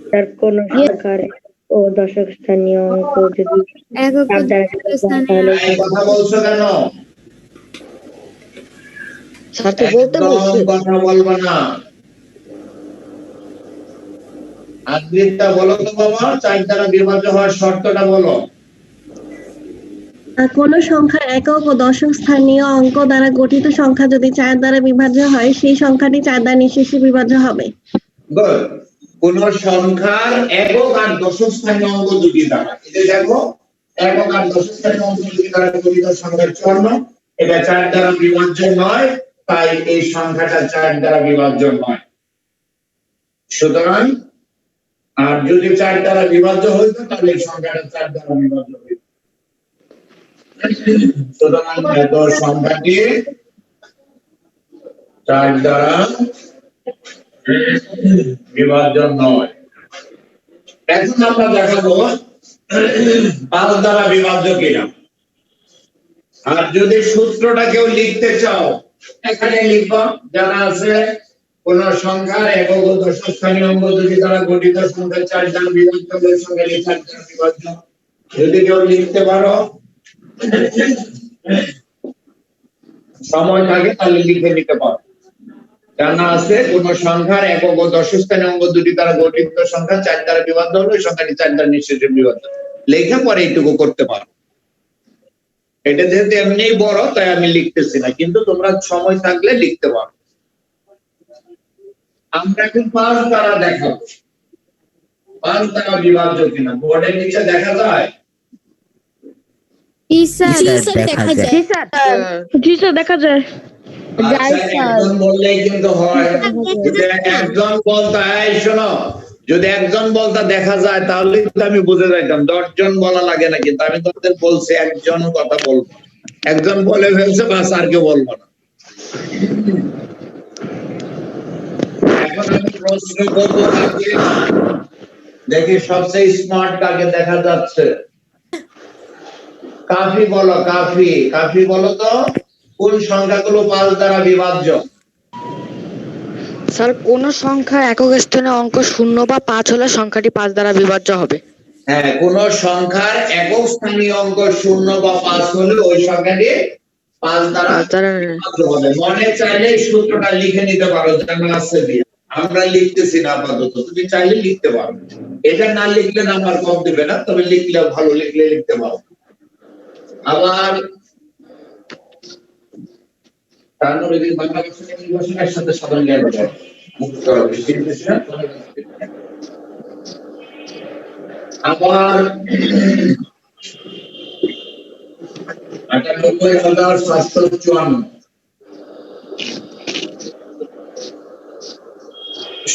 F: স্যার কোন সংখ্যার ও দশক স্থানীয় অঙ্ক যদি
B: একক ও
F: দ্বারা
B: দশক স্থানীয়
L: এই কথা বলছো কেন?
F: স্যার তো বলতে
L: একদম
F: বলছি।
L: কথা বলবো না। আদ্রিতা বলো তো বাবা, 4 দ্বারা বিভাজ্য হওয়ার শর্তটা বলো।
M: কোন সংখ্যার একক ও দশক স্থানীয় অঙ্ক দ্বারা গঠিত সংখ্যা যদি 4 দ্বারা বিভাজ্য হয় সেই সংখ্যাটি 4 দ্বারা নিঃশেষে বিভাজ্য হবে।
L: গুড। কোন সংখ্যার একক আর দশক স্থানীয় অঙ্ক দুটি দ্বারা, এটা দেখো একক আর দশক স্থানীয় অঙ্ক দুটি দ্বারা গঠিত সংখ্যার 54, এটা 4 দ্বারা বিভাজ্য নয়, তাই এই সংখ্যাটা 4 দ্বারা বিভাজ্য নয়। সুতরাং আর যদি 4 দ্বারা বিভাজ্য হইতো তাহলে এই সংখ্যাটা 4 দ্বারা বিভাজ্য হইতো। সুতরাং এত সংখ্যাটি 4 দ্বারা বিভাজ্য নয়। এখন আমরা দেখাবো 5 দ্বারা বিভাজ্য কিনা। আর যদি সূত্রটা কেউ লিখতে চাও এখানে লিখবো, জানা আছে কোন সংখ্যার একক ও দশক স্থানীয় অঙ্ক দুটি দ্বারা গঠিত সংখ্যা 4 দ্বারা বিভাজ্য হলে সংখ্যাটি 4 দ্বারা বিভাজ্য। যদি কেউ লিখতে পারো, সময় থাকে তাহলে লিখে নিতে পারো। জানা আছে কোন সংখ্যার একক ও দশক স্থানীয় অঙ্ক দুটি দ্বারা গঠিত সংখ্যা 4 দ্বারা বিভাজ্য হলে সংখ্যাটি 4 দ্বারা নিঃশেষে বিভাজ্য। লেখা পরে এইটুকু করতে পারো। এটা যেহেতু এমনি বড় তাই আমি লিখতেছি না, কিন্তু তোমরা সময় থাকলে লিখতে পারো। আমরা এখন 5 দ্বারা দেখাবো 5 দ্বারা বিভাজ্য কিনা। বোর্ডের নিচে দেখা যায়?
B: জি স্যার,
H: দেখা যায়।
G: জি স্যার,
K: জি স্যার দেখা যায়।
L: আচ্ছা, একজন বললেই কিন্তু হয়। যদি একজন বলতে হয়, শোনো, যদি একজন বলতে দেখা যায় তাহলে কিন্তু আমি বুঝে যাইতাম। 10 জন বলা লাগে না, কিন্তু আমি তোমাদের বলছি একজন কথা বলবো। একজন বলে ফেলছে, বাস আর কেউ বলবো না। এখন আমি প্রশ্ন করবো কাকে, দেখি সবচেয়ে স্মার্ট কাকে দেখা যাচ্ছে। কাফি বলো, কাফি, কাফি বলো তো কোন সংখ্যাগুলো 5 দ্বারা বিভাজ্য?
F: স্যার কোন সংখ্যার একক স্থানীয় অঙ্ক 0 বা 5 হলে সংখ্যাটি 5 দ্বারা বিভাজ্য হবে।
L: হ্যাঁ, কোন সংখ্যার একক স্থানীয় অঙ্ক 0 বা 5 হলে ওই সংখ্যাটি 5 দ্বারা বিভাজ্য হবে। মনে চাইলে এই সূত্রটা লিখে নিতে পারো, জানা আছে দিয়ে। আমরা লিখতেছি না আপাতত, তুমি চাইলে লিখতে পারো। এটা না লিখলে নাম্বার কম দেবে না, তবে লিখলে ভালো, লিখলে লিখতে পারো। আবার তারপরে যদি বাংলা ভাষা ইংলিশ ভাষা একসাথে সাধারণ জ্ঞান হয়। আবার ৯৮,৭৫৪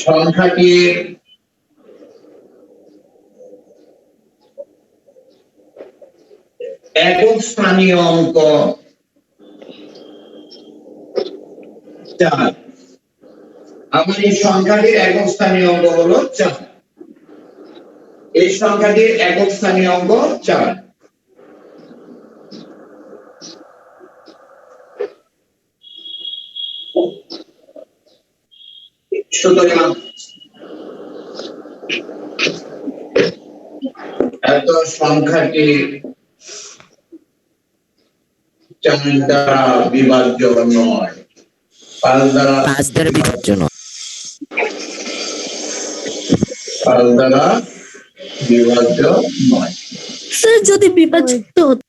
L: সংখ্যাটির একক স্থানীয় অঙ্ক ৪। আমার এই সংখ্যাটির একক স্থানীয় অঙ্ক হলো ৪। এই সংখ্যাটির একক স্থানীয় অঙ্ক ৪। সুতরাং এত সংখ্যাটি ৪ দ্বারা বিভাজ্য নয়, ৫ দ্বারা
H: বিভাজ্য নয়।
L: ৫ দ্বারা বিভাজ্য নয়।
K: স্যার যদি বিভাজিত হতো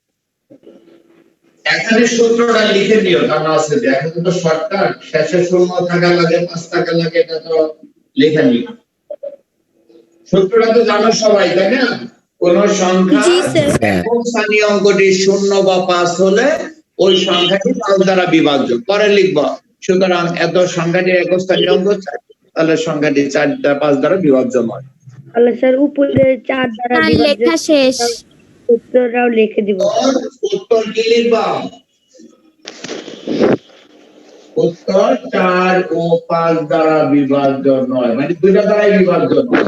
L: এখানে সূত্রটা লিখে নিও, কারণ আছে যে এখন তো শর্টকাট, শেষে 0 টাকা লাগে, ৫ টাকা লাগে, এটা তো লিখে নিও। সূত্রটা তো জানো সবাই, তাই না? কোন সংখ্যা একক স্থানীয় অঙ্কটি ০ বা ৫ হলে ওই সংখ্যাটি ৫ দ্বারা বিভাজ্য। পরে লিখবো সুতরাং এত সংখ্যাটির একক স্থানীয় অঙ্ক ৪, তাহলে সংখ্যাটি ৪ দ্বারা ৫ দ্বারা বিভাজ্য নয়।
G: তাহলে স্যার উপরে ৪ দ্বারা বিভাজ্য
B: লেখা শেষ।
G: উত্তরটাও লিখে দিব।
L: উত্তর কি লিখবা? উত্তর ৪ ও ৫ দ্বারা বিভাজ্য নয়, মানে দুইটা দ্বারাই বিভাজ্য নয়।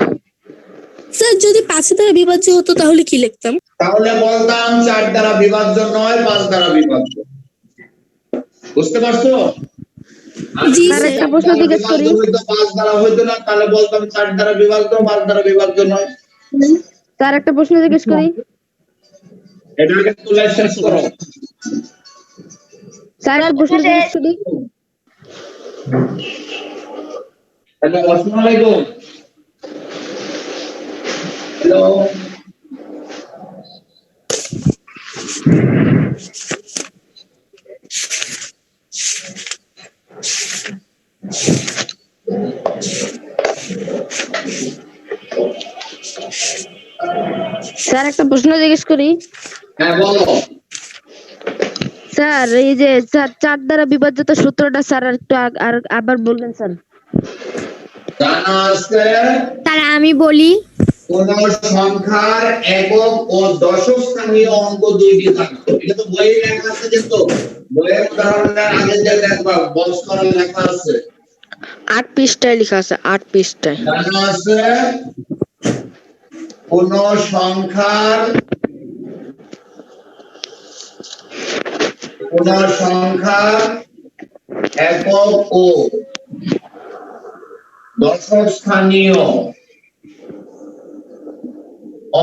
K: স্যার যদি ৫ দ্বারা বিভাজ্য হতো তাহলে কি লিখতাম?
L: তাহলে বলতাম ৪ দ্বারা বিভাজ্য নয়, ৫ দ্বারা বিভাজ্য। বুঝতে পারছো?
K: জি
G: স্যার একটা প্রশ্ন জিজ্ঞেস করি।
L: ৫ দ্বারা হইতো না, তাহলে বলতাম ৪ দ্বারা বিভাজ্য, ৫ দ্বারা বিভাজ্য নয়।
G: স্যার একটা প্রশ্ন জিজ্ঞেস করি।
L: এটাকে তুলে শেষ করো।
G: স্যার একটা প্রশ্ন জিজ্ঞেস করি।
L: হ্যালো, আসসালামু আলাইকুম। হ্যালো,
G: স্যার একটা প্রশ্ন জিজ্ঞেস করি।
L: হ্যাঁ বলো।
G: স্যার এই যে ৪ দ্বারা বিভাজ্যতার সূত্রটা স্যার একটু আবার বলবেন স্যার।
L: জানা আছে?
B: তারা আমি বলি,
L: কোন সংখ্যার একক ও দশক স্থানীয় অঙ্ক দুইটি থাকতো। এটা তো বইয়ে লেখা আছে, কিন্তু বইয়ের উদাহরণের আগে যে দেখবা বক্স করা লেখা আছে।
F: ৮ পৃষ্ঠায় লেখা আছে, ৮ পৃষ্ঠায়।
L: জানা আছে? কোন সংখ্যার একক ও দশক স্থানীয়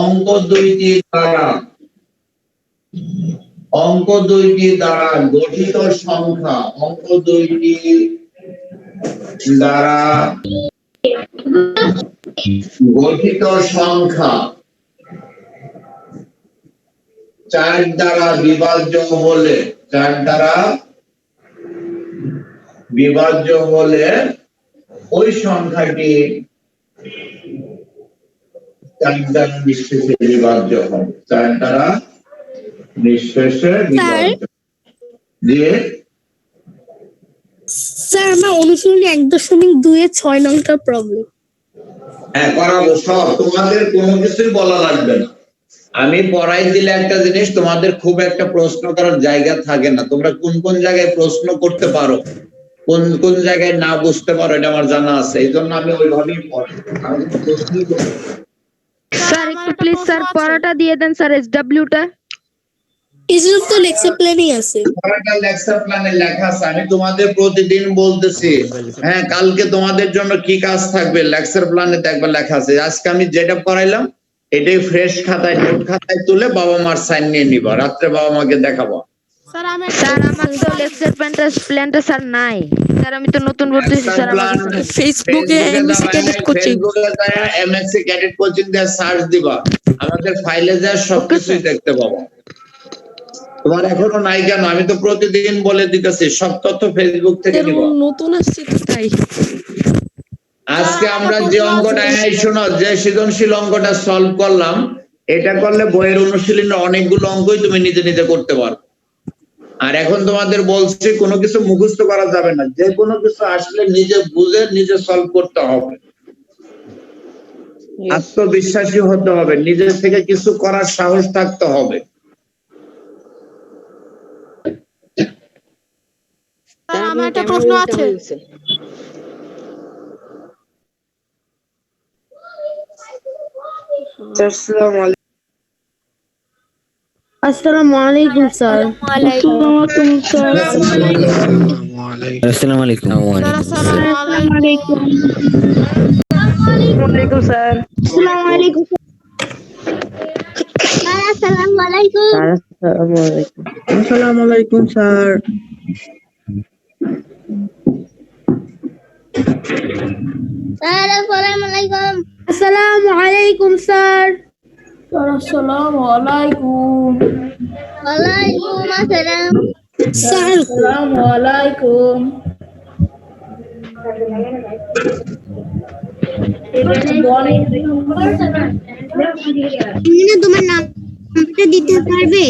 L: অঙ্ক দুইটি দ্বারা গঠিত সংখ্যা, অঙ্ক দুইটি দ্বারা গঠিত সংখ্যা ৪ দ্বারা বিভাজ্য হলে, ৪ দ্বারা বিভাজ্য হলে ওই সংখ্যাটি ৪ দ্বারা নিঃশেষে বিভাজ্য হবে। ৪ দ্বারা নিঃশেষে বিভাজ্য। দিয়ে
K: স্যার আমার অনুশীলনী ১.২ এর ৬ নংটা প্রবলেম।
L: হ্যাঁ করাবো সব, তোমাদের কোনো কিছুই বলা লাগবে না। আমি পড়াই দিলে একটা জিনিস, তোমাদের খুব একটা প্রশ্ন করার জায়গা থাকে না। তোমরা কোন কোন জায়গায় প্রশ্ন করতে পারো, কোন কোন জায়গায় না বুঝতে পারো, এটা আমার জানা আছে। এই জন্য আমি ওইভাবেই পড়াই। আমি প্রশ্নই করি না।
G: স্যার একটু প্লিজ স্যার পড়াটা দিয়ে দেন স্যার, SW-টা।
K: এসব তো লেকচার প্ল্যানই আছে।
L: পড়াটা লেকচার প্ল্যানে লেখা আছে। আমি তোমাদের প্রতিদিন বলতেছি, হ্যাঁ কালকে তোমাদের জন্য কি কাজ থাকবে লেকচার প্ল্যানে দেখবা লেখা আছে। আজকে আমি যেটা পড়াইলাম এটাই ফ্রেশ খাতায়, নোট খাতায় তুলে বাবা মার সাইন নিয়ে নিবা, রাত্রে বাবা মাকে দেখাবো।
G: স্যার আমার তো লেকচার প্ল্যানটা স্যার নাই স্যার, আমি তো নতুন ভর্তি হয়েছি স্যার।
K: ফেসবুকে MSc cadet coaching,
L: MSc cadet coaching দিয়ে সার্চ দিবা, আমাদের ফাইলে যা সবকিছুই দেখতে পাবো। তোমার এখনো নাই কেন? আমি তো প্রতিদিন বলে দিতেছি, সব তথ্য ফেসবুক থেকে নিবা।
K: নতুন আসছে তো তাই।
L: আজকে আমরা যে অঙ্কটা শোনো, যে সৃজনশীল অঙ্কটা সলভ করলাম, এটা করলে বইয়ের অনুশীলনে অনেকগুলো অঙ্কই তুমি নিজে নিজে করতে পারো। আর এখন তোমাদের বলছি কোনো কিছু মুখস্থ করা যাবে না, যে কোনো কিছু আসলে নিজে বুঝে নিজে সলভ করতে হবে, আত্মবিশ্বাসী হতে হবে, নিজের থেকে কিছু করার সাহস থাকতে হবে।
K: আমার একটা প্রশ্ন আছে।
B: আসসালামু আলাইকুম স্যার।
H: আসসালামু আলাইকুম।
D: আসসালামু আলাইকুম স্যার।
B: আসসালামু আলাইকুম স্যার।
J: আসসালামু আলাইকুম।
I: ওয়ালাইকুম আসসালাম।
B: স্যার
J: আসসালামু আলাইকুম।
I: তোমার নামটা দিতে পারবে?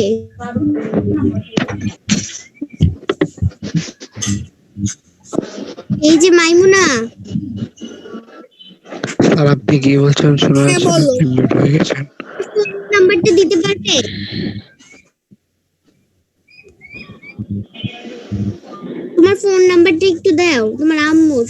I: এই যে মাইমুনা।
D: স্যার আপনি কি বলছেন শোনা যাচ্ছে না, আপনি মিউট হয়ে গেছেন।
I: নাম্বারটা দিতে পারবে? তোমার ফোন নাম্বারটা একটু দাও, তোমার আম্মুর।